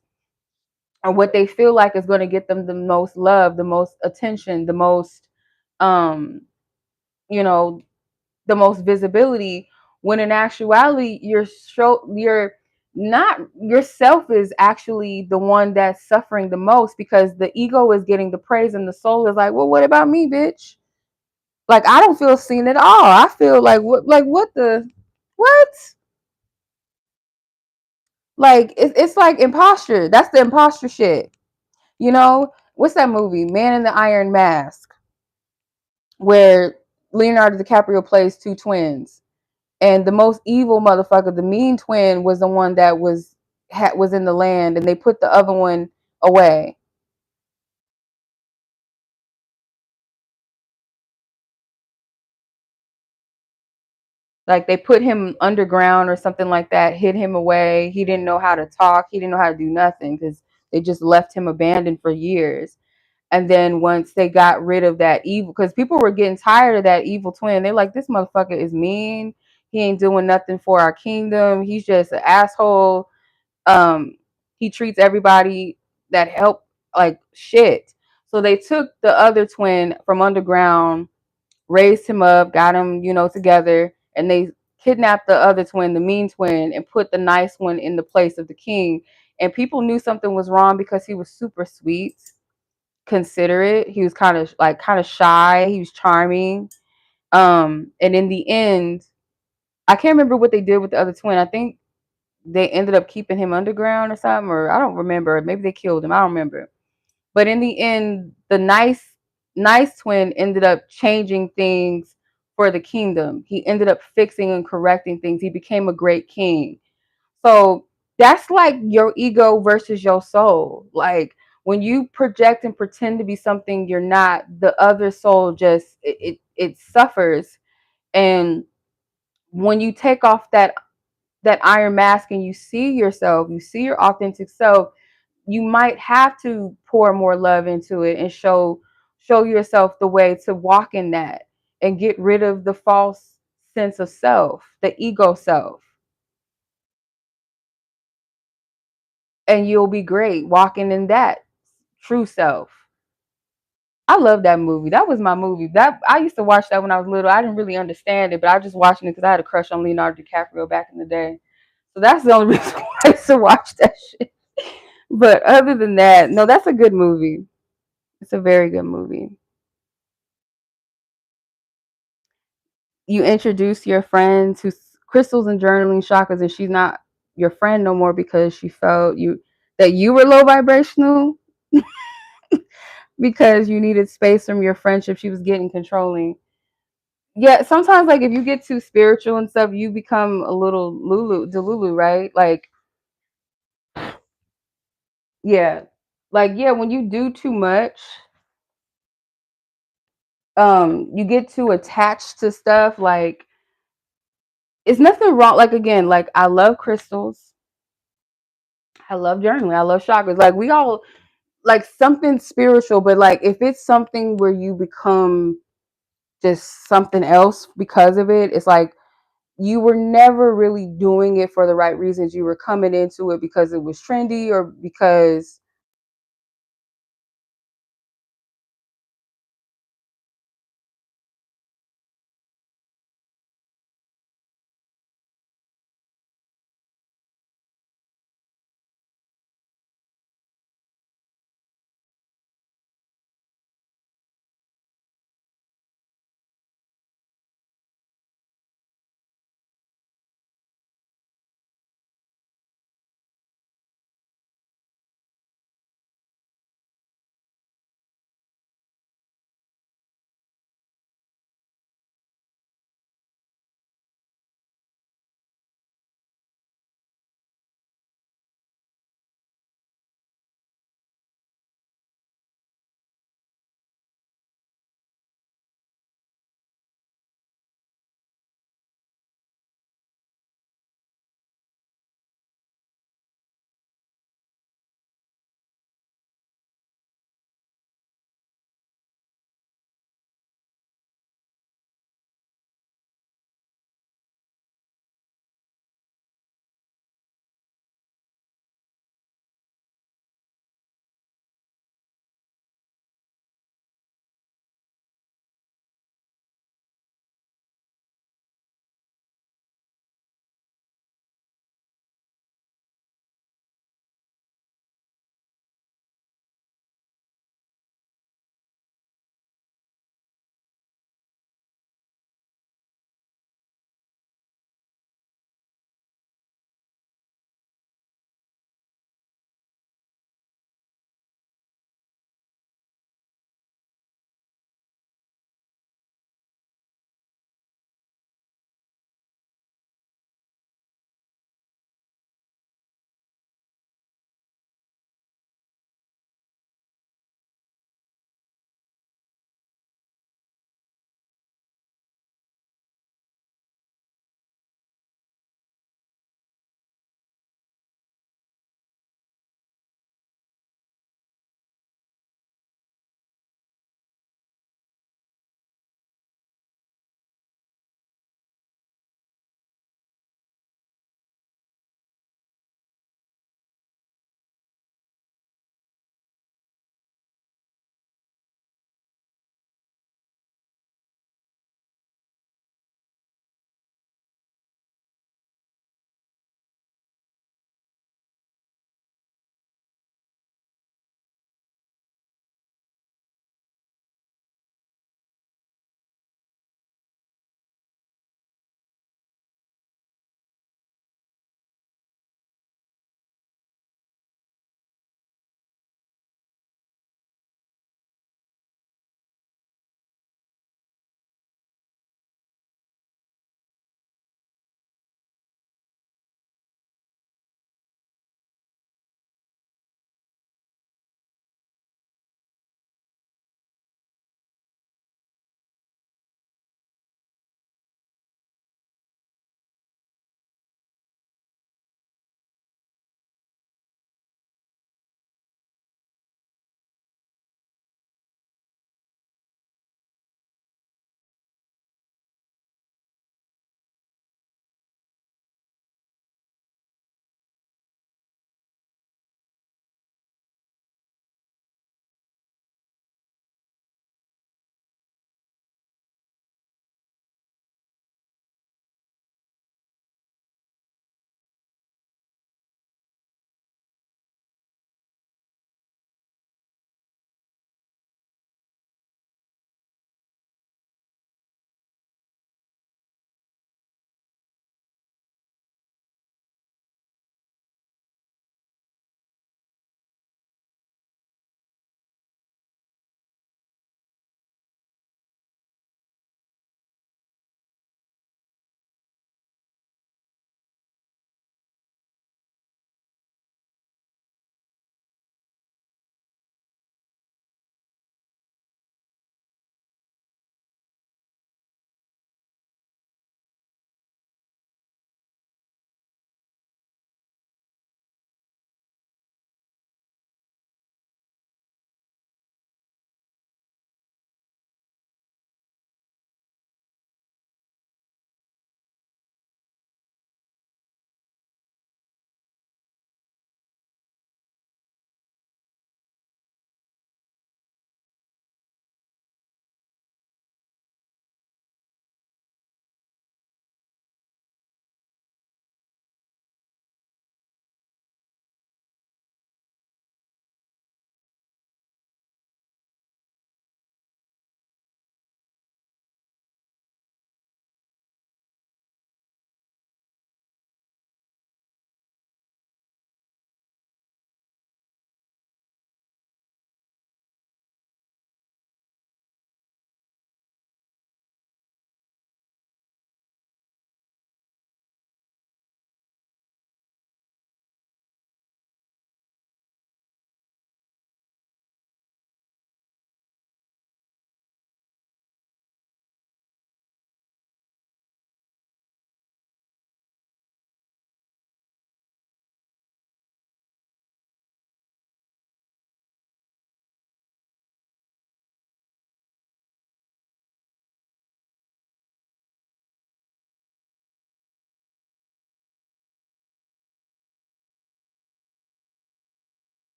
Or what they feel like is going to get them the most love, the most attention, the most, um, you know, the most visibility. When in actuality, you're not, yourself is actually the one that's suffering the most because the ego is getting the praise and the soul is like, well, what about me, bitch? Like I don't feel seen at all. I feel like what the what? Like it's like imposture. That's the imposture shit. You know, what's that movie? Man in the Iron Mask, where Leonardo DiCaprio plays two twins. And the most evil motherfucker, the mean twin, was the one that was in the land and they put the other one away. Like they put him underground or something like that, hid him away. He didn't know how to talk. He didn't know how to do nothing because they just left him abandoned for years. And then once they got rid of that evil, because people were getting tired of that evil twin, they're like, this motherfucker is mean. He ain't doing nothing for our kingdom. He's just an asshole. Um, he treats everybody that help like shit. So they took the other twin from underground, raised him up, got him, together, and they kidnapped the other twin, the mean twin, and put the nice one in the place of the king. And people knew something was wrong because he was super sweet, considerate. He was kind of shy. He was charming. And in the end, I can't remember what they did with the other twin. I think they ended up keeping him underground or something, or I don't remember. Maybe they killed him. I don't remember. But in the end, the nice twin ended up changing things for the kingdom. He ended up fixing and correcting things. He became a great king. So that's like your ego versus your soul. Like when you project and pretend to be something you're not, the other soul just it suffers. And when you take off that iron mask and you see yourself, you see your authentic self, you might have to pour more love into it and show yourself the way to walk in that and get rid of the false sense of self, the ego self. And you'll be great walking in that true self. I love that movie. That was my movie. That I used to watch that when I was little. I didn't really understand it, but I was just watching it because I had a crush on Leonardo DiCaprio back in the day. So that's the only reason why I used to watch that shit. But other than that, no, that's a good movie. It's a very good movie. You introduce your friend to crystals and journaling chakras, and she's not your friend no more because she felt that you were low vibrational because you needed space from your friendship. She was getting controlling. Yeah, sometimes like if you get too spiritual and stuff, you become a little delulu, right? Like, yeah. Like, yeah, when you do too much, you get too attached to stuff. Like, it's nothing wrong. Like, again, like I love crystals. I love journaling. I love chakras. Like we all like something spiritual, but like if it's something where you become just something else because of it, it's like you were never really doing it for the right reasons. You were coming into it because it was trendy or because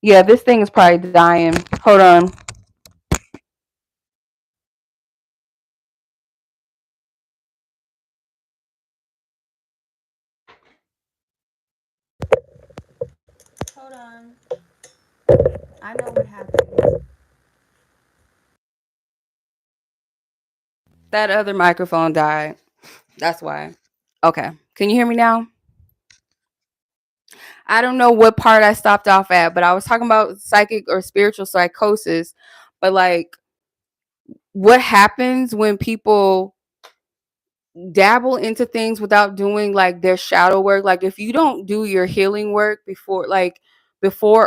Yeah, this thing is probably dying. Hold on. Hold on. I know what happened. That other microphone died. That's why. Okay. Can you hear me now? I don't know what part I stopped off at, but I was talking about psychic or spiritual psychosis. But like, what happens when people dabble into things without doing like their shadow work? Like, if you don't do your healing work before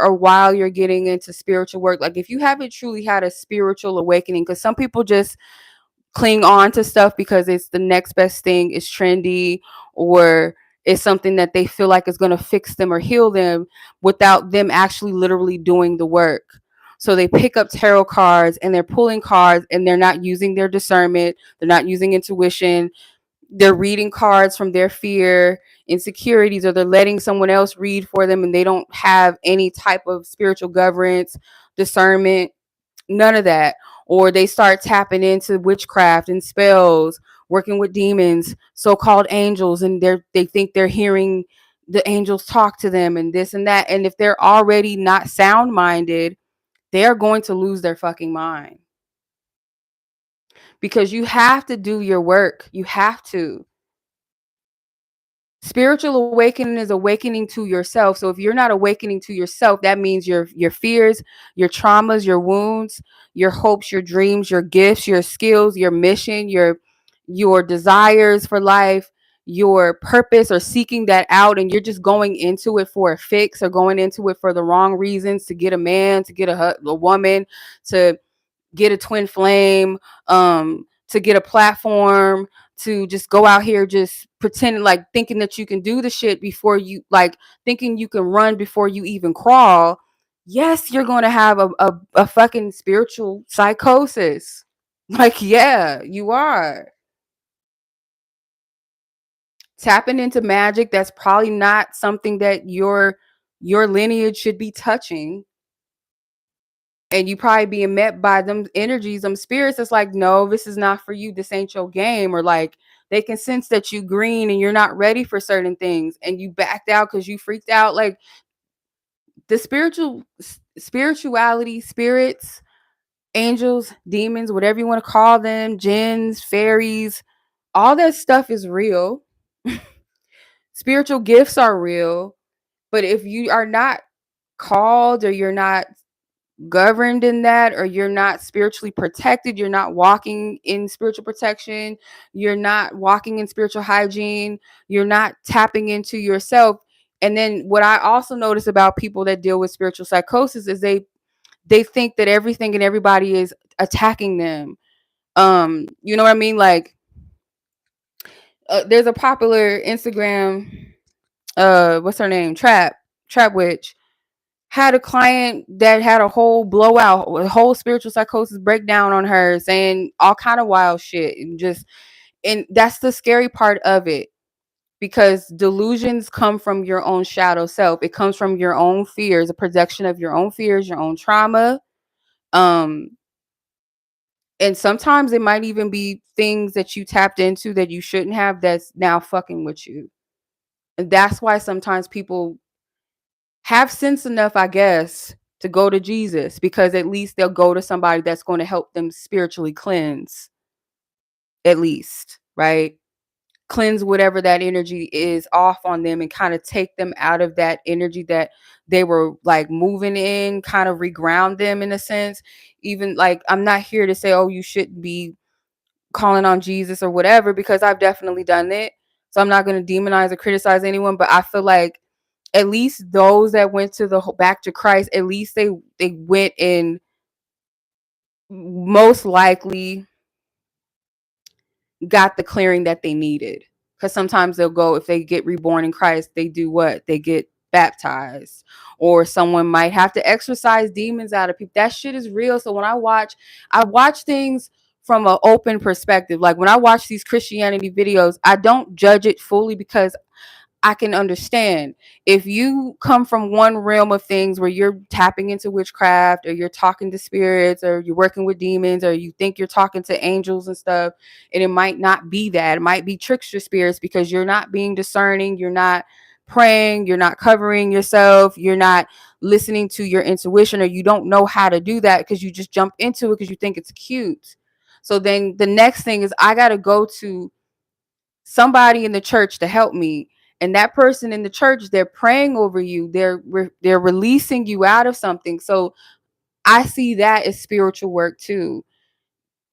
or while you're getting into spiritual work, like if you haven't truly had a spiritual awakening, because some people just cling on to stuff because it's the next best thing, it's trendy, or it's something that they feel like is going to fix them or heal them without them actually literally doing the work. So they pick up tarot cards and they're pulling cards and they're not using their discernment, they're not using intuition, they're reading cards from their fear, insecurities, or they're letting someone else read for them and they don't have any type of spiritual governance, discernment, none of that. Or they start tapping into witchcraft and spells, working with demons, so-called angels, and they think they're hearing the angels talk to them and this and that. And if they're already not sound minded, they're going to lose their fucking mind, because you have to do your work. You have to. Spiritual awakening is awakening to yourself. So if you're not awakening to yourself, that means your fears, your traumas, your wounds, your hopes, your dreams, your gifts, your skills, your mission, your desires for life, your purpose, or seeking that out, and you're just going into it for a fix, or going into it for the wrong reasons, to get a man, to get a woman, to get a twin flame, to get a platform, to just go out here just pretending, like thinking that you can do the shit before you, like thinking you can run before you even crawl. Yes, you're going to have a fucking spiritual psychosis. Like, yeah, you are tapping into magic that's probably not something that your lineage should be touching, and you probably being met by them energies, them spirits. It's like, no, this is not for you. This ain't your game. Or like they can sense that you green and you're not ready for certain things, and you backed out because you freaked out. Like the spirituality, spirits, angels, demons, whatever you want to call them, jinns, fairies, all that stuff is real. Spiritual gifts are real. But if you are not called, or you're not governed in that, or you're not spiritually protected, you're not walking in spiritual protection, you're not walking in spiritual hygiene, you're not tapping into yourself. And then what I also notice about people that deal with spiritual psychosis is they think that everything and everybody is attacking them. You know what I mean? Like there's a popular Instagram, what's her name, trap witch, had a client that had a whole blowout, a whole spiritual psychosis breakdown on her, saying all kind of wild shit, and that's the scary part of it, because delusions come from your own shadow self. It comes from your own fears, a projection of your own fears, your own trauma. Um, and sometimes it might even be things that you tapped into that you shouldn't have, that's now fucking with you. And that's why sometimes people have sense enough, I guess, to go to Jesus, because at least they'll go to somebody that's going to help them spiritually cleanse, at least, right? Cleanse whatever that energy is off on them, and kind of take them out of that energy that they were like moving in, kind of reground them in a sense. Even like, I'm not here to say, oh, you shouldn't be calling on Jesus or whatever, because I've definitely done it. So I'm not going to demonize or criticize anyone, but I feel like at least those that went to the back to Christ, at least they went and most likely got the clearing that they needed. Because sometimes they'll go, if they get reborn in Christ, they do what? They get baptized. Or someone might have to exorcise demons out of people. That shit is real. So when I watch things from an open perspective. Like when I watch these Christianity videos, I don't judge it fully, because I can understand. If you come from one realm of things where you're tapping into witchcraft, or you're talking to spirits, or you're working with demons, or you think you're talking to angels and stuff, and it might not be that. It might be trickster spirits because you're not being discerning, you're not praying, you're not covering yourself, you're not listening to your intuition, or you don't know how to do that because you just jump into it because you think it's cute. So then the next thing is, I got to go to somebody in the church to help me, and that person in the church, they're praying over you, they're releasing you out of something. So I see that as spiritual work too,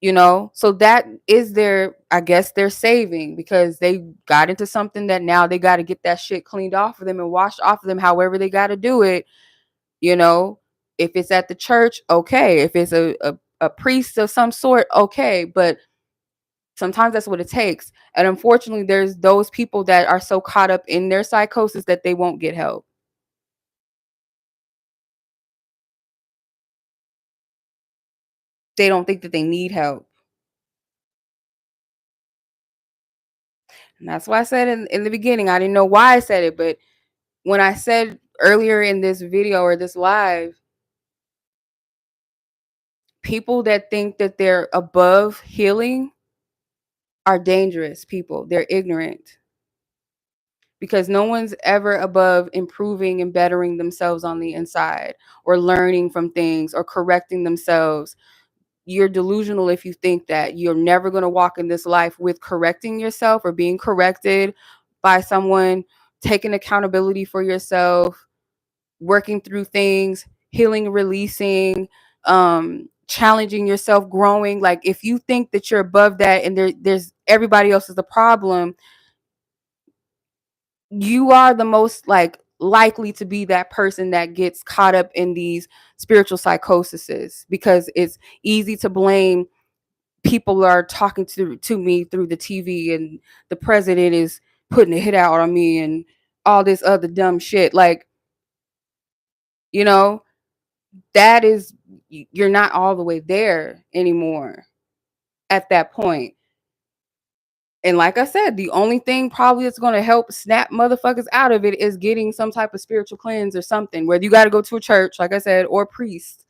so that is their, I guess, their saving, because they got into something that now they got to get that shit cleaned off of them and washed off of them, however they got to do it. If it's at the church, okay. If it's a priest of some sort, okay. But sometimes that's what it takes. And unfortunately, there's those people that are so caught up in their psychosis that they won't get help. They don't think that they need help. And that's why I said in the beginning, I didn't know why I said it, but when I said earlier in this video or this live, people that think that they're above healing are dangerous people. They're ignorant, because no one's ever above improving and bettering themselves on the inside, or learning from things, or correcting themselves. You're delusional if you think that you're never going to walk in this life with correcting yourself, or being corrected by someone, taking accountability for yourself, working through things, healing, releasing, challenging yourself, growing. Like, if you think that you're above that and there's everybody else is the problem, you are the most likely to be that person that gets caught up in these spiritual psychoses, because it's easy to blame people are talking to me through the TV, and the president is putting a hit out on me, and all this other dumb shit. Like, you know, that is, you're not all the way there anymore at that point. And like I said, the only thing probably that's going to help snap motherfuckers out of it is getting some type of spiritual cleanse or something, whether you got to go to a church, like I said, or a priest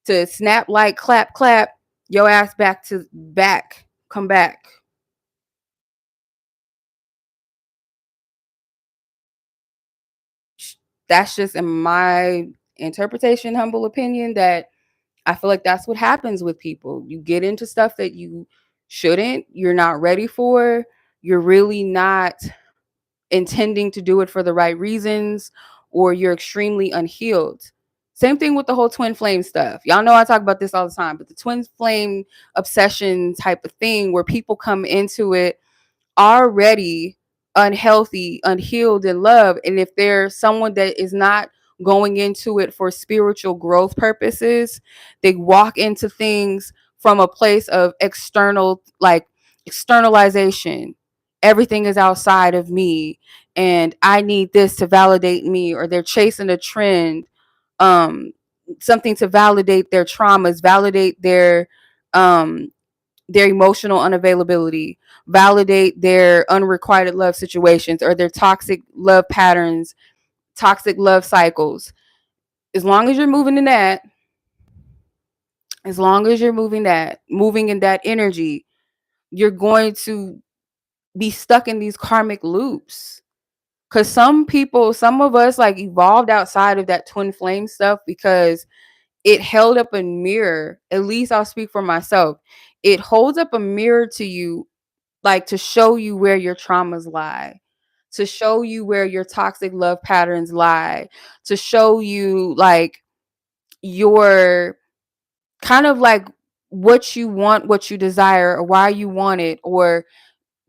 to snap, like, clap, clap your ass come back. That's just in my interpretation, humble opinion, that I feel like that's what happens with people. You get into stuff that you shouldn't, you're not ready for, you're really not intending to do it for the right reasons, or you're extremely unhealed. Same thing with the whole twin flame stuff. Y'all know I talk about this all the time, but the twin flame obsession type of thing, where people come into it already unhealthy, unhealed in love. And if there's someone that is not going into it for spiritual growth purposes, they walk into things from a place of externalization. Everything is outside of me, and I need this to validate me, or they're chasing a trend, um, something to validate their traumas, validate their emotional unavailability, validate their unrequited love situations, or their toxic love patterns, toxic love cycles. As long as you're moving in that, as long as you're moving in that energy, you're going to be stuck in these karmic loops. Because some of us evolved outside of that twin flame stuff, because it held up a mirror. At least I'll speak for myself. It holds up a mirror to you, to show you where your traumas lie, to show you where your toxic love patterns lie, to show you your kind of what you want, what you desire, or why you want it, or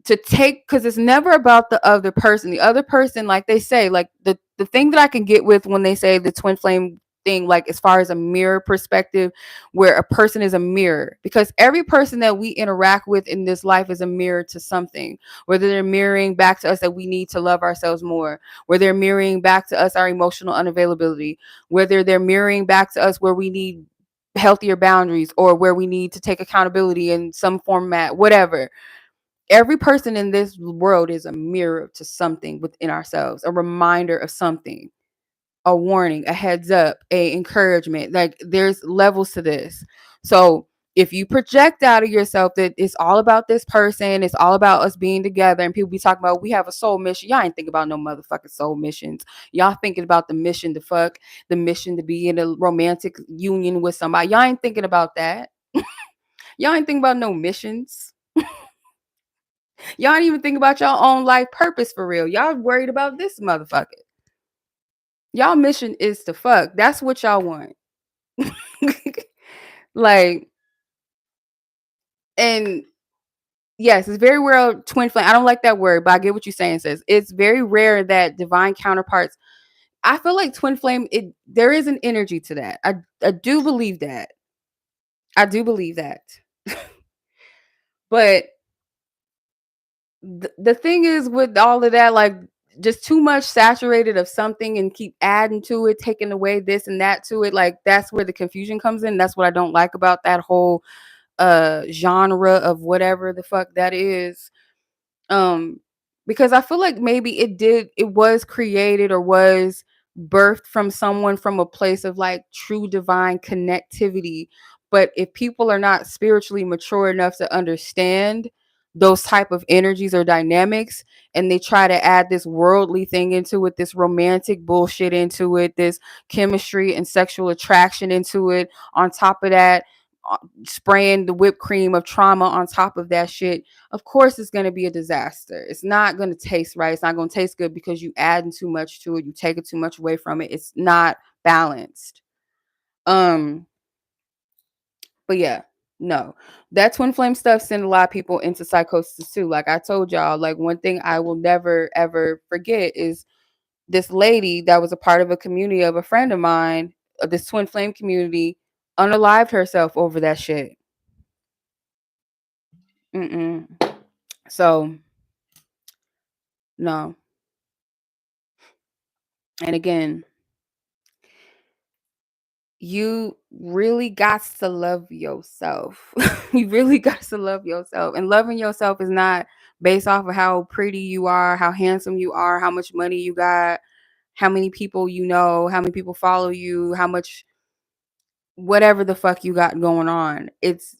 to take, because it's never about the other person. The other person, like they say, the thing that I can get with when they say the twin flame thing, as far as a mirror perspective, where a person is a mirror, because every person that we interact with in this life is a mirror to something, whether they're mirroring back to us that we need to love ourselves more, whether they're mirroring back to us our emotional unavailability, whether they're mirroring back to us where we need healthier boundaries, or where we need to take accountability in some format, whatever. Every person in this world is a mirror to something within ourselves, a reminder of something, a warning, a heads up, a encouragement. Like there's levels to this. So if you project out of yourself that it's all about this person, it's all about us being together, and people be talking about we have a soul mission. Y'all ain't thinking about no motherfucking soul missions. Y'all thinking about the mission to fuck, the mission to be in a romantic union with somebody. Y'all ain't thinking about that. Y'all ain't thinking about no missions. Y'all ain't even think about your own life purpose for real. Y'all worried about this motherfucker. Y'all mission is to fuck. That's what y'all want. Like, and yes, it's very rare twin flame. I don't like that word, but I get what you're saying, sis. It's very rare that divine counterparts. I feel like twin flame, there is an energy to that. I do believe that. I do believe that. But the thing is with all of that, like just too much saturated of something and keep adding to it, taking away this and that to it, like that's where the confusion comes in. That's what I don't like about that whole genre of whatever the fuck that is. um because I feel like maybe it was created or was birthed from someone from a place of like true divine connectivity, but if people are not spiritually mature enough to understand those type of energies or dynamics, and they try to add this worldly thing into it, this romantic bullshit into it, this chemistry and sexual attraction into it, on top of that, spraying the whipped cream of trauma on top of that shit, of course it's going to be a disaster. It's not going to taste right. It's not going to taste good because you adding too much to it. You taking too much away from it. It's not balanced. Um, but yeah, no. That twin flame stuff sent a lot of people into psychosis too. Like I told y'all, like one thing I will never ever forget is this lady that was a part of a community of a friend of mine, this twin flame community, unalived herself over that shit. Mm-mm. So no. And again, you really got to love yourself. You really got to love yourself. And loving yourself is not based off of how pretty you are, how handsome you are, how much money you got, how many people you know, how many people follow you, how much whatever the fuck you got going on. It's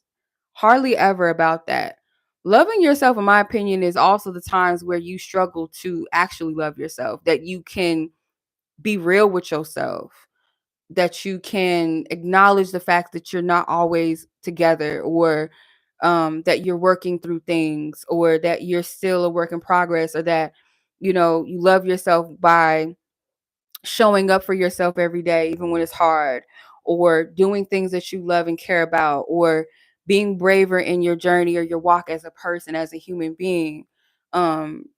hardly ever about that. Loving yourself, in my opinion, is also the times where you struggle to actually love yourself, that you can be real with yourself, that you can acknowledge the fact that you're not always together, or that you're working through things, or that you're still a work in progress, or that you love yourself by showing up for yourself every day even when it's hard, or doing things that you love and care about, or being braver in your journey or your walk as a person, as a human being,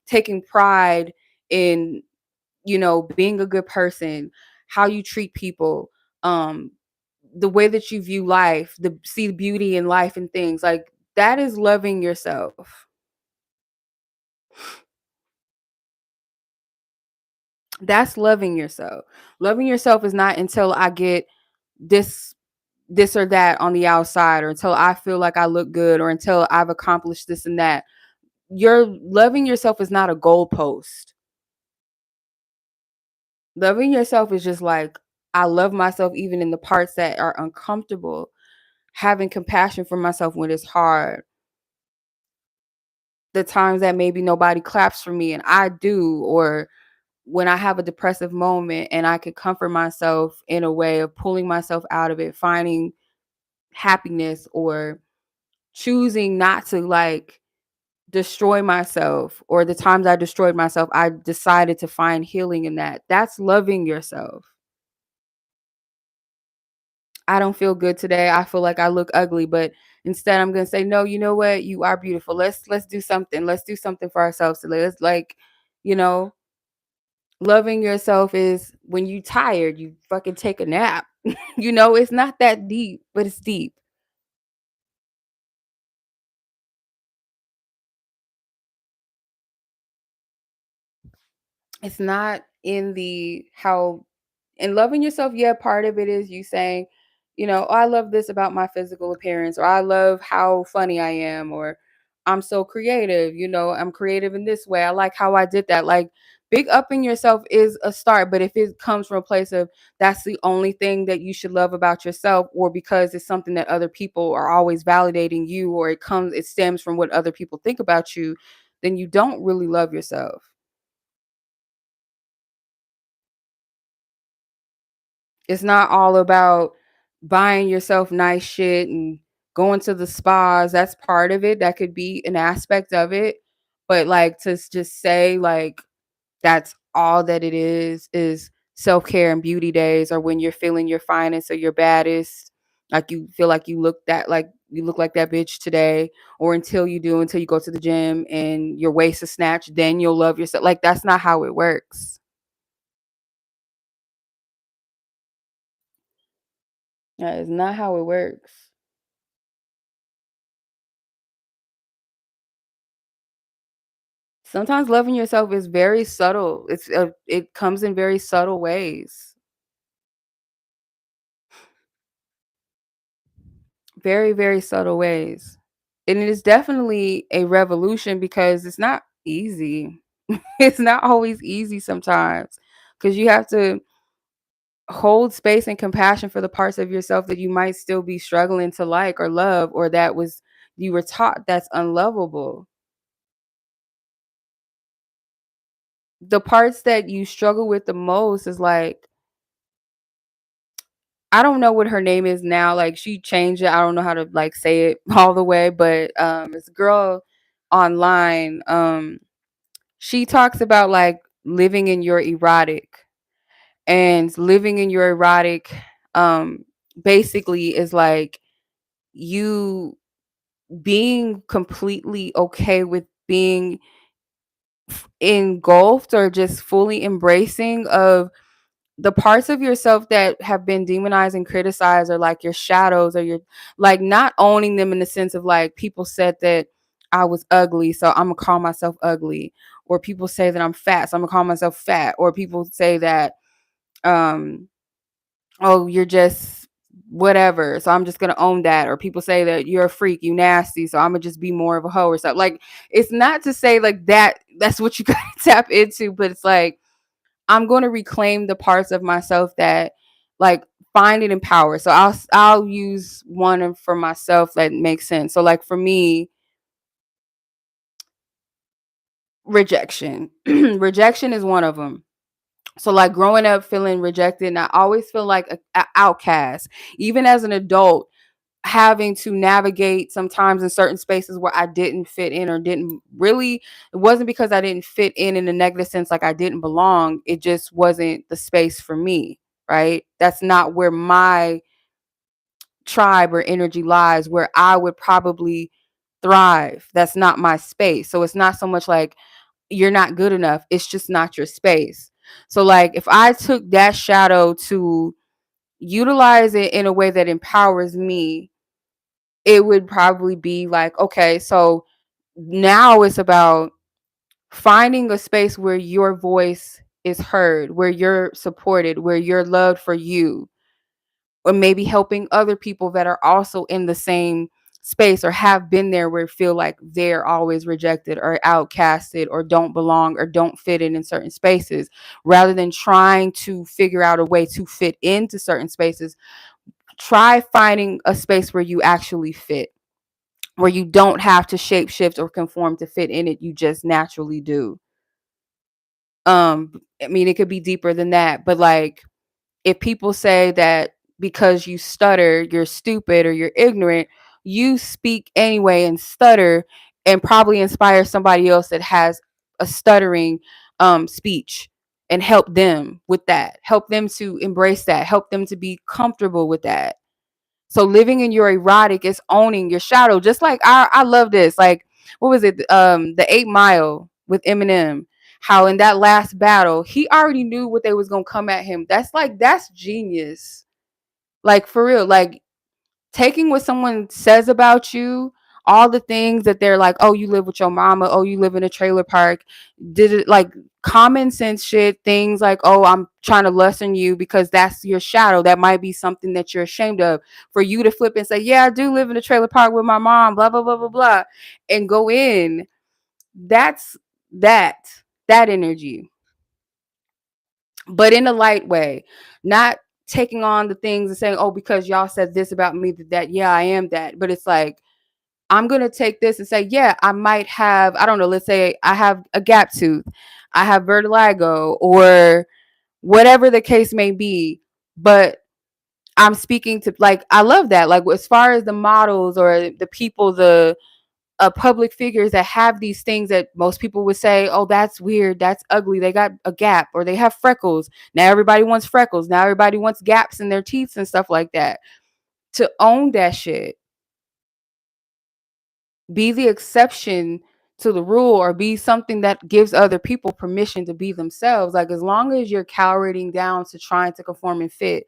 taking pride in being a good person, how you treat people, um, the way that you view life, see the beauty in life and things like that is loving yourself. That's loving yourself. Loving yourself is not until I get this this or that on the outside, or until I feel like I look good, or until I've accomplished this and that. Your loving yourself is not a goalpost. Loving yourself is just like, I love myself even in the parts that are uncomfortable, having compassion for myself when it's hard, the times that maybe nobody claps for me and I do, or when I have a depressive moment and I could comfort myself in a way of pulling myself out of it, finding happiness, or choosing not to like destroy myself, or the times I destroyed myself, I decided to find healing in that. That's loving yourself. I don't feel good today. I feel like I look ugly, but instead I'm going to say, no, you know what? You are beautiful. Let's do something. Let's do something for ourselves today. Let's like, you know, loving yourself is when you tired, you fucking take a nap. It's not that deep, but it's deep. It's not in the how and loving yourself, yeah, part of it is you saying, oh, I love this about my physical appearance, or I love how funny I am, or I'm so creative, I'm creative in this way. I like how I did that. Like, big upping yourself is a start, but if it comes from a place of that's the only thing that you should love about yourself, or because it's something that other people are always validating you, or it stems from what other people think about you, then you don't really love yourself. It's not all about buying yourself nice shit and going to the spas. That's part of it. That could be an aspect of it. But like to just say like that's all that it is self-care and beauty days, or when you're feeling your finest or your baddest, like you feel like you look like that bitch today, or until you go to the gym and your waist is snatched, then you'll love yourself. Like that's not how it works. That is not how it works. Sometimes loving yourself is very subtle. It comes in very subtle ways. Very, very subtle ways. And it is definitely a revolution because it's not easy. It's not always easy sometimes, because you have to hold space and compassion for the parts of yourself that you might still be struggling to like or love, or that was you were taught that's unlovable. The parts that you struggle with the most is like, I don't know what her name is now. Like she changed it. I don't know how to like say it all the way, but this girl online, she talks about like living in your erotic, and living in your erotic um basically is like you being completely okay with being engulfed or just fully embracing of the parts of yourself that have been demonized and criticized, or like your shadows, or your like not owning them in the sense of like people said that I was ugly, so I'm gonna call myself ugly, or people say that I'm fat, so I'm gonna call myself fat, or people say that um oh you're just whatever, so I'm just gonna own that, or people say that you're a freak, you nasty, so I'm gonna just be more of a hoe or something. Like it's not to say like that's what you gotta tap into, but it's like I'm going to reclaim the parts of myself that like find it in power. So I'll use one for myself that makes sense. So like for me, rejection. Rejection is one of them. So like growing up feeling rejected, and I always feel like a outcast. Even as an adult, having to navigate sometimes in certain spaces where I didn't fit in, or didn't really, it wasn't because I didn't fit in a negative sense, like I didn't belong. It just wasn't the space for me, right? That's not where my tribe or energy lies, where I would probably thrive. That's not my space. So it's not so much like you're not good enough, it's just not your space. So like if I took that shadow to utilize it in a way that empowers me, it would probably be like, okay, so now it's about finding a space where your voice is heard, where you're supported, where you're loved for you, or maybe helping other people that are also in the same space or have been there, where feel like they're always rejected or outcasted or don't belong or don't fit in certain spaces, rather than trying to figure out a way to fit into certain spaces. Try finding a space where you actually fit, where you don't have to shape shift or conform to fit in it, you just naturally do. I mean, it could be deeper than that, but like if people say that because you stutter you're stupid or you're ignorant, you speak anyway and stutter, and probably inspire somebody else that has a stuttering speech, and help them with that, help them to embrace that, help them to be comfortable with that. So living in your erotic is owning your shadow. Just like I love this. Like what was it? The 8 Mile with Eminem. How in that last battle, he already knew what they was gonna come at him. That's genius. Like for real. Like taking what someone says about you all the things that they're like, oh, you live with your mama, oh, you live in a trailer park, did it like common sense shit, things like, oh, I'm trying to lessen you because that's your shadow. That might be something that you're ashamed of. For you to flip and say, yeah, I do live in a trailer park with my mom, blah, blah, blah, blah, blah, and go in, that's that, that energy, but in a light way, not taking on the things and saying, oh, because y'all said this about me, that yeah, I am that. But it's like, I'm going to take this and say, yeah, I might have, I don't know, let's say I have a gap tooth, I have vertigo, or whatever the case may be. But I'm speaking to, like, I love that. Like, as far as the models or the people, the public figures that have these things that most people would say, oh, that's weird, that's ugly, they got a gap, or they have freckles. Now everybody wants freckles. Now everybody wants gaps in their teeth and stuff like that. To own that shit, be the exception to the rule, or be something that gives other people permission to be themselves. Like, as long as you're cowering down to trying to conform and fit,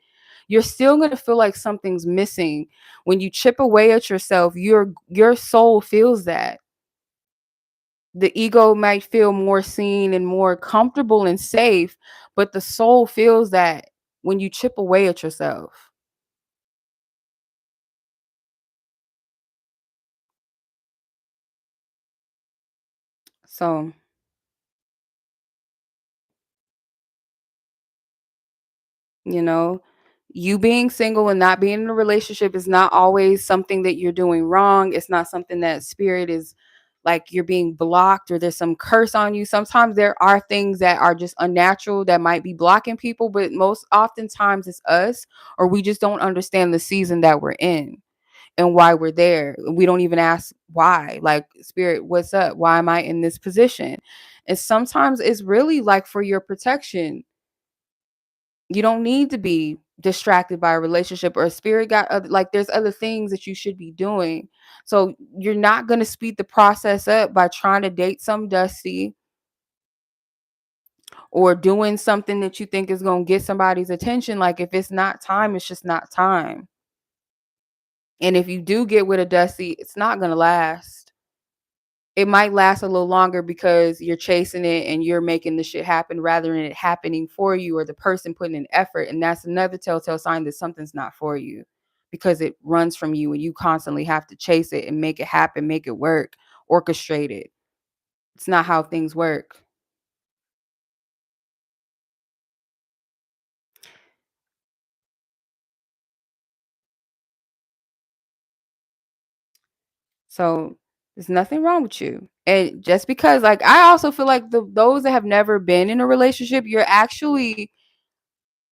you're still going to feel like something's missing. When you chip away at yourself, your soul feels that. The ego might feel more seen and more comfortable and safe, but the soul feels that when you chip away at yourself. So, you know, you being single and not being in a relationship is not always something that you're doing wrong. It's not something that spirit is like you're being blocked or there's some curse on you. Sometimes there are things that are just unnatural that might be blocking people, but most oftentimes it's us, or we just don't understand the season that we're in and why we're there. We don't even ask why. Like, spirit, what's up? Why am I in this position? And sometimes it's really like for your protection. You don't need to be distracted by a relationship, or a spirit got other, like, there's other things that you should be doing. So you're not going to speed the process up by trying to date some dusty, or doing something that you think is going to get somebody's attention. Like, if it's not time, it's just not time. And if you do get with a dusty, it's not going to last. It might last a little longer because you're chasing it and you're making the shit happen rather than it happening for you, or the person putting in effort. And that's another telltale sign that something's not for you, because it runs from you and you constantly have to chase it and make it happen, make it work, orchestrate it. It's not how things work. So there's nothing wrong with you. And just because, like, I also feel like those that have never been in a relationship, you're actually,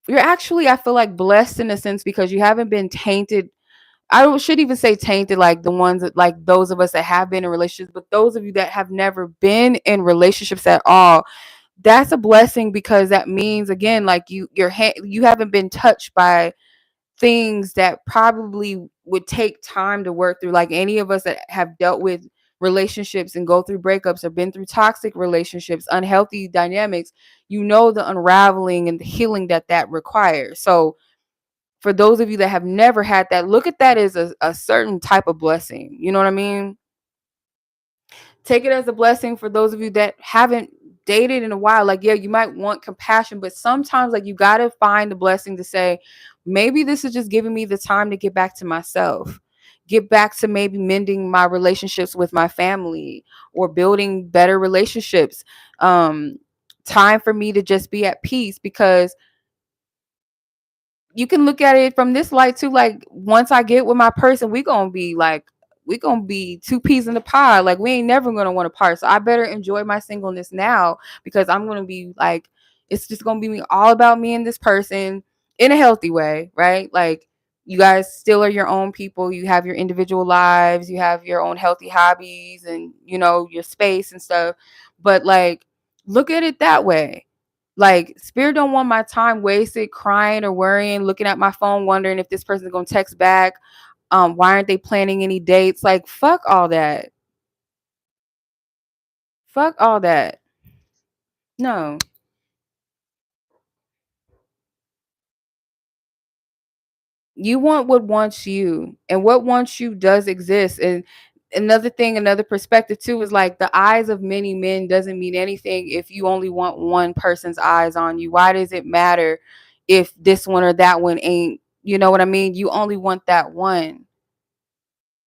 I feel like, blessed in a sense, because you haven't been tainted. Should even say tainted, like the ones that, like those of us that have been in relationships, but those of you that have never been in relationships at all, that's a blessing, because that means, again, like, you haven't been touched by things that probably would take time to work through. Like, any of us that have dealt with relationships and go through breakups or been through toxic relationships, unhealthy dynamics, the unraveling and the healing that requires. So for those of you that have never had that, look at that as a certain type of blessing. You know what I mean? Take it as a blessing. For those of you that haven't dated in a while, like, yeah, you might want compassion, but sometimes, like, you got to find the blessing to say, maybe this is just giving me the time to get back to myself, get back to maybe mending my relationships with my family, or building better relationships. um Time for me to just be at peace, because you can look at it from this light too. Like, once I get with my person, we gonna be two peas in the pie. Like, we ain't never gonna want to part. So I better enjoy my singleness now, because I'm gonna be like, it's just gonna be all about me and this person, in a healthy way, right? Like, you guys still are your own people. You have your individual lives. You have your own healthy hobbies, and your space and stuff. But, like, look at it that way. Like, spirit don't want my time wasted crying or worrying, looking at my phone, wondering if this person's gonna text back. Why aren't they planning any dates? Like, fuck all that. Fuck all that. No. You want what wants you, and what wants you does exist. And another thing, another perspective too, is like the eyes of many men doesn't mean anything if you only want one person's eyes on you. Why does it matter if this one or that one ain't, you know what I mean? You only want that one.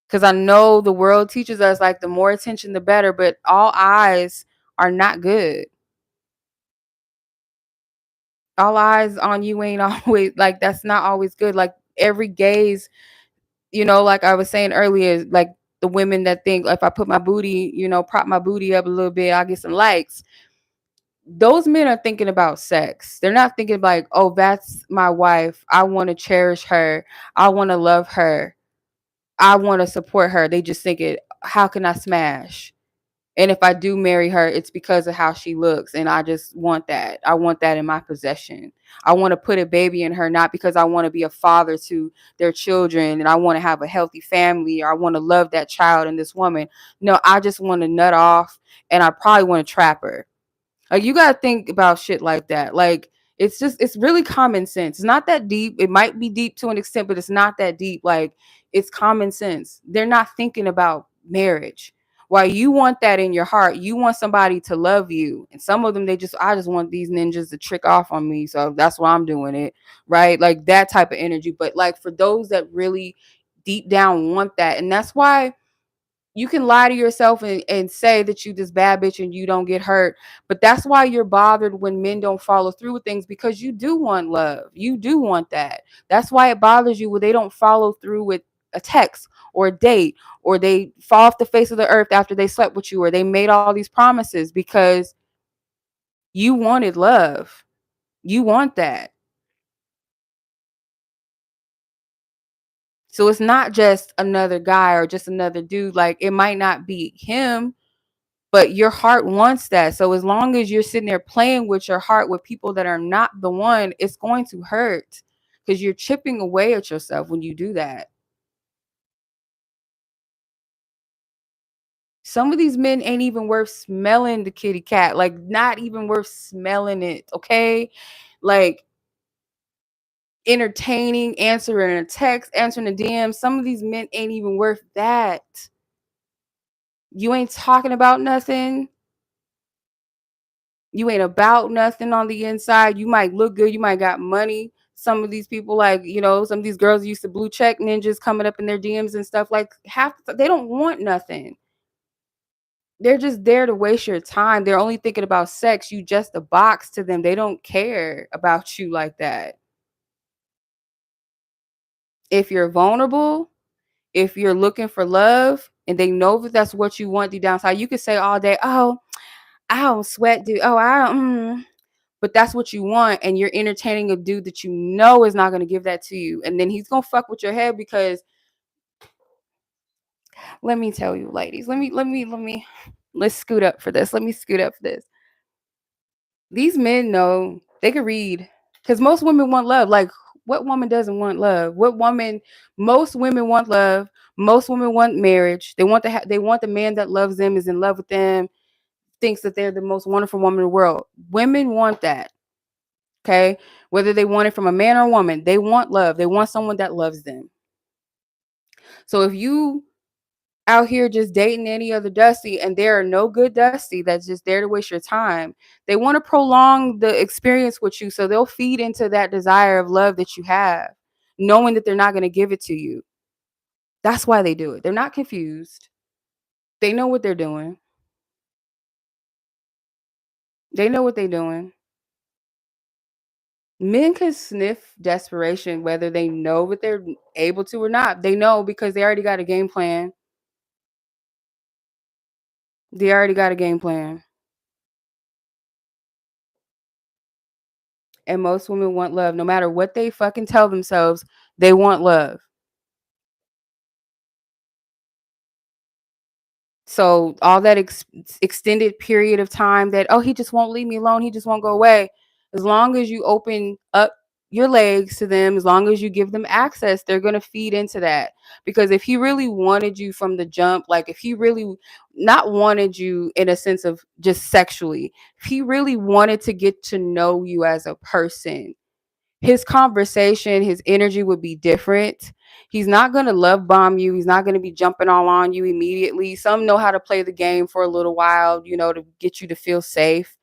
Because I know the world teaches us like the more attention, the better, but all eyes are not good. All eyes on you ain't always like, that's not always good. Like every gaze, like I was saying earlier, like the women that think if I put my booty, prop my booty up a little bit, I'll get some likes. Those men are thinking about sex. They're not thinking like, oh, that's my wife. I want to cherish her. I want to love her. I want to support her. They just think it, how can I smash? And if I do marry her, it's because of how she looks. And I just want that. I want that in my possession. I want to put a baby in her, not because I want to be a father to their children and I want to have a healthy family or I want to love that child and this woman. No, I just want to nut off and I probably want to trap her. Like you gotta think about shit like that. Like it's really common sense. It's not that deep. It might be deep to an extent, but it's not that deep. Like it's common sense. They're not thinking about marriage. Why you want that in your heart. You want somebody to love you. And some of them I just want these ninjas to trick off on me. So that's why I'm doing it. Right? Like that type of energy. But like for those that really deep down want that, and that's why you can lie to yourself and say that you this bad bitch and you don't get hurt. But that's why you're bothered when men don't follow through with things, because you do want love. You do want that. That's why it bothers you when they don't follow through with a text or a date, or they fall off the face of the earth after they slept with you, or they made all these promises, because you wanted love. You want that. So it's not just another guy or just another dude. Like it might not be him, but your heart wants that. So as long as you're sitting there playing with your heart with people that are not the one, it's going to hurt because you're chipping away at yourself when you do that. Some of these men ain't even worth smelling the kitty cat, like not even worth smelling it. Okay. Like entertaining, answering a text, answering a DM. Some of these men ain't even worth that. You ain't talking about nothing. You ain't about nothing on the inside. You might look good. You might got money. Some of these people, like, some of these girls used to blue check ninjas coming up in their DMs and stuff, like they don't want nothing. They're just there to waste your time. They're only thinking about sex. You just a box to them. They don't care about you like that. If you're vulnerable, if you're looking for love and they know that that's what you want deep down inside, you could say all day, oh, I don't sweat, dude. Oh, I don't. But that's what you want, and you're entertaining a dude that you know is not going to give that to you, and then he's going to fuck with your head. Because let me tell you, ladies, let's scoot up for this. Let me scoot up for this. These men know they can read, because most women want love. Like, what woman doesn't want love? Most women want love. Most women want marriage. They want they want the man that loves them, is in love with them, thinks that they're the most wonderful woman in the world. Women want that. Okay. Whether they want it from a man or a woman, they want love. They want someone that loves them. So if you out here just dating any other Dusty, and there are no good Dusty that's just there to waste your time, they want to prolong the experience with you. So they'll feed into that desire of love that you have, knowing that they're not going to give it to you. That's why they do it. They're not confused. They know what they're doing. They know what they're doing. Men can sniff desperation, whether they know that they're able to or not. They know because they already got a game plan. They already got a game plan. And most women want love. No matter what they fucking tell themselves, they want love. So all that extended period of time that, oh, he just won't leave me alone, he just won't go away. As long as you open up your legs to them, as long as you give them access, they're going to feed into that. Because if he really wanted you from the jump, like if he really not wanted you in a sense of just sexually, if he really wanted to get to know you as a person, his conversation, his energy would be different. He's not going to love bomb you. He's not going to be jumping all on you immediately. Some know how to play the game for a little while, to get you to feel safe.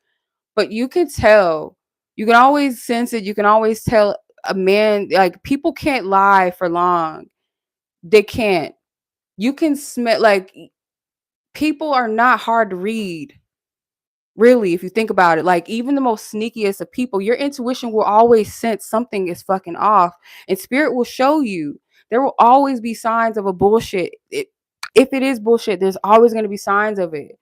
But you can tell, you can always sense it. You can always tell a man, like, people can't lie for long. They can't. You can smell, like, people are not hard to read. Really, if you think about it, like, even the most sneakiest of people, your intuition will always sense something is fucking off, and spirit will show you. There will always be signs of a bullshit. If it is bullshit, there's always going to be signs of it.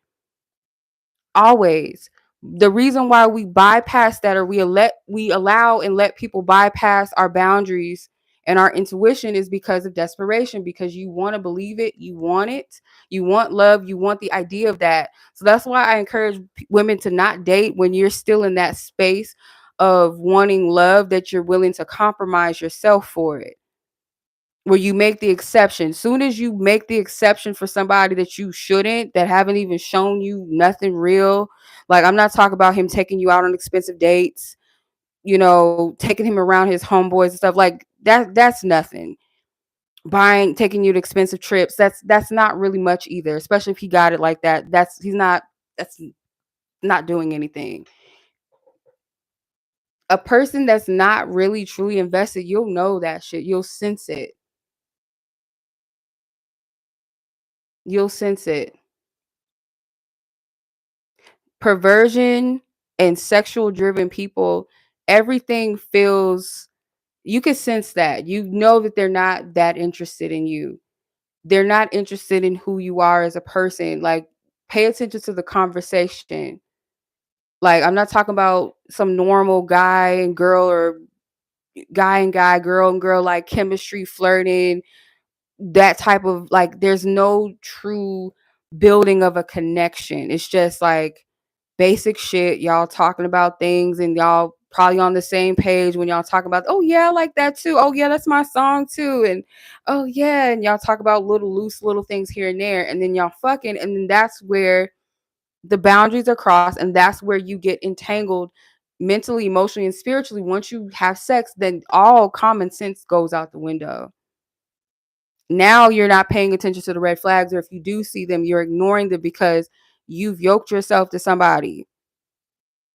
Always. The reason why we bypass that, or we allow and let people bypass our boundaries and our intuition, is because of desperation, because you want to believe it, you want it, you want love, you want the idea of that. So that's why I encourage women to not date when you're still in that space of wanting love, that you're willing to compromise yourself for it, where you make the exception. Soon as you make the exception for somebody that you shouldn't, that haven't even shown you nothing real, like, I'm not talking about him taking you out on expensive dates, taking him around his homeboys and stuff like that. That's nothing. Taking you to expensive trips, that's not really much either, especially if he got it like that. That's not doing anything. A person that's not really truly invested, you'll know that shit. You'll sense it. You'll sense it. Perversion and sexual driven people, everything feels, you can sense that. You know that they're not that interested in you. They're not interested in who you are as a person. Like, pay attention to the conversation. Like, I'm not talking about some normal guy and girl, or guy and guy, girl and girl, like chemistry, flirting, that type of, like, there's no true building of a connection. It's just like basic shit. Y'all talking about things, and y'all probably on the same page when y'all talk about, oh yeah, I like that too. Oh yeah, that's my song too. And oh yeah, and y'all talk about little things here and there, and then y'all fucking, and then that's where the boundaries are crossed, and that's where you get entangled mentally, emotionally, and spiritually. Once you have sex, then all common sense goes out the window. Now you're not paying attention to the red flags, or if you do see them, you're ignoring them because you've yoked yourself to somebody.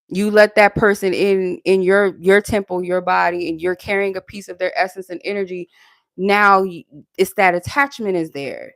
You let that person in your temple, your body, and you're carrying a piece of their essence and energy. Now it's that attachment is there.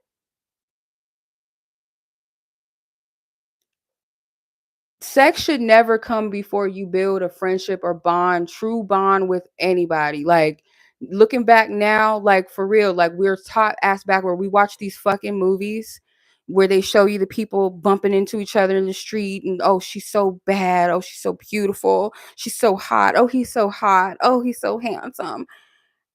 Sex should never come before you build a friendship or true bond with anybody. Like, looking back now, like, for real, like, we're taught ass back where we watch these fucking movies where they show you the people bumping into each other in the street, and oh, she's so bad, oh, she's so beautiful, she's so hot, oh, he's so hot, oh, he's so handsome.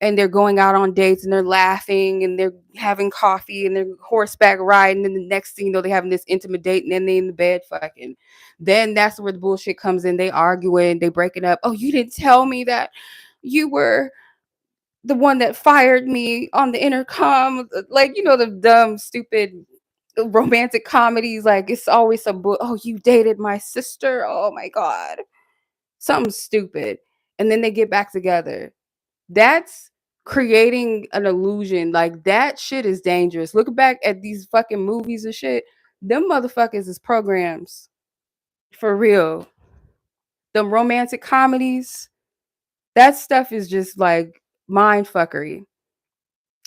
And they're going out on dates, and they're laughing, and they're having coffee, and they're horseback riding, and the next thing you know, they're having this intimate date, and then they in the bed fucking. Then that's where the bullshit comes in. They arguing, they breaking up. Oh, you didn't tell me that you were the one that fired me on the intercom. Like, the dumb, stupid romantic comedies. Like, it's always some oh, you dated my sister. Oh my God. Something stupid. And then they get back together. That's creating an illusion. Like, that shit is dangerous. Look back at these fucking movies and shit. Them motherfuckers is programs. For real. Them romantic comedies, that stuff is just like mind fuckery.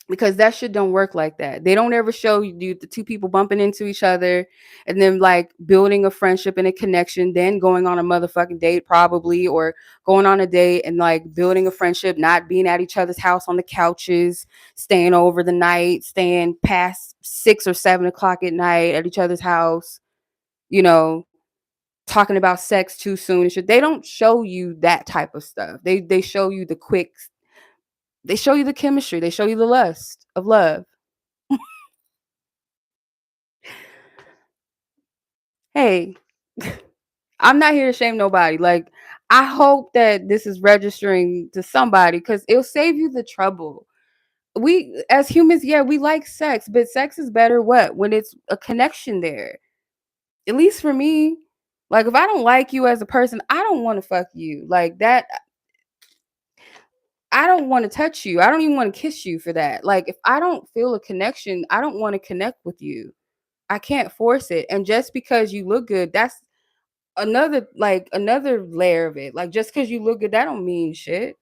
Because that shit don't work like that. They don't ever show you the two people bumping into each other and then, like, building a friendship and a connection, then going on a motherfucking date probably, or going on a date and, like, building a friendship, not being at each other's house on the couches, staying over the night, staying past 6 or 7 o'clock at night at each other's house, talking about sex too soon and shit. They don't show you that type of stuff. They show you the quick, they show you the chemistry, they show you the lust of love. Hey, I'm not here to shame nobody. Like, I hope that this is registering to somebody, because it'll save you the trouble. We as humans, yeah, we like sex, but sex is better when it's a connection there. At least for me. Like, if I don't like you as a person, I don't want to fuck you. Like that, I don't want to touch you. I don't even want to kiss you for that. Like, if I don't feel a connection, I don't want to connect with you. I can't force it. And just because you look good, that's another layer of it. Like, just because you look good, that don't mean shit.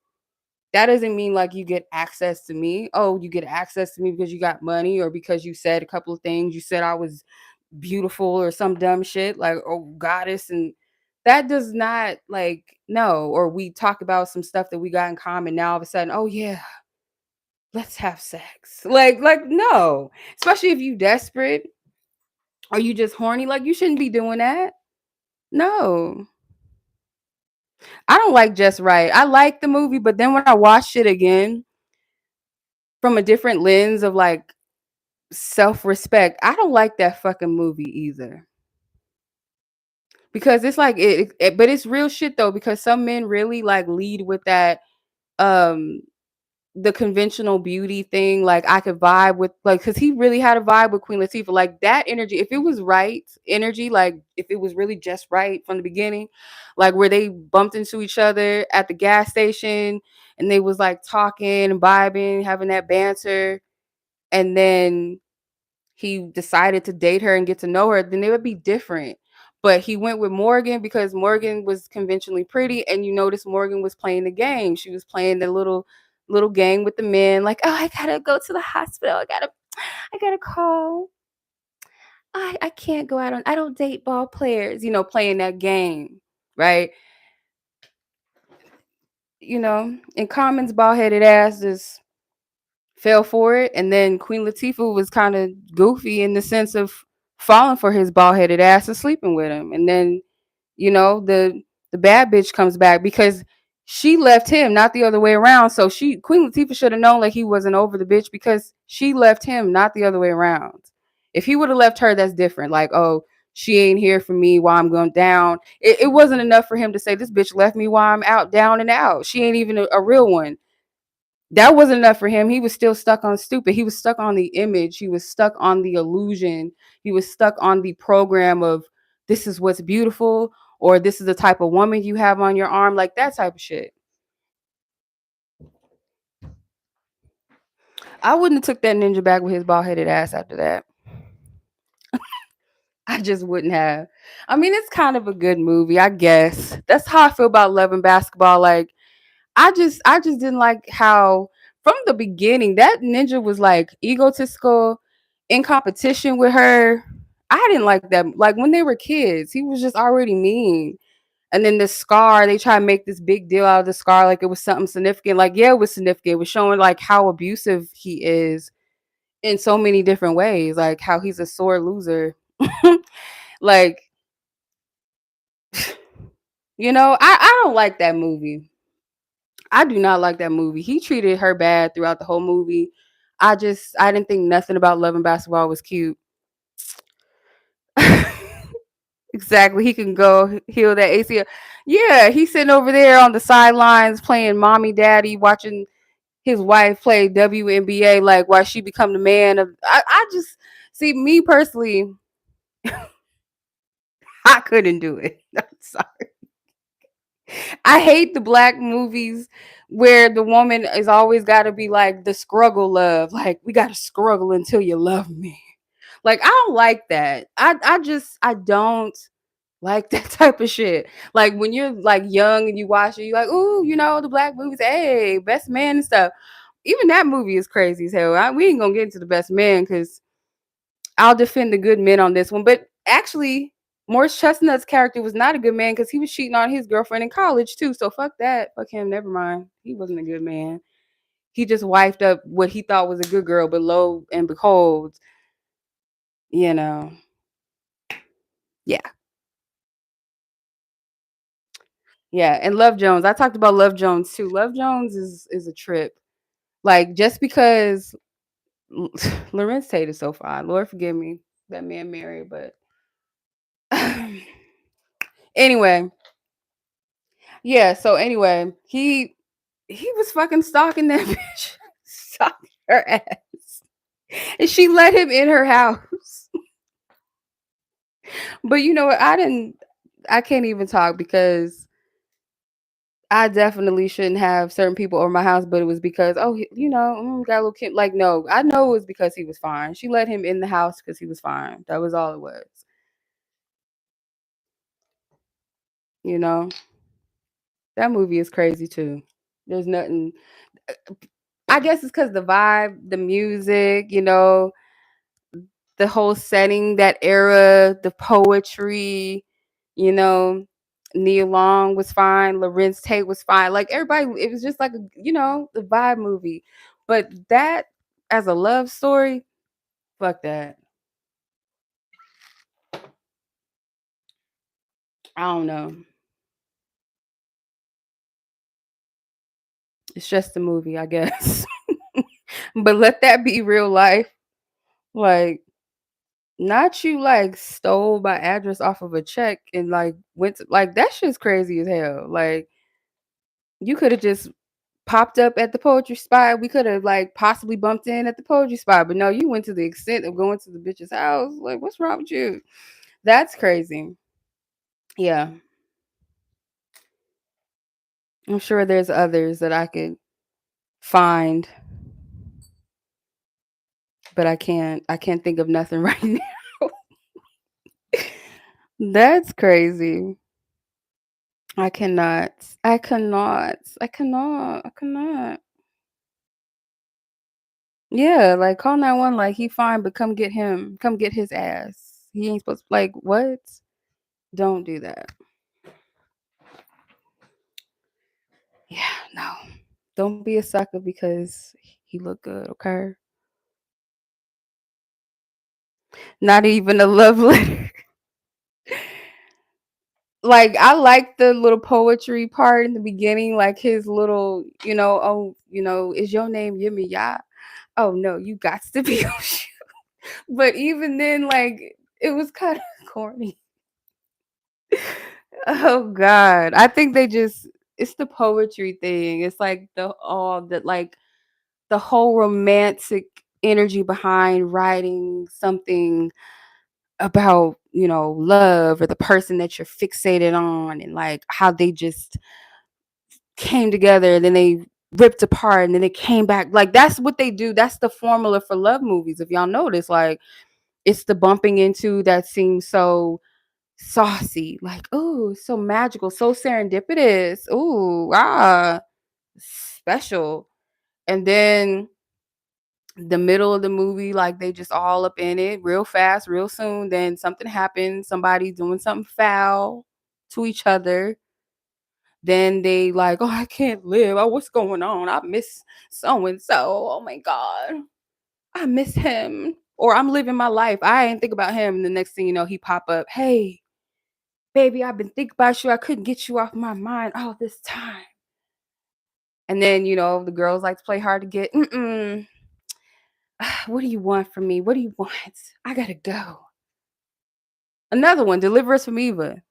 That doesn't mean like you get access to me. Oh, you get access to me because you got money or because you said a couple of things. You said I was beautiful or some dumb shit like, oh, goddess. And that does not, like, no. Or we talk about some stuff that we got in common. Now all of a sudden, oh yeah, let's have sex. Like no. Especially if you desperate or you just horny. Like, you shouldn't be doing that. No. I don't like Just Right. I like the movie, but then when I watched it again from a different lens of like self-respect, I don't like that fucking movie either. Because it's like but it's real shit though, because some men really like lead with that um the conventional beauty thing. Like, I could vibe with, like, because he really had a vibe with Queen Latifah. Like, that energy, if it was right energy, like if it was really just right from the beginning, like where they bumped into each other at the gas station and they was like talking and vibing, having that banter, and then he decided to date her and get to know her, then it would be different. But he went with Morgan because Morgan was conventionally pretty, and you notice Morgan was playing the game. She was playing the little game with the men, like, oh, I gotta go to the hospital. I gotta call. I can't go out on. I don't date ball players. Playing that game, right? And Common's bald headed ass just fell for it. And then Queen Latifah was kind of goofy in the sense of falling for his bald headed ass and sleeping with him. And then, the bad bitch comes back because she left him, not the other way around. So Queen Latifah should have known like he wasn't over the bitch because she left him, not the other way around. If he would have left her, that's different. Like, oh, she ain't here for me while I'm going down. It wasn't enough for him to say this bitch left me while I'm out, down and out. She ain't even a real one. That wasn't enough for him. He was still stuck on stupid. He was stuck on the image. He was stuck on the illusion. He was stuck on the program of this is what's beautiful, or this is the type of woman you have on your arm, like that type of shit. I wouldn't have took that ninja back with his bald headed ass after that. I just wouldn't have. I mean, it's kind of a good movie, I guess. That's how I feel about Love and Basketball. Like, I just didn't like how from the beginning that ninja was like egotistical, in competition with her. I didn't like that. Like, when they were kids, he was just already mean. And then the scar, they try to make this big deal out of the scar like it was something significant. Like, yeah, it was significant. It was showing like how abusive he is in so many different ways, like how he's a sore loser. Like, I don't like that movie. I do not like that movie. He treated her bad throughout the whole movie. I didn't think nothing about Love and Basketball was cute. Exactly. He can go heal that ACL. Yeah, he's sitting over there on the sidelines playing mommy daddy, watching his wife play WNBA, like while she become the man of I just see me personally, I couldn't do it. I'm sorry. I hate the black movies where the woman is always got to be like the struggle love. Like, we got to struggle until you love me. Like, I don't like that. I don't like that type of shit. Like, when you're like young and you watch it, you're like, ooh, the black movies, hey, best man and stuff. Even that movie is crazy as hell. We ain't gonna get into the best man because I'll defend the good men on this one. But actually, Morris Chestnut's character was not a good man because he was cheating on his girlfriend in college too. So fuck that. Fuck him. Never mind. He wasn't a good man. He just wifed up what he thought was a good girl, but lo and behold, you know, yeah, yeah. And Love Jones. I talked about Love Jones too. Love Jones is a trip. Like, just because Lorenz Tate is so fine. Lord forgive me, that man married, but anyway, yeah. So anyway, he was fucking stalking that bitch, stalking her ass, and she let him in her house. But you know what? I can't even talk because I definitely shouldn't have certain people over my house, but it was because, oh, got a little kid. Like, no, I know it was because he was fine. She let him in the house because he was fine. That was all it was. You know, that movie is crazy too. There's nothing. I guess it's because the vibe, the music, the whole setting, that era, the poetry, you know, Nia Long was fine, Lorenz Tate was fine. Like everybody, it was just like the vibe movie. But that as a love story, fuck that. I don't know. It's just a movie, I guess. But let that be real life. Like, not you like stole my address off of a check and like went to, like, that shit's crazy as hell. Like, you could have just popped up at the poetry spot. We could have like possibly bumped in at the poetry spot, but no, you went to the extent of going to the bitch's house. Like, what's wrong with you? That's crazy. Yeah, I'm sure there's others that I could find, but I can't. I can't think of nothing right now. That's crazy. I cannot. I cannot. I cannot. I cannot. Yeah, like call 911. Like he fine, but come get him. Come get his ass. He ain't supposed to. Like what? Don't do that. Yeah, no. Don't be a sucker because he look good, okay? Not even a love letter. Like I like the little poetry part in the beginning, like his little, oh, is your name Yimmy Ya? Oh no, you got to be. But even then, like it was kind of corny. Oh God, I think it's the poetry thing. It's like the whole romantic energy behind writing something about love or the person that you're fixated on, and like how they just came together and then they ripped apart and then they came back. Like that's what they do. That's the formula for love movies, if y'all notice. Like it's the bumping into that seems so saucy, like, oh, so magical, so serendipitous, ooh, special. And then the middle of the movie, like they just all up in it real fast, real soon. Then something happens, somebody doing something foul to each other. Then they like, oh, I can't live. Oh, what's going on? I miss so and so. Oh my God. I miss him. Or I'm living my life. I ain't think about him. And the next thing you know, he pop up. Hey, baby, I've been thinking about you. I couldn't get you off my mind all this time. And then, the girls like to play hard to get. What do you want from me? What do you want? I gotta go. Another one, Deliver Us from Eva.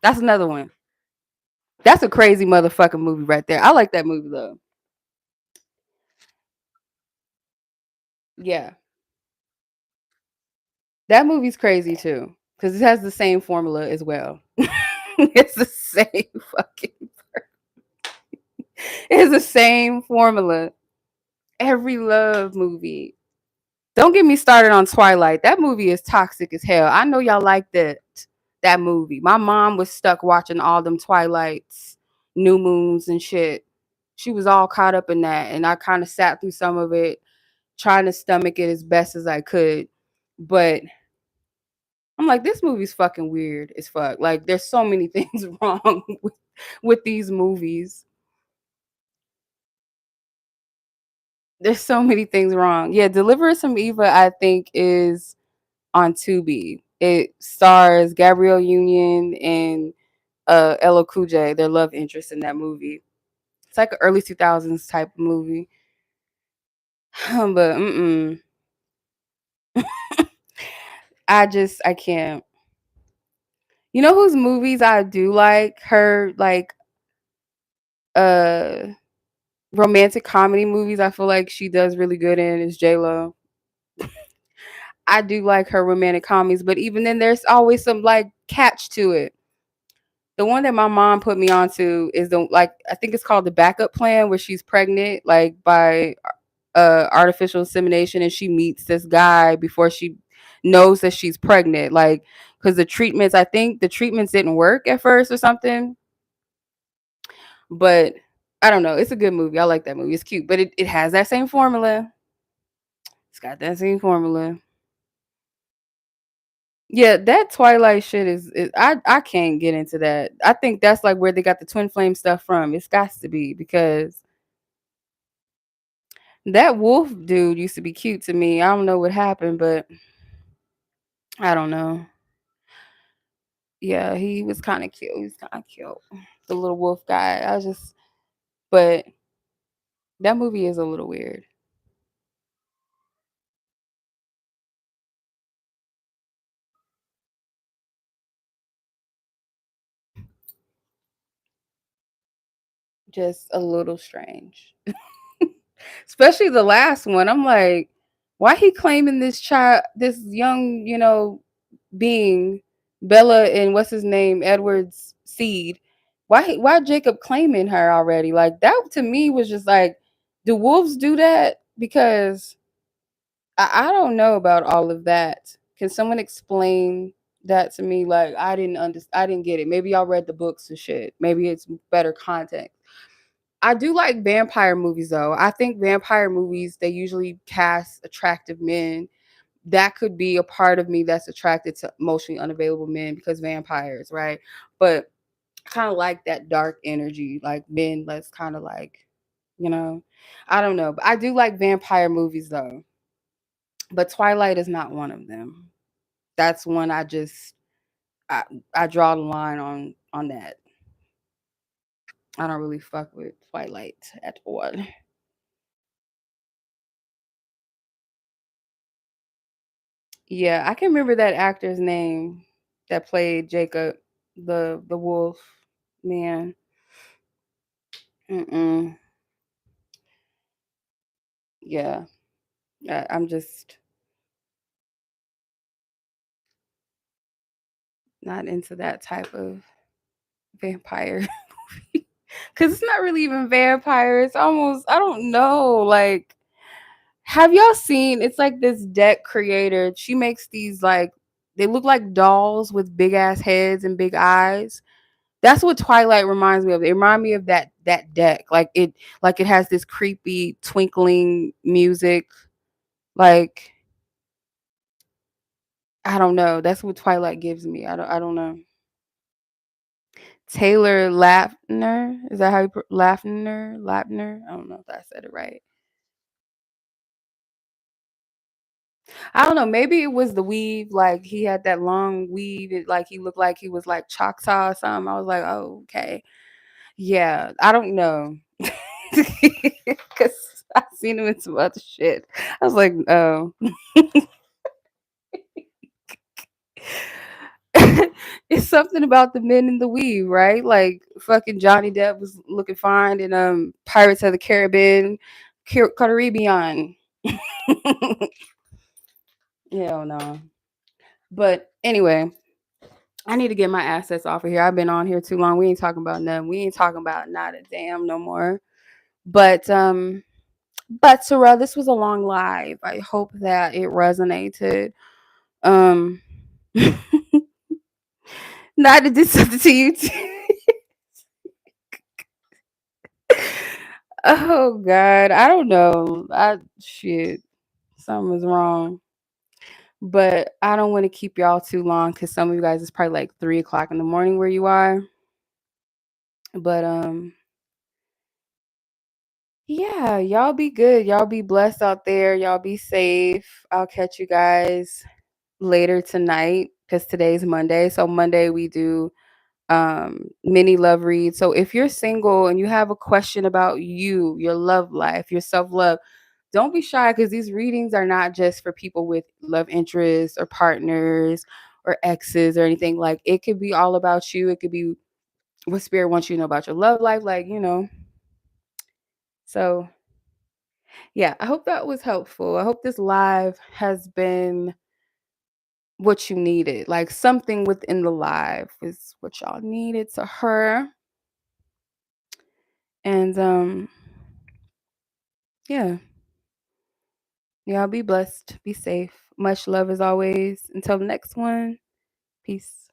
That's another one. That's a crazy motherfucking movie right there. I like that movie though. Yeah. That movie's crazy too. Because it has the same formula as well. It's the same fucking it's the same formula. Every love movie. Don't get me started on Twilight. That movie is toxic as hell. I know y'all like that movie. My mom was stuck watching all them Twilights, New Moons and shit. She was all caught up in that, and I kind of sat through some of it, trying to stomach it as best as I could. But I'm like, this movie's fucking weird as fuck. Like, there's so many things wrong with these movies. There's so many things wrong. Yeah, Deliver Us from Eva, I think, is on Tubi. It stars Gabrielle Union and Ella Cool J, their love interest in that movie. It's like an early 2000s type of movie. But I can't. You know whose movies I do like? Her like uh romantic comedy movies I feel like she does really good in is J Lo. I do like her romantic comedies, but even then there's always some like catch to it. The one that my mom put me onto is the like I think it's called the backup plan, where she's pregnant like by artificial insemination, and she meets this guy before she knows that she's pregnant, like because the treatments, I think the treatments didn't work at first or something, but I don't know. It's a good movie. I like that movie. It's cute, but it has that same formula. It's got that same formula. Yeah, that Twilight shit is I can't get into that. I think that's like where they got the twin flame stuff from. It's got to be because that wolf dude used to be cute to me. I don't know what happened, but I don't know. Yeah, he was kind of cute. He was kind of cute. The little wolf guy. I just, but that movie is a little weird. Just a little strange. Especially the last one. I'm like, why he claiming this child, this young, being Bella and what's his name, Edward's seed? Why Jacob claiming her already? Like that to me was just like, do wolves do that? Because I don't know about all of that. Can someone explain that to me? Like I didn't get it. Maybe y'all read the books and shit. Maybe it's better context. I do like vampire movies though. I think vampire movies, they usually cast attractive men. That could be a part of me that's attracted to emotionally unavailable men because vampires, right? But I kind of like that dark energy, like men that's kind of like, you know, I don't know. But I do like vampire movies though. But Twilight is not one of them. That's one I I draw the line on that. I don't really fuck with Twilight at all. Yeah, I can remember that actor's name that played Jacob, the wolf man. Mm-mm. Yeah, I'm just not into that type of vampire movie because it's not really even vampire. It's almost, I don't know. Like, have y'all seen? It's like this deck creator. She makes these like they look like dolls with big ass heads and big eyes. That's what Twilight reminds me of. It reminds me of that deck. Like it has this creepy twinkling music. Like I don't know. That's what Twilight gives me. I don't know. Taylor Lautner. Is that how you Lautner? Lautner? I don't know if I said it right. I don't know. Maybe it was the weave. Like he had that long weave. Like he looked like he was like Choctaw or something. I was like, oh, okay. Yeah. I don't know. Because I seen him in some other shit. I was like, oh. It's something about the men in the weave, right? Like fucking Johnny Depp was looking fine in Pirates of the Caribbean, Caribbean. Hell no. But anyway, I need to get my assets off of here. I've been on here too long. We ain't talking about nothing. We ain't talking about not a damn no more. But Sarah, this was a long live. I hope that it resonated. Um Not to do something to you too. Oh God. I don't know. I shit. Something was wrong. But I don't want to keep y'all too long because some of you guys it's probably like 3 o'clock in the morning where you are. But yeah, y'all be good. Y'all be blessed out there. Y'all be safe. I'll catch you guys later tonight because today's Monday. So Monday we do mini love read. So if you're single and you have a question about you, your love life, your self-love, don't be shy because these readings are not just for people with love interests or partners or exes or anything. Like it could be all about you. It could be what spirit wants you to know about your love life, So yeah, I hope that was helpful. I hope this live has been what you needed. Like something within the live is what y'all needed to her. And yeah. Y'all be blessed. Be safe. Much love as always. Until the next one. Peace.